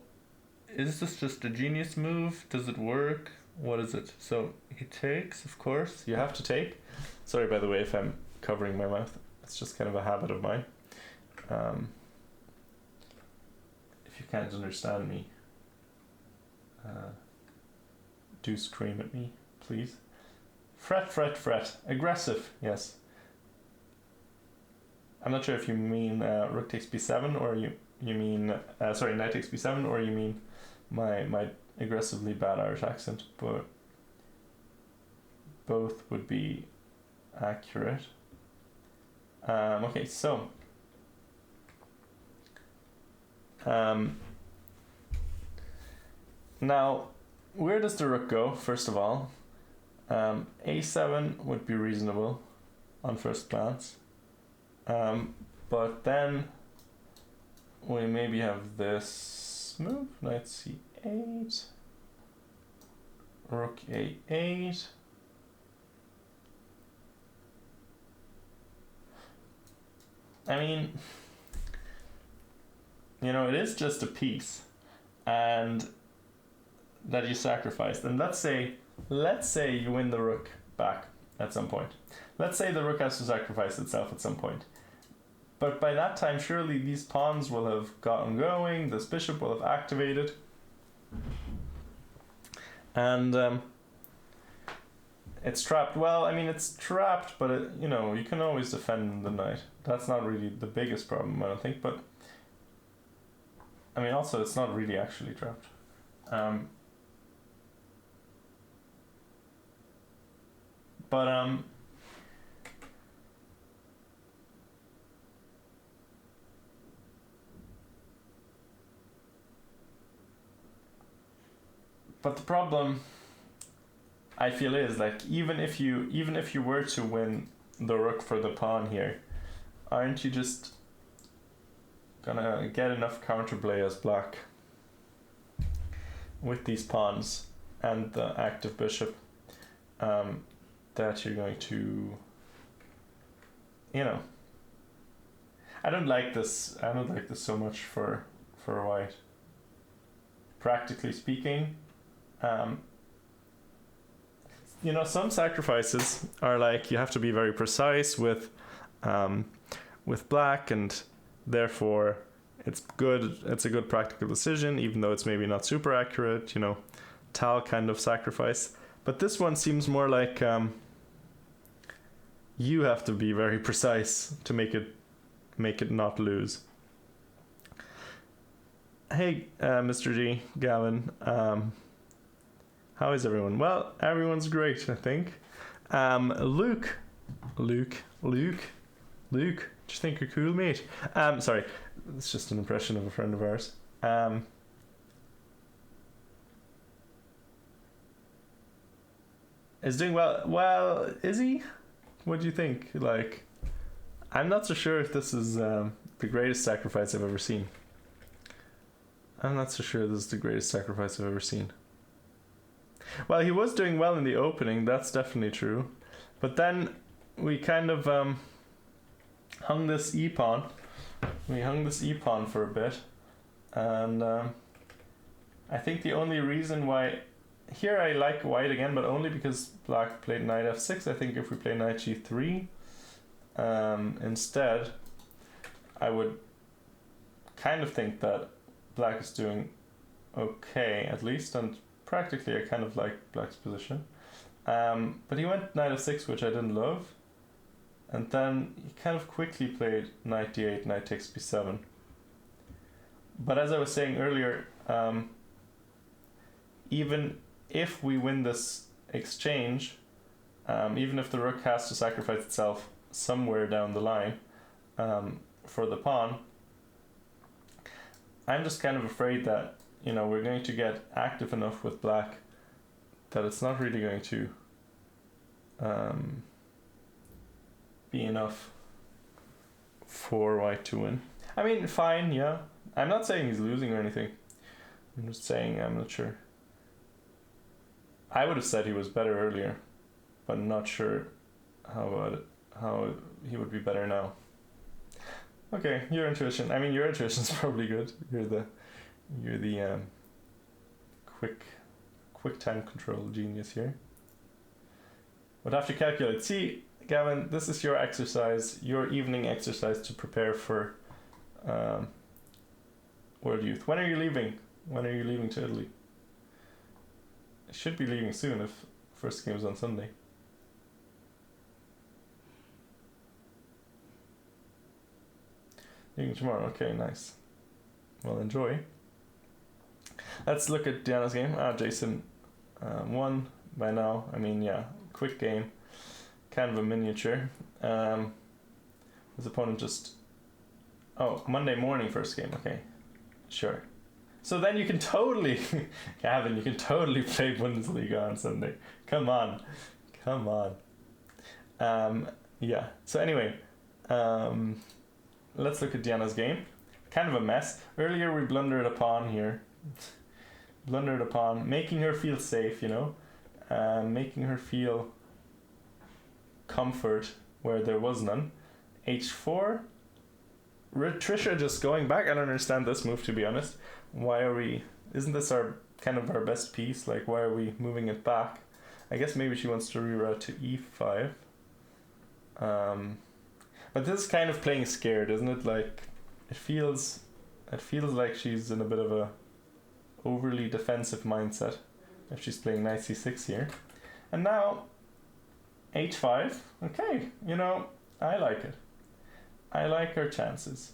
Speaker 1: is this just a genius move? Does it work? What is it? So he takes, of course. You have to take. Sorry, by the way, if I'm covering my mouth. It's just kind of a habit of mine. If you can't understand me, do scream at me, please. Fret. Aggressive, yes. I'm not sure if you mean rook takes b7 or you mean knight takes b7, or you mean my aggressively bad Irish accent, but both would be accurate. Okay, so now where does the rook go? First of all, a7 would be reasonable on first glance, but then we maybe have this move, knight c8, rook a8. I mean, it is just a piece, and that you sacrificed. And let's say you win the rook back at some point. Let's say the rook has to sacrifice itself at some point. But by that time, surely these pawns will have gotten going, this bishop will have activated. And It's trapped. Well, I mean, it's trapped, but you can always defend the knight. That's not really the biggest problem, I don't think. But I mean, also, it's not really actually trapped. But the problem, I feel, is like even if you were to win the rook for the pawn here, aren't you just gonna get enough counterplay as black with these pawns and the active bishop, that you're going to, I don't like this so much for white, practically speaking. Some sacrifices are like you have to be very precise with black, and therefore it's a good practical decision, even though it's maybe not super accurate, Tal kind of sacrifice. But this one seems more like you have to be very precise to make it not lose. Hey, Mr. G, Gavin, how is everyone? Well, everyone's great, I think. Luke, do you think you're cool, mate? Sorry, it's just an impression of a friend of ours. Is doing well. Well, is he? What do you think? Like, I'm not so sure if this is the greatest sacrifice I've ever seen. Well, he was doing well in the opening, that's definitely true. But then we kind of hung this e-pawn. For a bit. And I think the only reason why... Here I like white again, but only because black played knight f6. I think if we play knight g3 instead, I would kind of think that black is doing okay, at least, and practically I kind of like black's position. But he went knight f6, which I didn't love, and then he kind of quickly played knight d8, knight takes b7. But as I was saying earlier, even if we win this exchange, even if the rook has to sacrifice itself somewhere down the line for the pawn, I'm just kind of afraid that we're going to get active enough with black that it's not really going to be enough for white to win. I mean, fine, yeah. I'm not saying he's losing or anything. I'm just saying I'm not sure. I would have said he was better earlier, but I'm not sure how he would be better now. Okay, your intuition. I mean, your intuition's probably good. You're the quick time control genius here. Would have to calculate. See, Gavin, this is your exercise, your evening exercise to prepare for World Youth. When are you leaving? When are you leaving to Italy? I should be leaving soon if first game is on Sunday. Leaving tomorrow. Okay, nice. Well, enjoy. Let's look at Diana's game. Jason won by now. I mean, yeah, quick game. Kind of a miniature. His opponent just... Oh, Monday morning first game. Okay, sure. So then you can totally... Gavin, you can totally play Bundesliga on Sunday. Come on. Yeah, so anyway... let's look at Diana's game. Kind of a mess. Earlier we blundered a pawn here. Making her feel safe, making her feel comfort where there was none. H4. Trisha just going back. I don't understand this move, to be honest. Why are we... Isn't this our best piece? Like, why are we moving it back? I guess maybe she wants to reroute to e5. But this is kind of playing scared, isn't it? Like, it feels like she's in a bit of a overly defensive mindset if she's playing knight c6 here. And now h5. Okay, you know, I like it. I like our chances.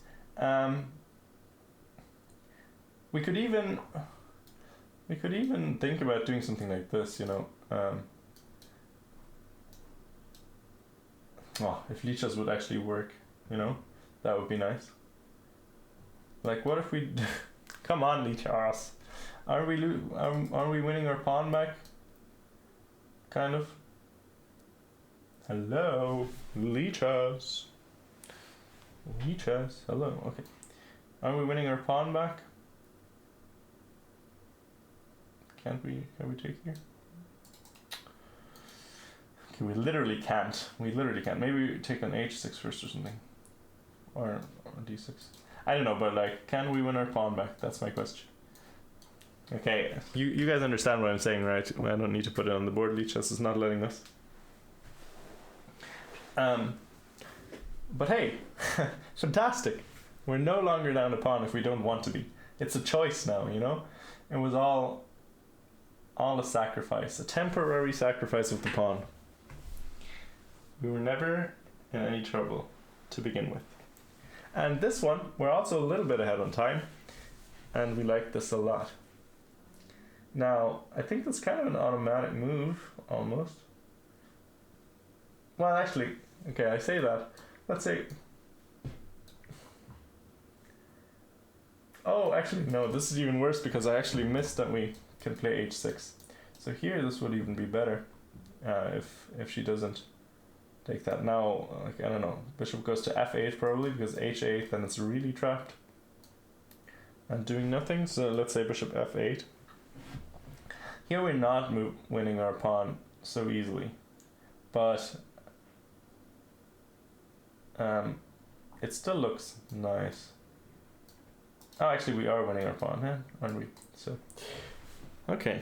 Speaker 1: We could even think about doing something like this, you know. If lichas would actually work, you know, that would be nice. Like, what if we? Come on, lichas. Are we winning our pawn back? Kind of. Hello, lichas. Lichas. Hello. Okay. Are we winning our pawn back? Can we take here? Okay, we literally can't. Maybe we take on h6 first or something. Or d6. I don't know, but like, can we win our pawn back? That's my question. Okay, you guys understand what I'm saying, right? I don't need to put it on the board. Lichas is not letting us. But hey, fantastic. We're no longer down a pawn if we don't want to be. It's a choice now, you know? It was all a sacrifice, a temporary sacrifice of the pawn. We were never in any trouble to begin with. And this one, we're also a little bit ahead on time, and we like this a lot. Now, I think that's kind of an automatic move, almost. Well, actually, okay, I say that. Let's say... Oh, actually, no, this is even worse because I actually missed that we can play h6. So here, this would even be better if she doesn't take that. Now, like, I don't know, bishop goes to f8 probably because h8, then it's really trapped and doing nothing. So let's say bishop f8. Here we're not winning our pawn so easily, but it still looks nice. Oh, actually, we are winning our pawn, huh? Aren't we? So, okay.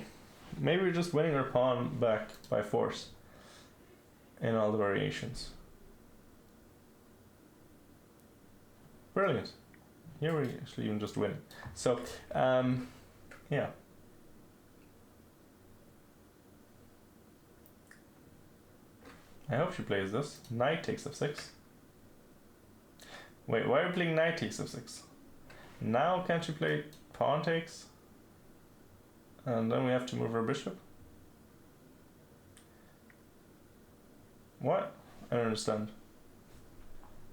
Speaker 1: Maybe we're just winning our pawn back by force in all the variations. Brilliant. Here we're actually even just winning. So, yeah. I hope she plays this. Knight takes f6. Wait, why are we playing knight takes f6? Now can't you play pawn takes? And then we have to move our bishop? What? I don't understand.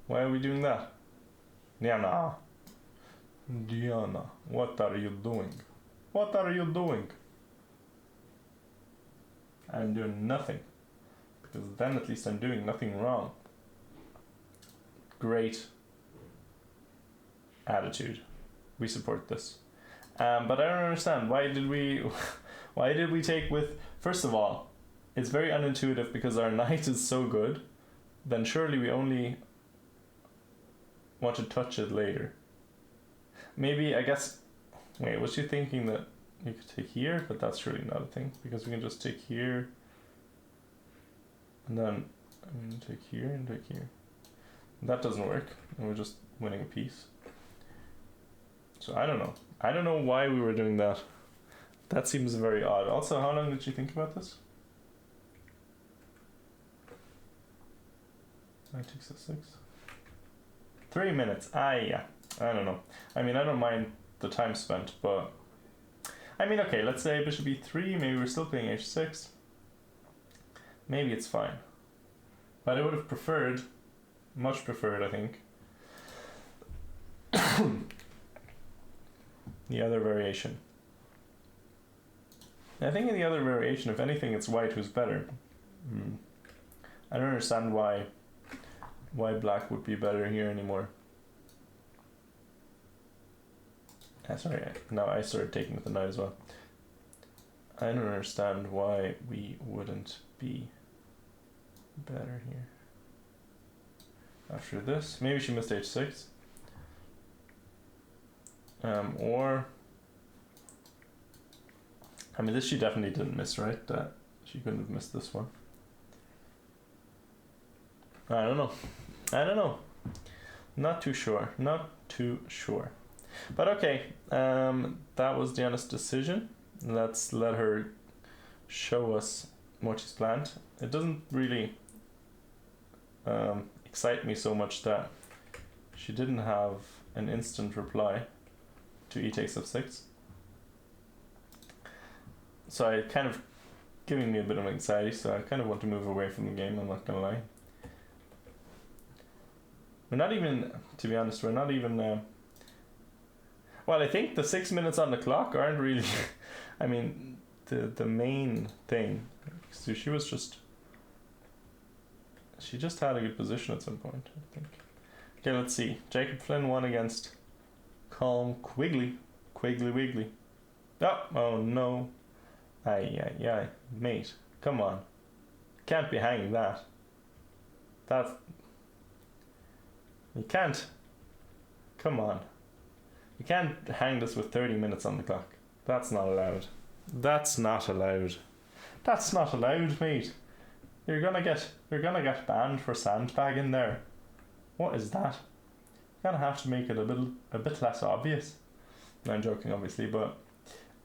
Speaker 1: Why are we doing that? Diana, what are you doing? What are you doing? I'm doing nothing. Because then at least I'm doing nothing wrong. Great attitude. We support this. But I don't understand. Why did we take with... First of all, it's very unintuitive because our knight is so good. Then surely we only want to touch it later. Maybe, I guess... Wait, was she thinking that you could take here? But that's surely not a thing. Because we can just take here. And then take here and take here. That doesn't work. And we're just winning a piece. So I don't know. I don't know why we were doing that. That seems very odd. Also, how long did you think about this? Knight takes f6. 3 minutes. Yeah. I don't know. I mean, I don't mind the time spent, but... I mean, okay, let's say bishop e3. Maybe we're still playing h6. Maybe it's fine. But I would have preferred, much preferred, I think, the other variation. I think in the other variation, if anything, it's white who's better. I don't understand why black would be better here anymore. Sorry, now I started taking with the knight as well. I don't understand why we wouldn't be better here. After this, maybe she missed h6. Or, I mean, this she definitely didn't miss, right? She couldn't have missed this one. I don't know. Not too sure. But okay, that was Diana's decision. Let's let her show us what she's planned. It doesn't really excite me so much that she didn't have an instant reply to e takes f6. So I kind of giving me a bit of anxiety, so I kind of want to move away from the game, I'm not gonna lie. We're not even, to be honest, we're not even well, I think the 6 minutes on the clock aren't really I mean the main thing. So she just had a good position at some point, I think. Okay, let's see. Jacob Flynn won against Calm Quigley Wiggly. Oh no. Aye, mate, come on. Can't be hanging that. You can't. Come on. You can't hang this with 30 minutes on the clock. That's not allowed. That's not allowed. That's not allowed, mate. You're gonna get banned for sandbagging there. What is that? You're gonna have to make it a bit less obvious. No, I'm joking, obviously, but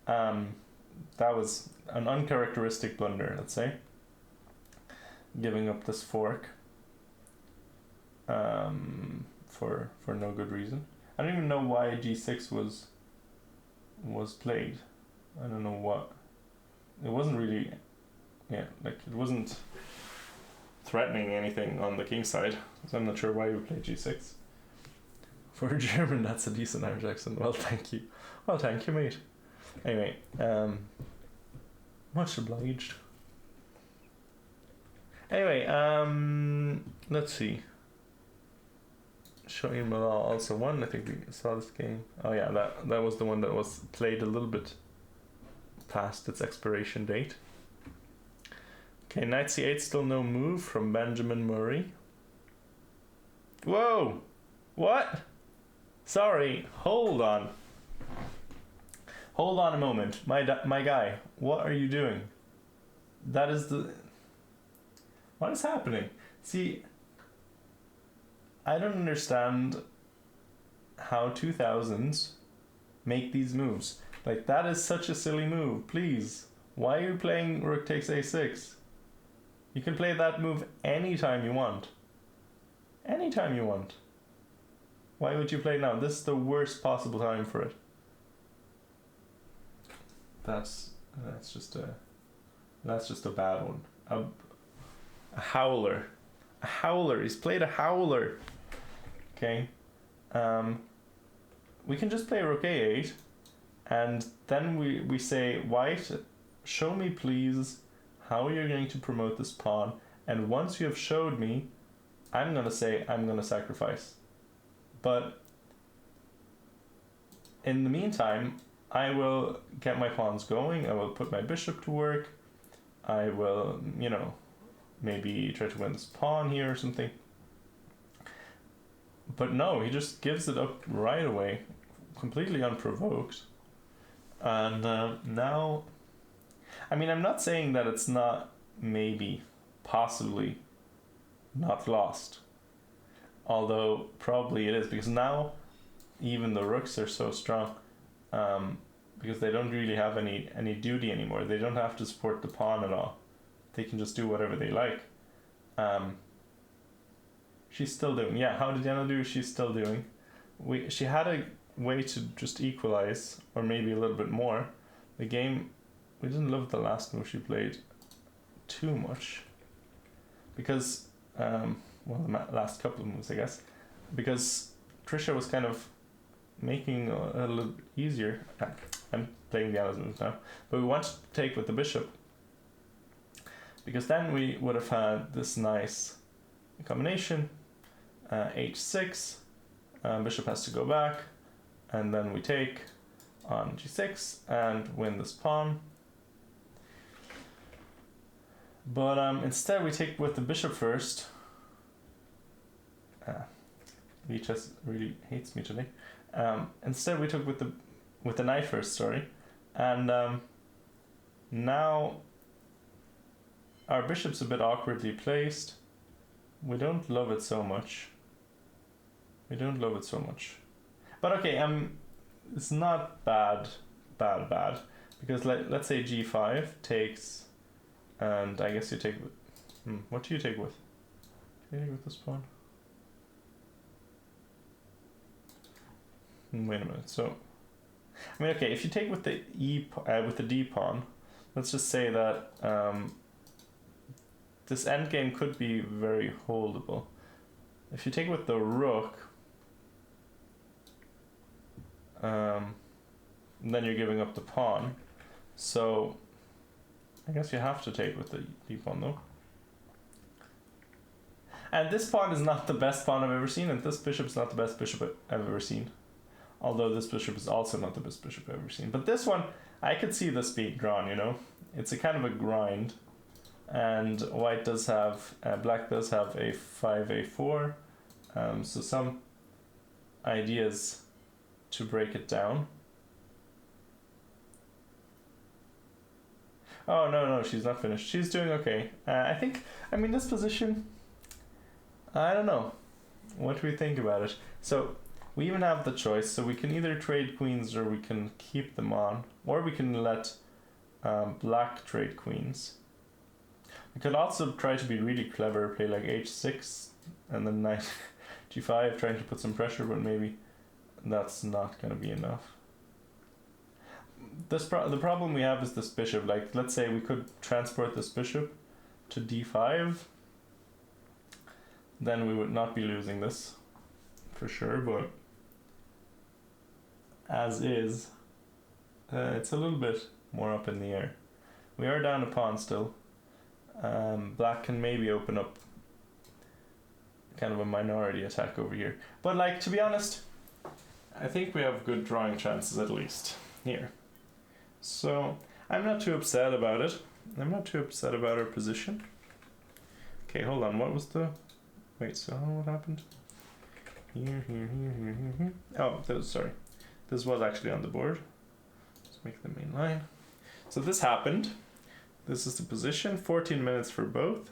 Speaker 1: that was an uncharacteristic blunder, let's say. Giving up this fork for no good reason. I don't even know why g6 was played. I don't know what. It wasn't really, it wasn't threatening anything on the king side, so I'm not sure why we played g6. For a German, that's a decent Irish accent. Well, thank you. Well, thank you, mate. Anyway, much obliged. Anyway, let's see. Shoaib Malal also won. I think we saw this game. Oh yeah, that was the one that was played a little bit past its expiration date. Okay, knight c8, still no move from Benjamin Murray. Whoa! What? Sorry, hold on. Hold on a moment. My guy, what are you doing? That is the... What is happening? See, I don't understand how 2000s make these moves. Like, that is such a silly move. Please, why are you playing rook takes a6? You can play that move anytime you want. Anytime you want. Why would you play now? This is the worst possible time for it. That's just a bad one. A howler. A howler. He's played a howler. Okay. We can just play rook a8, and then we say, white, show me please how you're going to promote this pawn, and once you have showed me, I'm gonna say I'm gonna sacrifice. But in the meantime, I will get my pawns going, I will put my bishop to work, I will, maybe try to win this pawn here or something. But no, he just gives it up right away, completely unprovoked. And now, I mean, I'm not saying that it's not maybe, possibly not lost. Although probably it is, because now even the rooks are so strong, because they don't really have any duty anymore. They don't have to support the pawn at all. They can just do whatever they like. She's still doing. Yeah, how did Yana do? She's still doing. She had a way to just equalize, or maybe a little bit more. The game, we didn't love the last move she played too much. Because, the last couple of moves, I guess. Because Trisha was kind of making a little easier. I'm playing the other moves now. But we wanted to take with the bishop. Because then we would have had this nice combination. H6. Bishop has to go back. And then we take on g6 and win this pawn. But instead we take with the bishop first. Vichas really hates me today. Instead we took with the knight first, sorry. And now our bishop's a bit awkwardly placed. We don't love it so much. But okay, it's not bad. Because let's say g5 takes, and I guess you take with, what do you take with? trading with this pawn? Wait a minute. So, I mean, okay, if you take with the with the D pawn, let's just say that this endgame could be very holdable. If you take with the rook, then you're giving up the pawn. So I guess you have to take with the D pawn though. And this pawn is not the best pawn I've ever seen, and this bishop is not the best bishop I've ever seen. Although this bishop is also not the best bishop I've ever seen. But this one, I could see this being drawn, you know? It's a kind of a grind. And white does have, black does have a 5a4. So some ideas to break it down. Oh, no, she's not finished. She's doing okay. I think, I mean, this position, I don't know. What do we think about it? So we even have the choice. So we can either trade queens or we can keep them on. Or we can let black trade queens. We could also try to be really clever, play like h6 and then knight g5, trying to put some pressure, but maybe that's not going to be enough. The problem we have is this bishop. Like, let's say we could transport this bishop to d5, then we would not be losing this for sure, but as is, it's a little bit more up in the air. We are down a pawn still. Black can maybe open up kind of a minority attack over here, but like, to be honest, I think we have good drawing chances at least here. So I'm not too upset about it. I'm not too upset about our position. Okay, hold on. What was the... Wait, so what happened? Here. Oh, sorry. This was actually on the board. Let's make the main line. So this happened. This is the position. 14 minutes for both.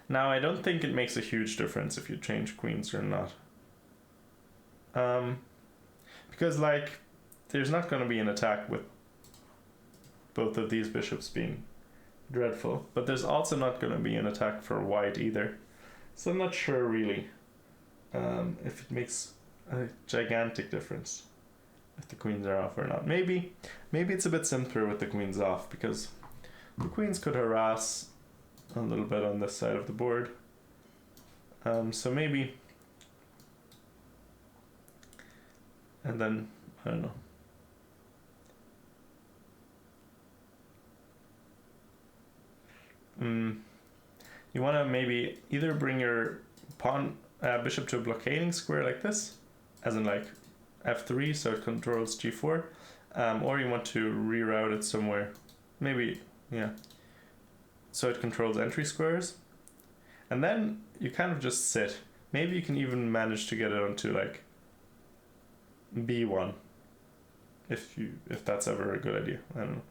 Speaker 1: Now, I don't think it makes a huge difference if you change queens or not. Because, like, there's not going to be an attack with both of these bishops being dreadful, but there's also not going to be an attack for white either. So I'm not sure really if it makes a gigantic difference if the queens are off or not. Maybe it's a bit simpler with the queens off, because the queens could harass a little bit on this side of the board. So maybe, and then I don't know. You want to maybe either bring your pawn bishop to a blockading square like this, as in like f3, so it controls g4, or you want to reroute it somewhere, maybe, yeah, so it controls entry squares, and then you kind of just sit. Maybe you can even manage to get it onto like b1, if that's ever a good idea. I don't know.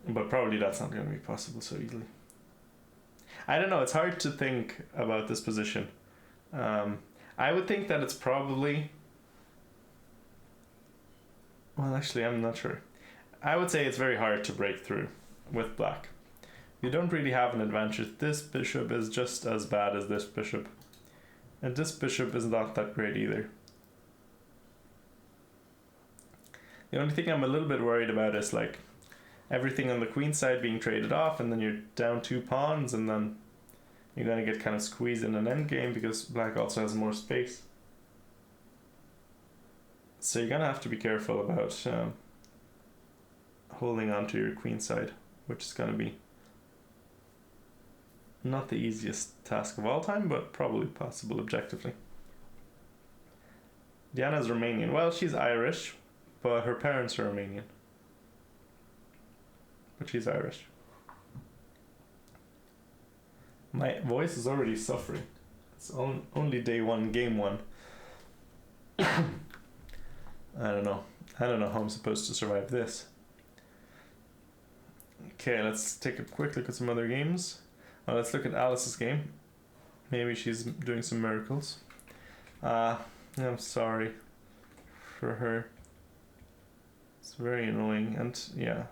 Speaker 1: But probably that's not going to be possible so easily. I don't know, it's hard to think about this position. I would think that it's probably... Well, actually, I'm not sure. I would say it's very hard to break through with black. You don't really have an advantage. This bishop is just as bad as this bishop. And this bishop is not that great either. The only thing I'm a little bit worried about is like everything on the queen side being traded off, and then you're down 2 pawns, and then you're going to get kind of squeezed in an endgame because black also has more space. So you're going to have to be careful about holding on to your queen side, which is going to be not the easiest task of all time, but probably possible objectively. Diana's Romanian. Well, she's Irish, but her parents are Romanian. But she's Irish. My voice is already suffering. It's only day 1, game 1. I don't know how I'm supposed to survive this. Okay, let's take a quick look at some other games. Let's look at Alice's game. Maybe she's doing some miracles. I'm sorry for her. It's very annoying, and yeah,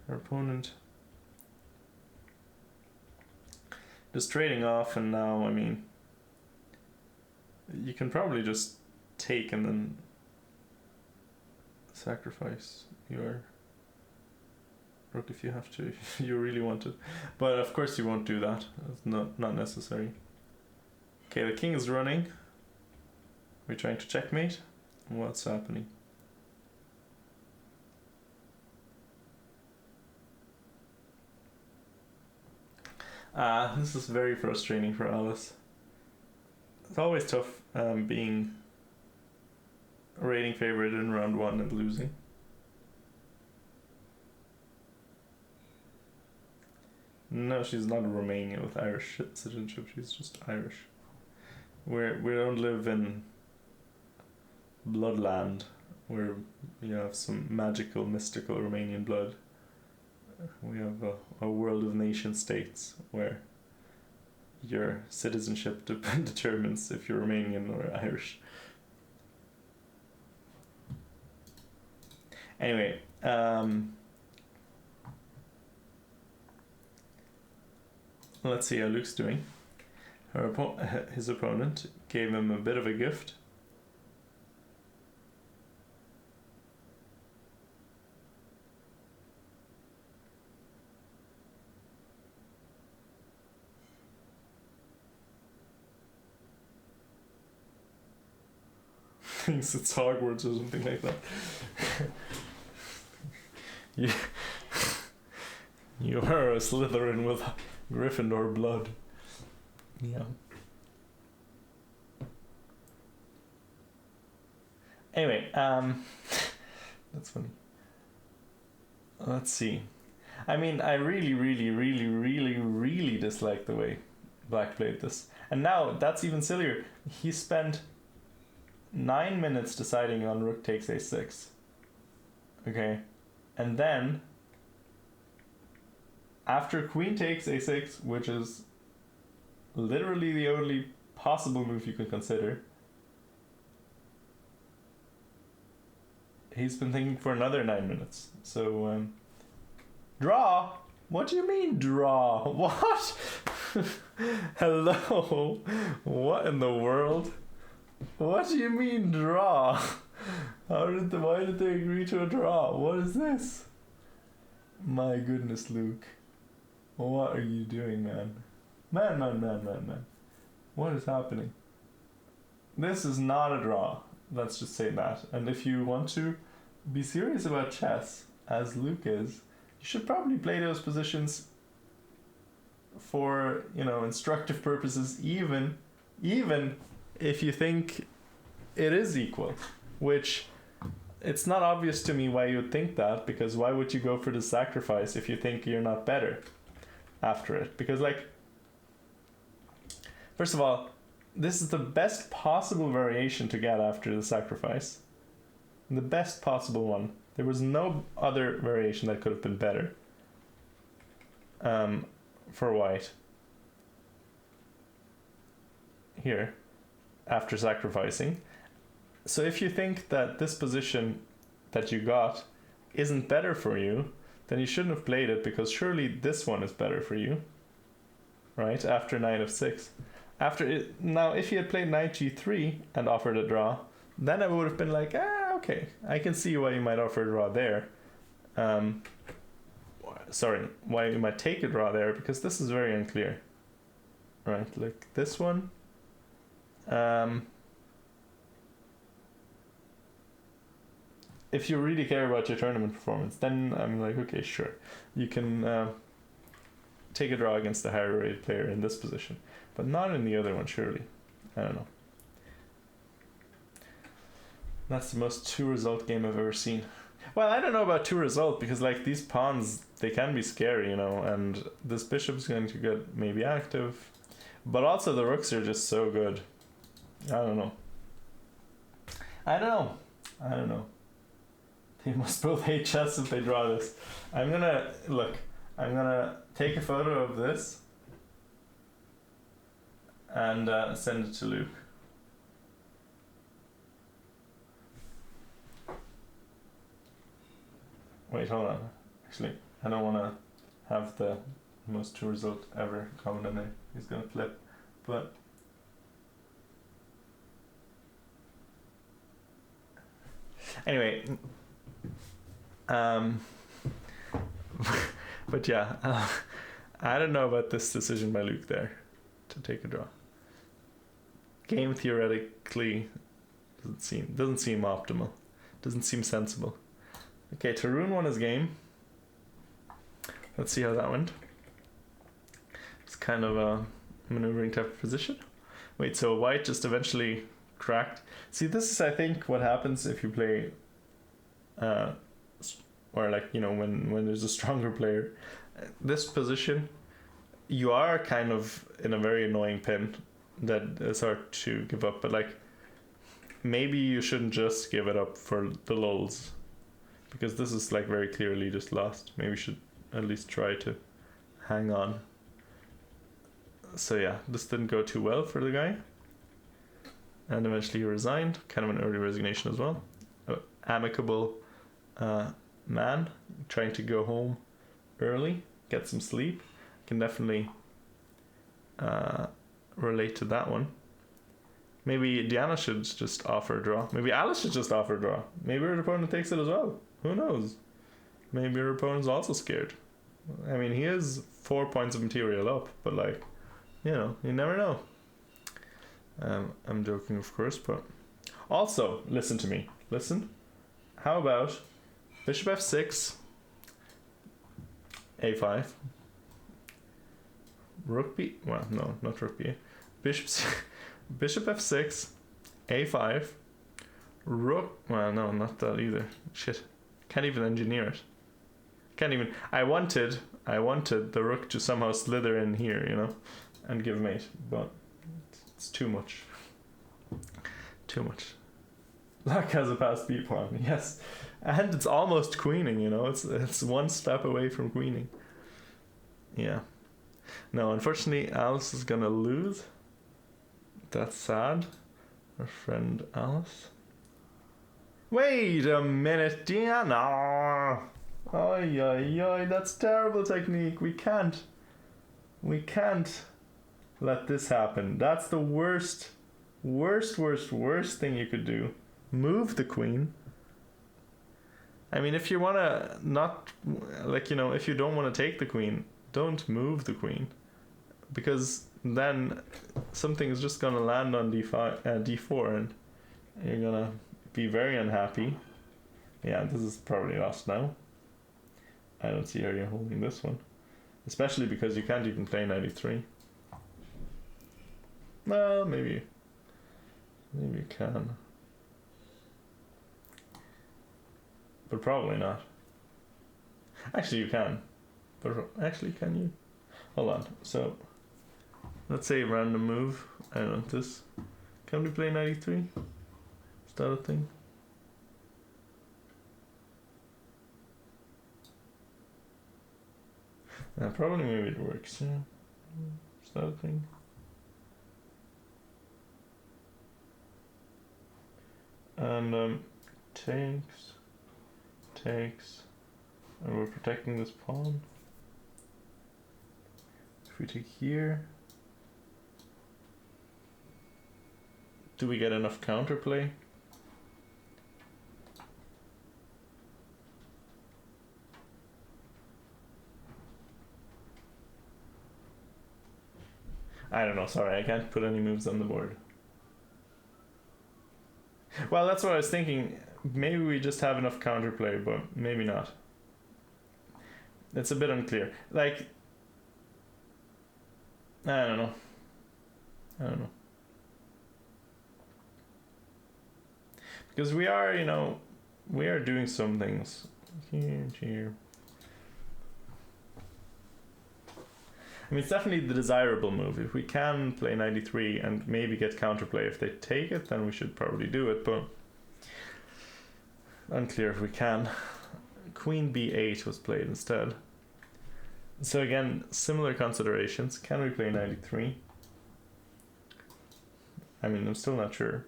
Speaker 1: her opponent just trading off, and now, I mean, you can probably just take and then sacrifice your rook if you have to, if you really want to. But of course you won't do that. It's not necessary. Okay, the king is running. We're trying to checkmate. What's happening? This is very frustrating for Alice. It's always tough being a rating favorite in round 1 and losing. No, she's not Romanian with Irish citizenship. She's just Irish. We don't live in bloodland where you have some magical, mystical Romanian blood. We have a world of nation states where your citizenship determines if you're Romanian or Irish. Anyway, let's see how Luke's doing. His opponent gave him a bit of a gift. Thinks it's Hogwarts or something like that. You are a Slytherin with Gryffindor blood. Yeah. Anyway, that's funny. Let's see. I mean, I really dislike the way Black played this. And now, that's even sillier. He spent 9 minutes deciding on rook takes a6. Okay. And then, after queen takes a6, which is literally the only possible move you can consider, he's been thinking for another 9 minutes. So, draw? What do you mean, draw? What? Hello? What in the world? What do you mean, draw? Why did they agree to a draw? What is this? My goodness, Luke. What are you doing, man? Man. What is happening? This is not a draw. Let's just say that. And if you want to be serious about chess, as Luke is, you should probably play those positions for, instructive purposes, even if you think it is equal, which it's not obvious to me why you would think that, because why would you go for the sacrifice if you think you're not better after it? Because, first of all, this is the best possible variation to get after the sacrifice. The best possible one. There was no other variation that could have been better for white. Here, after sacrificing. So if you think that this position that you got isn't better for you, then you shouldn't have played it, because surely this one is better for you, right? After knight of 6. Now, if you had played knight g3 and offered a draw, then I would have been like, okay, I can see why you might offer a draw there. Why you might take a draw there, because this is very unclear, right? Like this one. If you really care about your tournament performance, then I'm like, okay, sure. You can take a draw against the higher rated player in this position, but not in the other one, surely. I don't know. That's the most 2-result game I've ever seen. Well, I don't know about 2-result, because these pawns, they can be scary, and this bishop's going to get maybe active, but also the rooks are just so good. I don't know. They must both hate chess if they draw this. I'm gonna take a photo of this and send it to Luke. Wait, hold on. Actually, I don't want to have the most two result ever common in there. He's gonna flip, but anyway, but yeah, I don't know about this decision by Luke there to take a draw. Game theoretically doesn't seem optimal, doesn't seem sensible. Okay, Tarun won his game. Let's see how that went. It's kind of a maneuvering type of position. Wait, so white just eventually cracked. See, this is, I think, what happens if you play, or like, you know, when there's a stronger player. This position, you are kind of in a very annoying pin that is hard to give up, but like, maybe you shouldn't just give it up for the lulz, because this is like very clearly just lost. Maybe you should at least try to hang on. So yeah, this didn't go too well for the guy, and eventually he resigned. Kind of an early resignation as well. Amicable man trying to go home early, get some sleep. Can definitely relate to that one. Maybe Diana should just offer a draw. Maybe Alice should just offer a draw. Maybe her opponent takes it as well. Who knows? Maybe her opponent's also scared. I mean, he is 4 points of material up, but like, you know, you never know. I'm joking, of course, but also, listen to me. Listen. How about bishop f6, a5, rook b, well, no, not rook b, bishop f6, a5, rook, well, no, not that either. Shit, can't even engineer it. Can't even, I wanted the rook to somehow slither in here, you know, and give mate, but it's too much. Too much. Black has a passed b pawn, yes. And it's almost queening, you know, it's one step away from queening. Yeah. No, unfortunately, Alice is gonna lose. That's sad. Our friend Alice. Wait a minute, Diana! Oi, oi, oi, that's terrible technique. We can't let this happen. That's the worst thing you could do. Move the queen. I mean, if you want to not, like, you know, if you don't want to take the queen, don't move the queen, because then something is just going to land on d4 and you're going to be very unhappy. Yeah, this is probably lost now. I don't see how you're holding this one, especially because you can't even play 93. Well, maybe you can, but probably not. Actually, you can, but actually, can you? Hold on. So, let's say random move. I don't know this. Can we play 93? Is that a thing? Probably maybe it works. Yeah. Is that a thing? And takes, and we're protecting this pawn. If we take here, do we get enough counterplay? I don't know, sorry, I can't put any moves on the board. Well, that's what I was thinking. Maybe we just have enough counterplay, but maybe not. It's a bit unclear. Like, I don't know. Because we are, you know, we are doing some things. Here. I mean, it's definitely the desirable move. If we can play 93 and maybe get counterplay, if they take it, then we should probably do it, but unclear if we can. Queen b8 was played instead. So again, similar considerations. Can we play 93? I mean, I'm still not sure.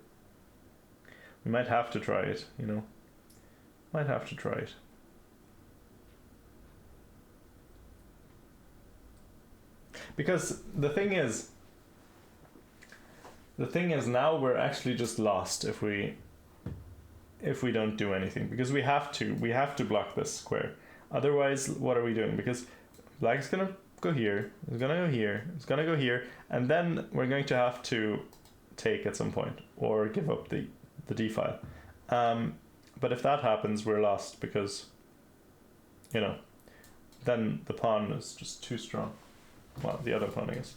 Speaker 1: We might have to try it, you know. Might have to try it. because the thing is now we're actually just lost if we don't do anything, because we have to block this square. Otherwise, what are we doing? Because black is gonna go here, it's gonna go here, it's gonna go here, and then we're going to have to take at some point or give up the d file. But if that happens, we're lost, because then the pawn is just too strong. Well, the other pawn, I guess,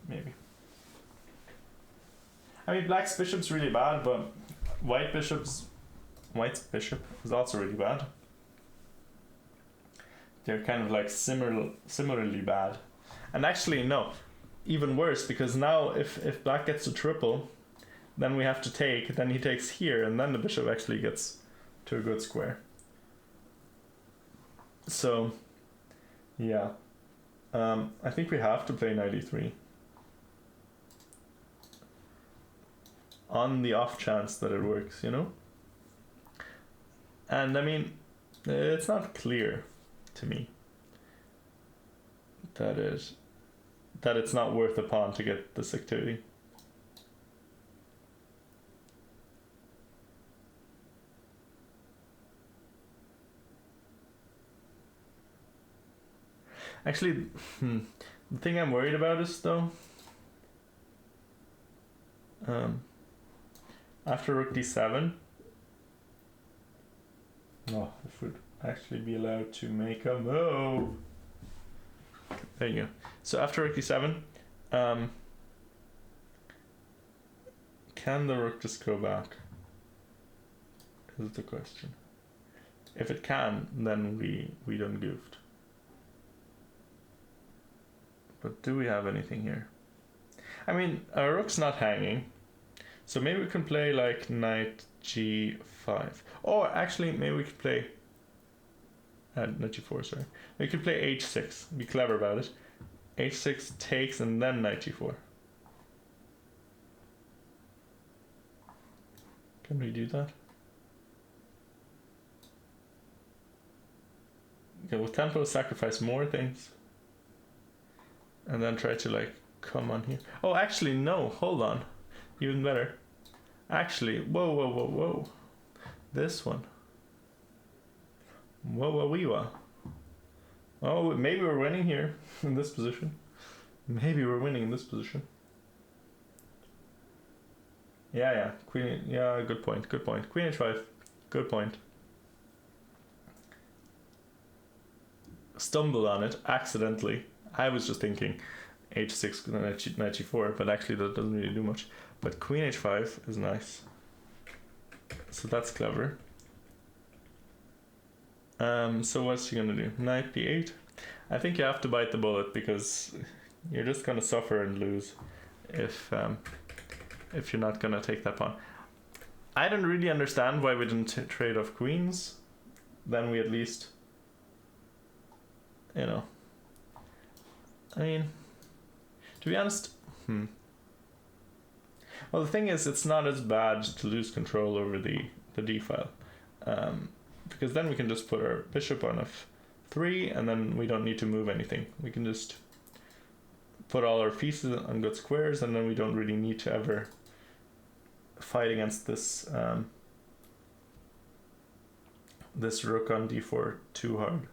Speaker 1: maybe. I mean, black's bishop's really bad, but white's bishop is also really bad. They're kind of like similarly bad. And actually, no, even worse, because now if black gets a triple, then we have to take, then he takes here, and then the bishop actually gets to a good square. So, yeah. I think we have to play knight e3. On the off chance that it works, And I mean, it's not clear to me that it's not worth a pawn to get this activity. Actually, the thing I'm worried about is, though, after rook d7, if we'd actually be allowed to make a move. There you go. So after rook d7, can the rook just go back? Is the question. If it can, then we done goofed. But do we have anything here? I mean, our rook's not hanging, so maybe we can play like knight g5. Or actually, maybe we could play knight g4, sorry. We could play h6, be clever about it. h6 takes and then knight g4. Can we do that? Okay, with tempo sacrifice more things. And then try to like come on here. Oh, actually, no, hold on. Even better. Actually, whoa. This one. Whoa. Oh, maybe we're winning here in this position. Maybe we're winning in this position. Yeah. Queen, yeah, good point. Queen h5, good point. Stumbled on it accidentally. I was just thinking h6, knight g4, but actually that doesn't really do much. But queen h5 is nice. So that's clever. So what's she gonna do? Knight d8. I think you have to bite the bullet, because you're just gonna suffer and lose if you're not gonna take that pawn. I don't really understand why we didn't trade off queens. Then we at least, I mean, to be honest, well, the thing is, it's not as bad to lose control over the d file, because then we can just put our bishop on f3, and then we don't need to move anything. We can just put all our pieces on good squares, and then we don't really need to ever fight against this this rook on d4 too hard.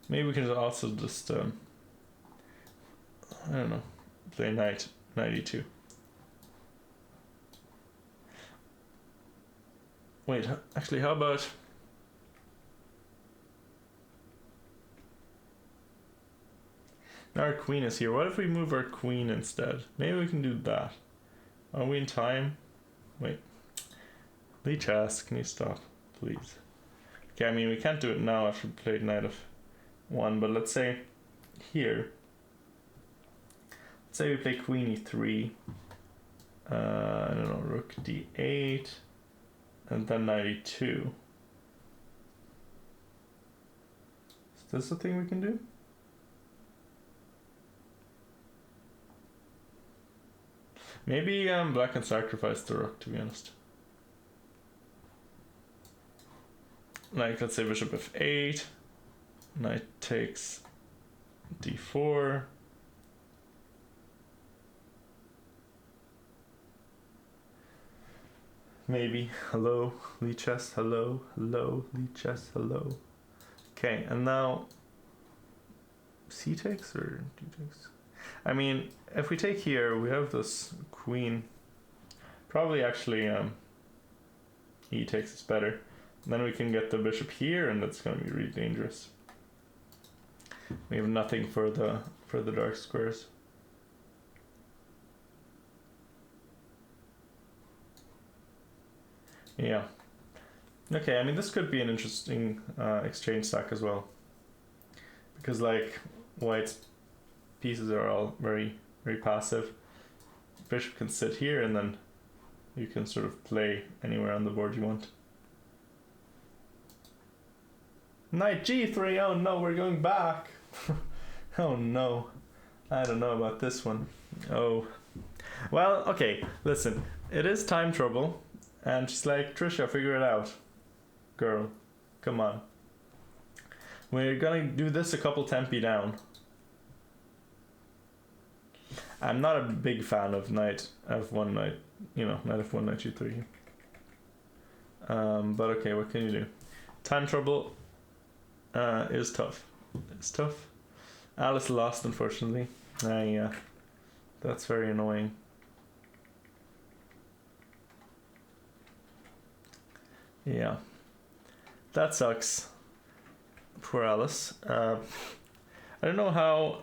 Speaker 1: Maybe we can also just, I don't know, play knight e2. Wait, actually, how about... Now our queen is here. What if we move our queen instead? Maybe we can do that. Are we in time? Wait. Lee Chess, can you stop, please? Okay, I mean, we can't do it now after we played knight of 1, but let's say here. Let's say we play queen e3. I don't know, rook d8. And then knight e2. Is this a thing we can do? Maybe black can sacrifice the rook, to be honest. like let's say bishop f8, knight takes d4. Maybe. Hello, Lichess. Hello, Lichess. Hello. Okay, and now c takes or d takes? I mean, if we take here, we have this queen. Probably actually e takes is better. And then we can get the bishop here, and that's going to be really dangerous. We have nothing for the dark squares. Yeah. Okay, I mean this could be an interesting exchange stack as well. Because like white's pieces are all very, very passive. Bishop can sit here and then you can sort of play anywhere on the board you want. Knight g3, oh no, we're going back. Oh no, I don't know about this one. Oh, well, okay, listen, it is time trouble. And she's like, Trisha, figure it out. Girl, come on. We're gonna do this a couple tempi down. I'm not a big fan of knight f1, knight, knight f1, knight g3. But okay, what can you do? Time trouble is tough. It's tough. Alice lost, unfortunately. Yeah, that's very annoying. Yeah, that sucks. Poor Alice. I don't know how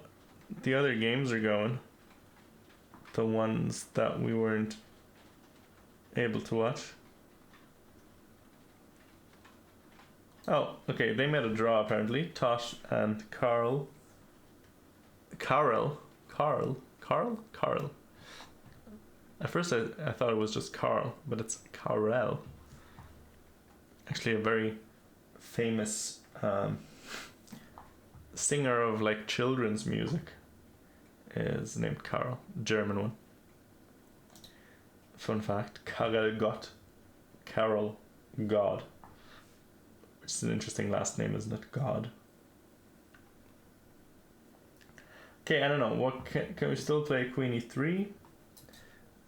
Speaker 1: the other games are going. The ones that we weren't able to watch. Oh, okay, they made a draw apparently. Tosh and Carl. At first I thought it was just Carl, but it's Carl. Actually a very famous singer of like children's music is named Carl, German one. Fun fact, Karel Gott, Carol God, which is an interesting last name, isn't it? God. Okay, I don't know, what can we still play queen e3? I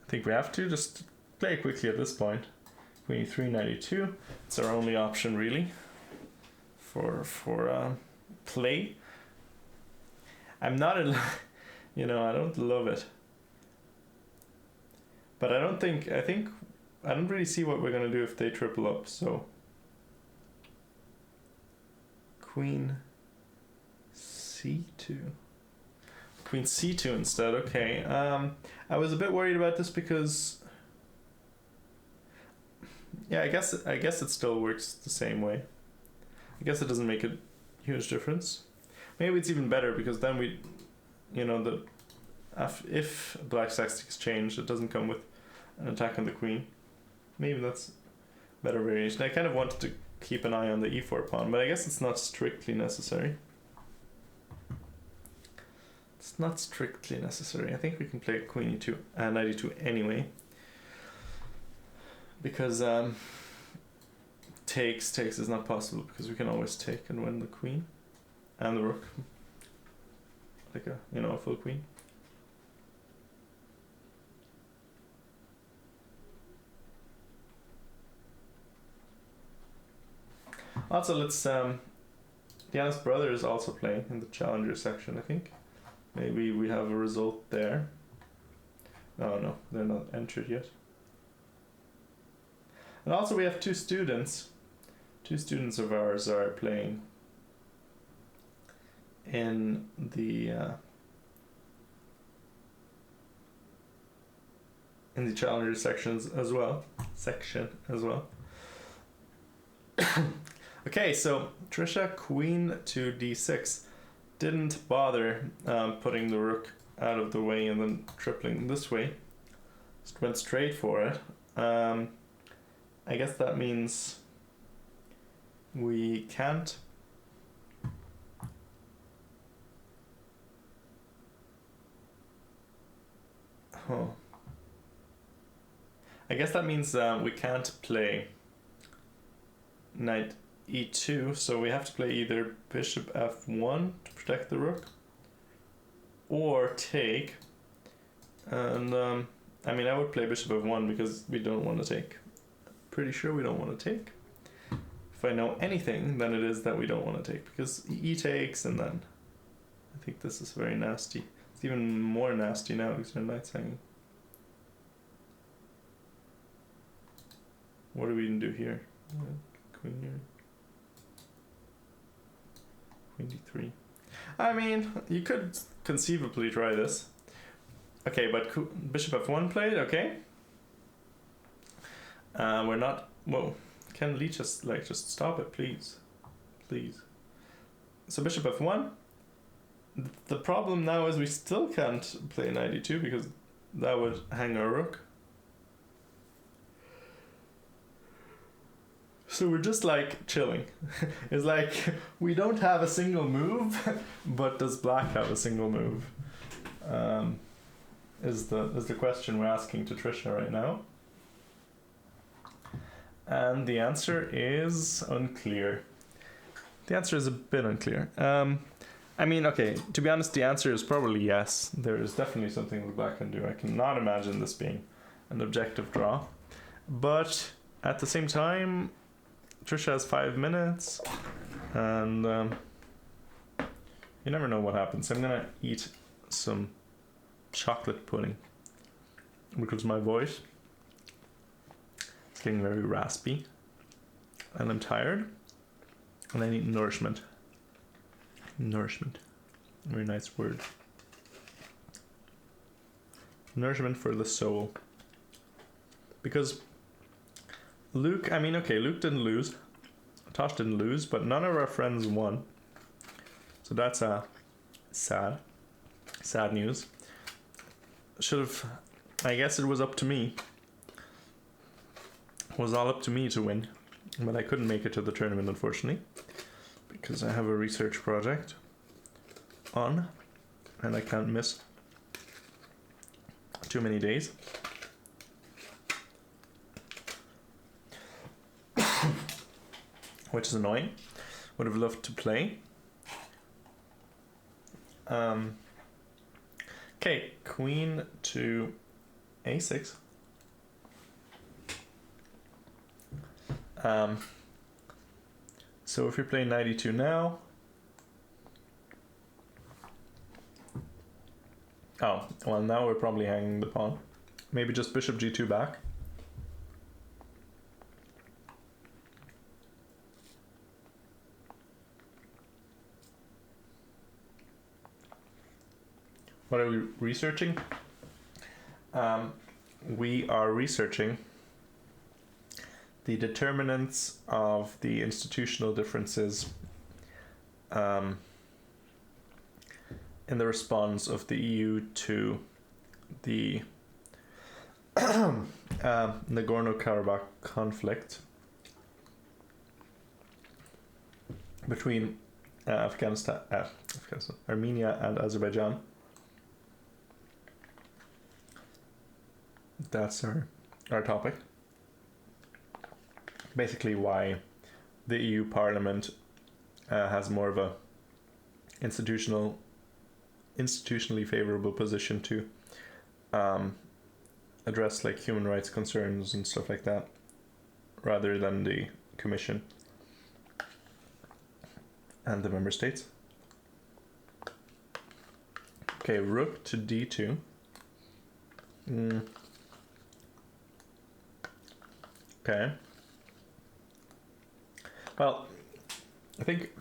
Speaker 1: think we have to just play quickly at this point. Queen e3, knight e2. It's our only option really for play. I'm not in, I don't love it, but I don't really see what we're gonna do if they triple up. So queen c2, queen c2 instead. Okay, I was a bit worried about this because yeah, I guess it still works the same way. I guess it doesn't make a huge difference. Maybe it's even better because then we, if black stacks exchange, it doesn't come with an attack on the queen. Maybe that's better variation. I kind of wanted to keep an eye on the e4 pawn, but I guess it's not strictly necessary. It's not strictly necessary. I think we can play queen e2 and knight e2 anyway. Because takes is not possible because we can always take and win the queen and the rook, like a full queen. Also, let's Diana's brother is also playing in the challenger section. I think maybe we have a result there. No, they're not entered yet. And also we have two students of ours are playing in the challenger section as well. Okay, so Trisha, queen to d6, didn't bother putting the rook out of the way and then tripling this way. Just went straight for it. I guess that means we can't. Oh. I guess that means we can't play knight e2, so we have to play either bishop f1 to protect the rook, or take. And I mean, I would play bishop f1 because we don't want to take. Pretty sure we don't want to take. If I know anything, then it is that we don't want to take, because e takes, and then I think this is very nasty. It's even more nasty now because our knight's hanging. What do we even do here? Queen here. Queen d3. I mean, you could conceivably try this. Okay, but bishop f1 played, okay. We're not... Whoa. Can Lee just stop it, please? Please. So bishop f1. The problem now is we still can't play knight e2 because that would hang our rook. So we're just like chilling. It's like we don't have a single move, but does black have a single move? Is the question we're asking to Trisha right now. And the answer is unclear. The answer is a bit unclear. I mean, okay, to be honest, the answer is probably yes. There is definitely something that black can do. I cannot imagine this being an objective draw. But at the same time, Trisha has 5 minutes, and you never know what happens. I'm gonna eat some chocolate pudding because my voice is getting very raspy, and I'm tired, and I need nourishment. Nourishment, very nice word. Nourishment for the soul. Because Luke, I mean, okay, Luke didn't lose, Tosh didn't lose, but none of our friends won. So that's sad news. Should have, I guess it was up to me. It was all up to me to win, but I couldn't make it to the tournament, unfortunately, because I have a research project on, and I can't miss too many days. Which is annoying. Would have loved to play. Okay, queen to a6. So if you're playing knight e2 now. Oh, well, now we're probably hanging the pawn. Maybe just bishop g2 back. What are we researching? We are researching the determinants of the institutional differences in the response of the EU to the Nagorno-Karabakh conflict between Armenia and Azerbaijan. That's our topic. Basically, why the EU Parliament has more of a institutionally favorable position to address like human rights concerns and stuff like that, rather than the Commission and the member states. Okay, rook to d2. Okay. Well, I think...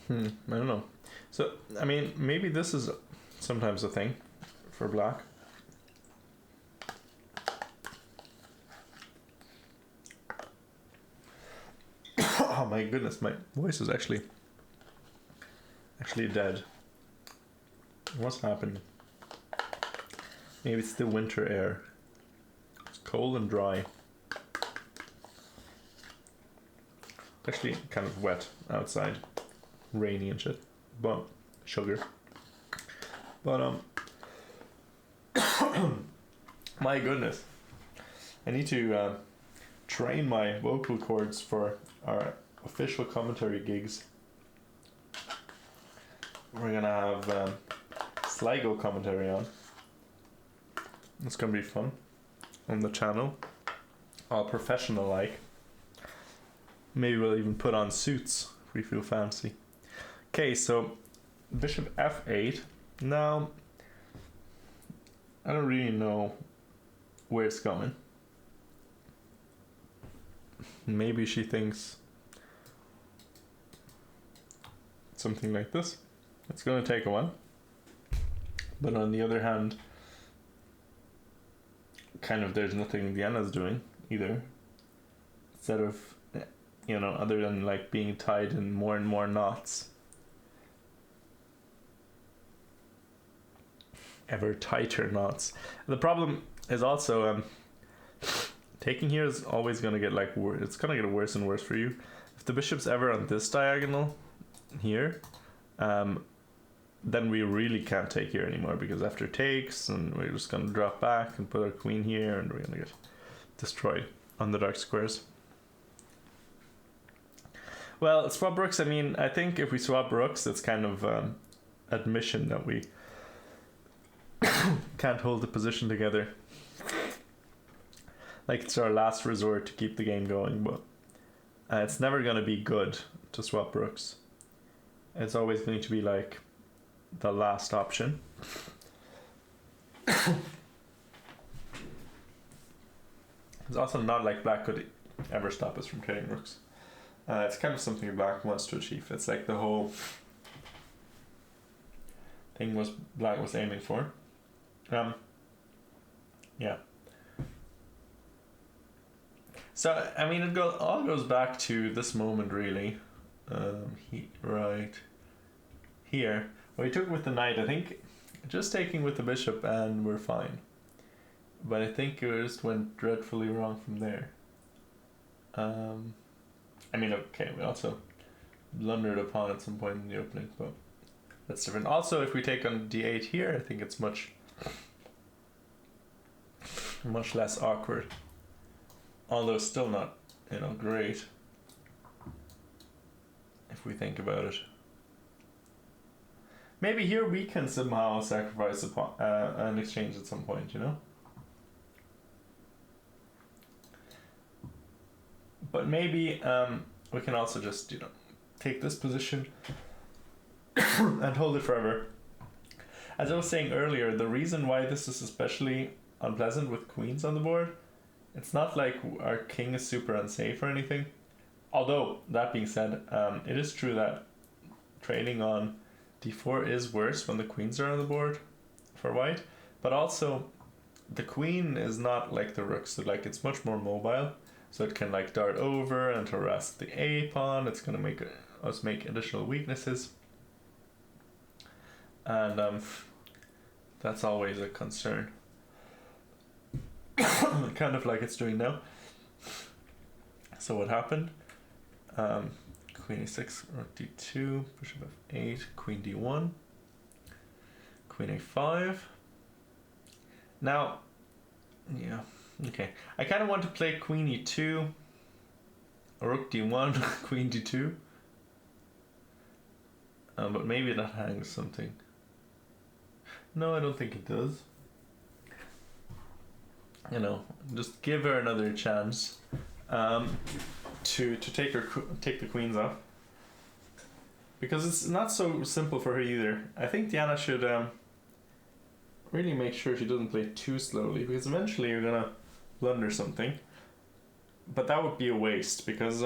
Speaker 1: I don't know. So, I mean, maybe this is sometimes a thing for black. Oh my goodness, my voice is actually dead. What's happened? Maybe it's the winter air. It's cold and dry. Actually kind of wet outside. Rainy and shit. But sugar. But my goodness. I need to train my vocal cords for our official commentary gigs. We're gonna have Sligo commentary on. It's gonna be fun on the channel, all professional like. Maybe we'll even put on suits if we feel fancy. Okay, so bishop f8. Now, I don't really know where it's going. Maybe she thinks something like this. It's going to take a while. But on the other hand, kind of there's nothing Diana's doing either. Instead of, you know, other than like being tied in more and more knots. Ever tighter knots. The problem is also taking here is always going to get like it's going to get worse and worse for you. If the bishop's ever on this diagonal here, then we really can't take here anymore, because after takes, and we're just going to drop back and put our queen here, and we're going to get destroyed on the dark squares. Well, swap rooks, I mean, I think if we swap rooks, it's kind of admission that we can't hold the position together. Like, it's our last resort to keep the game going, but it's never going to be good to swap rooks. It's always going to be like the last option. It's also not like black could ever stop us from trading rooks. It's kind of something black wants to achieve. It's like the whole thing was black was aiming for. Yeah. So I mean, it all goes back to this moment really. Right here. Well, he took with the knight. I think just taking with the bishop and we're fine. But I think it just went dreadfully wrong from there. I mean, okay, we also blundered a pawn at some point in the opening, but that's different. Also, if we take on d8 here, I think it's much less awkward. Although still not, you know, great if we think about it. Maybe here we can somehow sacrifice an exchange at some point, you know? But maybe we can also just, you know, take this position and hold it forever. As I was saying earlier, the reason why this is especially unpleasant with queens on the board, it's not like our king is super unsafe or anything. Although, that being said, it is true that trading on d4 is worse when the queens are on the board for white. But also, the queen is not like the rook, so like it's much more mobile. So it can like dart over and harass the a pawn. It's going to make us make additional weaknesses. And that's always a concern. Kind of like it's doing now. So what happened? Queen a6, rook d2, bishop f8, queen d1, queen a5. Now, yeah, okay. I kind of want to play queen e2, rook d1, queen d2. But maybe that hangs something. No, I don't think it does. You know, just give her another chance to take the queens off, because it's not so simple for her either. I think Diana should really make sure she doesn't play too slowly, because eventually you're gonna blunder something. But that would be a waste, because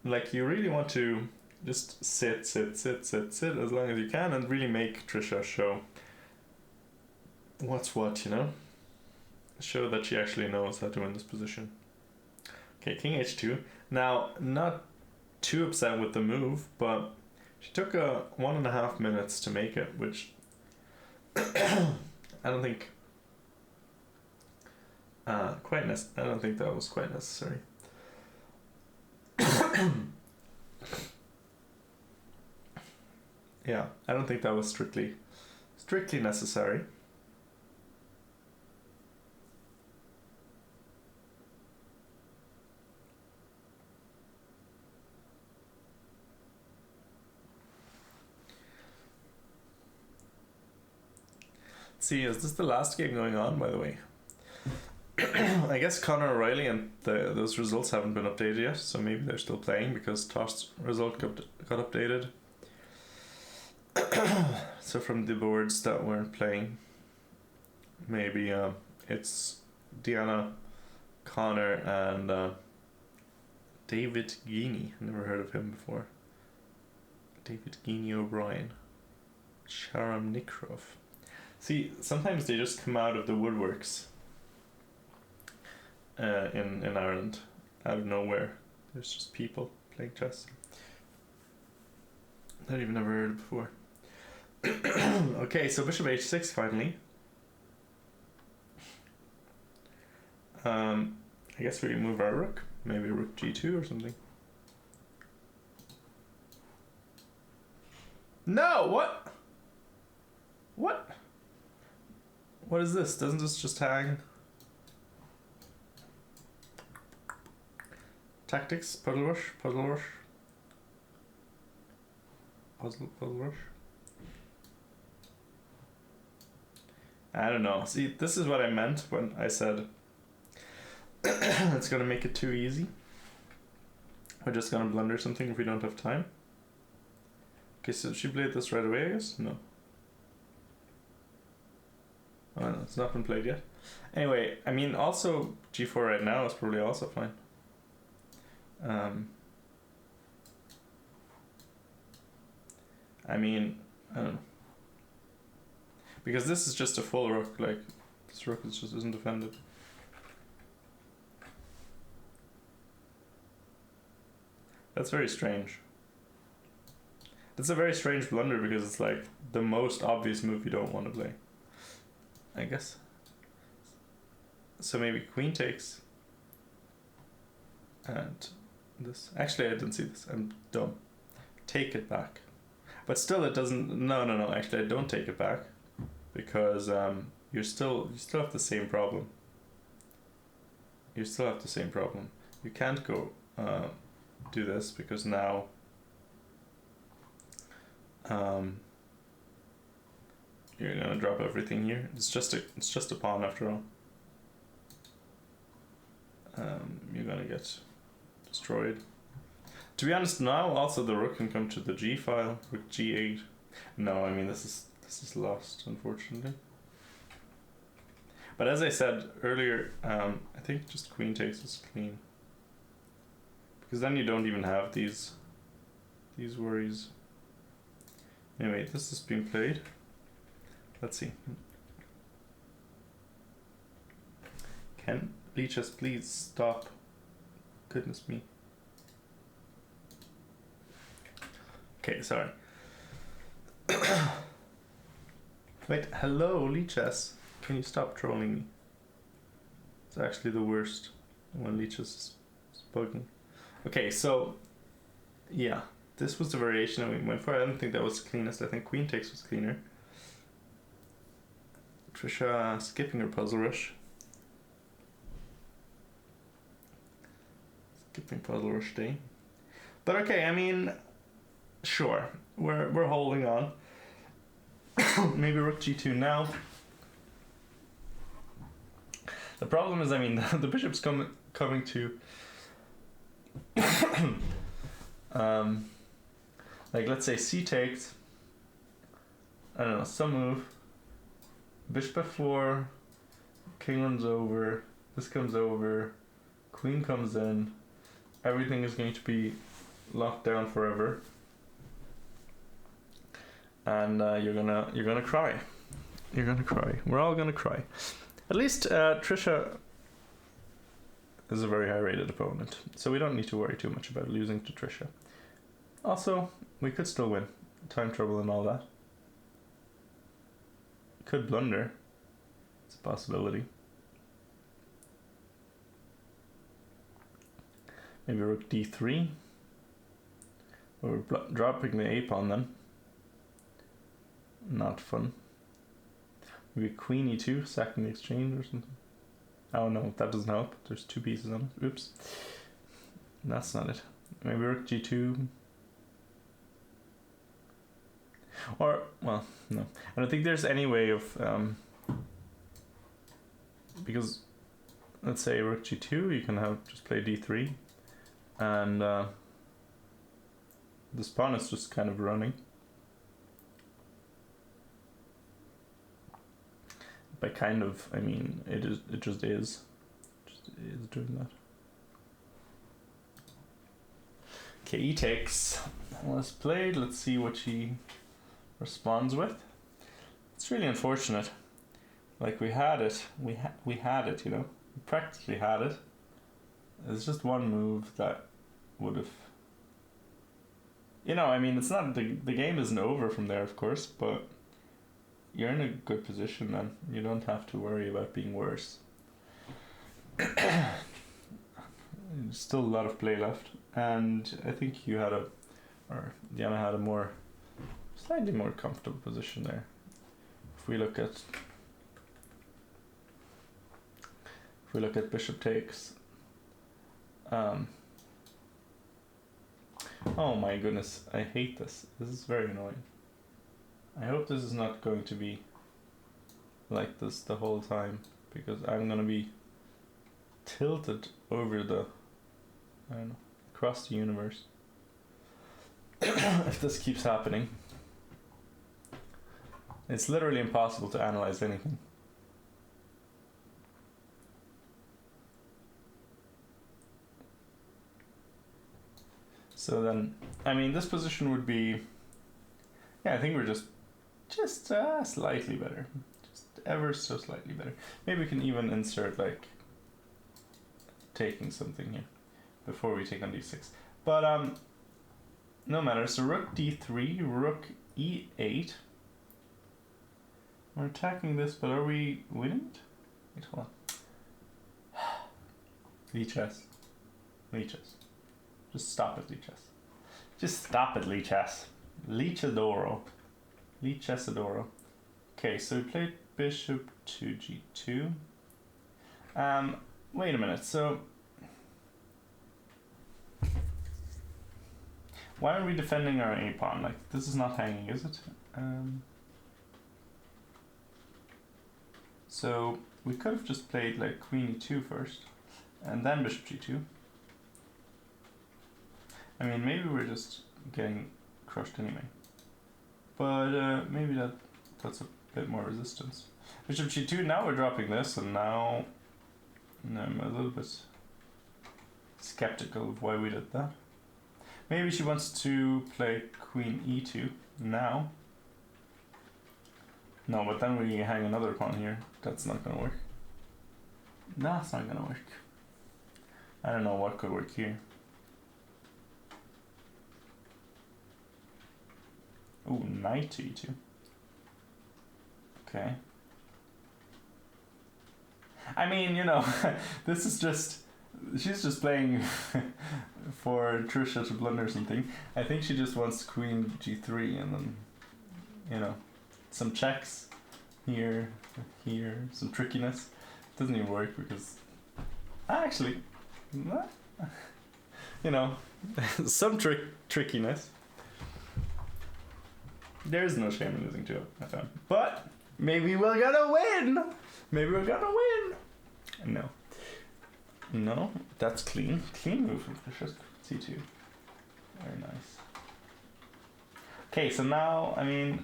Speaker 1: like you really want to just sit as long as you can and really make Trisha show what's what, you know? Show that she actually knows how to win this position. Okay, king h2. Now, not too upset with the move, but she took 1.5 minutes to make it, which I don't think I don't think that was quite necessary. Yeah, I don't think that was strictly necessary. See, is this the last game going on, by the way? I guess Conor O'Reilly and those results haven't been updated yet, so maybe they're still playing because Toss result got updated. So from the boards that weren't playing, maybe it's Deanna, Connor, and David Geaney. Never heard of him before. David Geaney O'Brien. Sharam Nikrov. See, sometimes they just come out of the woodworks in Ireland, out of nowhere. There's just people playing chess that you've never heard of before. Okay, so bishop h6 finally. I guess we move our rook. Maybe rook g2 or something. No, what? What? What is this? Doesn't this just hang? Tactics, puzzle rush. Puzzle rush. I don't know. See, this is what I meant when I said it's gonna make it too easy. We're just gonna blunder something if we don't have time. Okay, so she played this right away, I guess? No. Oh, no, it's not been played yet. Anyway, I mean, also g4 right now is probably also fine. I mean, I don't know. Because this is just a full rook, like, this rook just isn't defended. That's very strange. That's a very strange blunder because it's like the most obvious move you don't want to play, I guess. So maybe queen takes. And this. Actually, I didn't see this. I'm dumb. Take it back. But still, it doesn't. No. Actually, I don't take it back because you still have the same problem. You still have the same problem. You can't go do this because now you're gonna drop everything here. It's just a pawn after all. You're gonna get destroyed. To be honest, now also the rook can come to the g file with g8. No, I mean this is lost, unfortunately. But as I said earlier, I think just queen takes is clean. Because then you don't even have these worries. Anyway, this is being played. Let's see. Can Leeches please stop? Goodness me. Okay, sorry. Wait, hello, Leeches. Can you stop trolling me? It's actually the worst when Leeches is bugging. Okay, so yeah, this was the variation that we went for. I don't think that was the cleanest. I think queen takes was cleaner. Trisha skipping her puzzle rush. Skipping puzzle rush day. But okay, I mean, sure, we're holding on. Maybe rook g2 now. The problem is, I mean, the bishop's coming to like, let's say c takes, I don't know, some move, bishop f4, king runs over, this comes over, queen comes in, everything is going to be locked down forever, and you're gonna cry. You're gonna cry. We're all gonna cry. At least Trisha is a very high rated opponent, so we don't need to worry too much about losing to Trisha. Also, we could still win. Time trouble and all that. Could blunder. It's a possibility. Maybe rook d3. Or dropping the a pawn then. Not fun. Maybe queen e2, sacking the exchange or something. Oh no, that doesn't help. There's two pieces on it. Oops. That's not it. Maybe rook g2. Or, well, no. I don't think there's any way of because let's say rook g2, you can have just play d3, and this pawn is just kind of running. By kind of, I mean it just is doing that. Okay, e takes. Let's play. Let's see what she responds with. It's really unfortunate. Like we had it, we had it, you know. We practically had it. It's just one move that would have, you know. I mean, it's not the game isn't over from there, of course, but you're in a good position then. You don't have to worry about being worse. There's still a lot of play left, and I think you had Diana had a slightly more comfortable position there. If we look at bishop takes, oh my goodness, I hate this. This is very annoying. I hope this is not going to be like this the whole time, because I'm gonna be tilted over the, I don't know, across the universe if this keeps happening. It's literally impossible to analyze anything. So then, I mean, this position would be, yeah, I think we're just slightly better, just ever so slightly better. Maybe we can even insert like taking something here before we take on d6. But no matter. So rook d3, rook e8. We're attacking this, but are we winning it? Wait, hold on. Lichess. Just stop it, Lichess. Just stop it, Lichess. Lichadoro. Okay, so we played bishop to g2. Wait a minute, so why are we defending our a pawn? Like, this is not hanging, is it? So we could have just played like queen e2 first, and then bishop g2. I mean, maybe we're just getting crushed anyway. But maybe that puts a bit more resistance. Bishop g2, now we're dropping this, and now I'm a little bit skeptical of why we did that. Maybe she wants to play queen e2 now. No, but then we hang another pawn here. That's not gonna work. That's not gonna work. I don't know what could work here. Ooh, knight to e2. Okay. I mean, you know, this is just, she's just playing for Trisha to blunder something. I think she just wants queen g3 and then, you know, some checks here, some trickiness. It doesn't even work because, actually, you know, some trickiness. There's no shame in losing to it, I found. But maybe we're gonna win. No, that's clean. Clean move from Trisha. C2. Very nice. Okay, so now, I mean,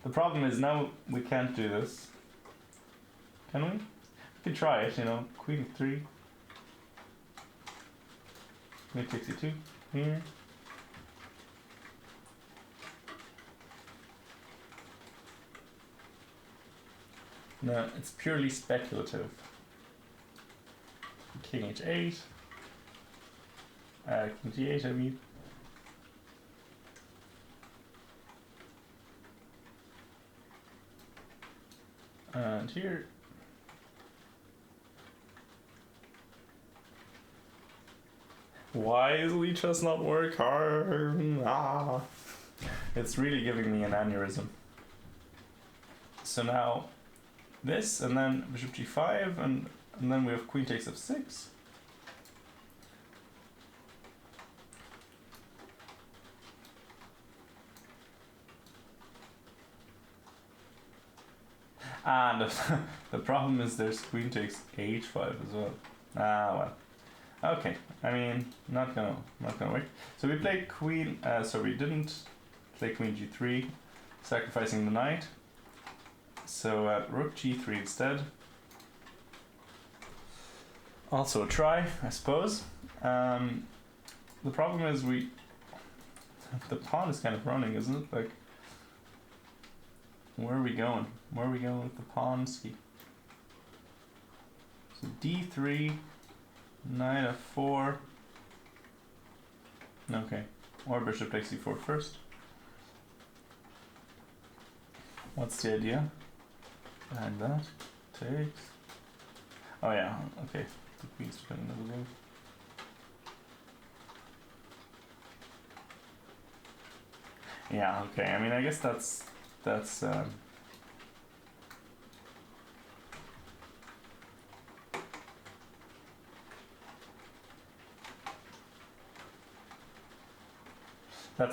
Speaker 1: the problem is now we can't do this. Can we? We can try it, you know. Queen 3. Queen takes e2 here. No, it's purely speculative. King h8. King g8, I mean. And here. Why is Lichess not work hard? It's really giving me an aneurysm. So now this, and then bishop g5, and then we have queen takes f6. And the problem is there's queen takes h5 as well. Well. Okay, I mean, not gonna work. So we played queen. So we didn't play queen g3, sacrificing the knight. So rook g3 instead. Also a try, I suppose. The problem is the pawn is kind of running, isn't it? Like, where are we going? Where are we going with the pawn? So d3, knight f4. Okay, or bishop takes e4 first. What's the idea behind that? Takes. Oh yeah, okay. The queen's depending on the move. Yeah, okay. I mean, I guess that's that's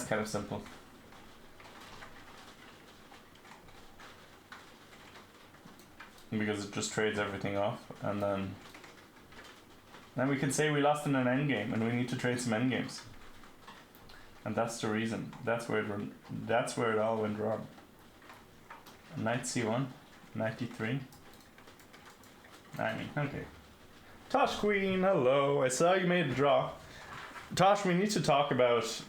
Speaker 1: kind of simple. Because it just trades everything off, and then we can say we lost in an endgame, and we need to trade some endgames. And that's the reason. That's where it all went wrong. Knight c1, knight d3. I mean, okay. Tosh Queen, hello. I saw you made a draw. Tosh, we need to talk about.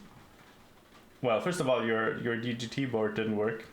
Speaker 1: Well, first of all, your DGT board didn't work.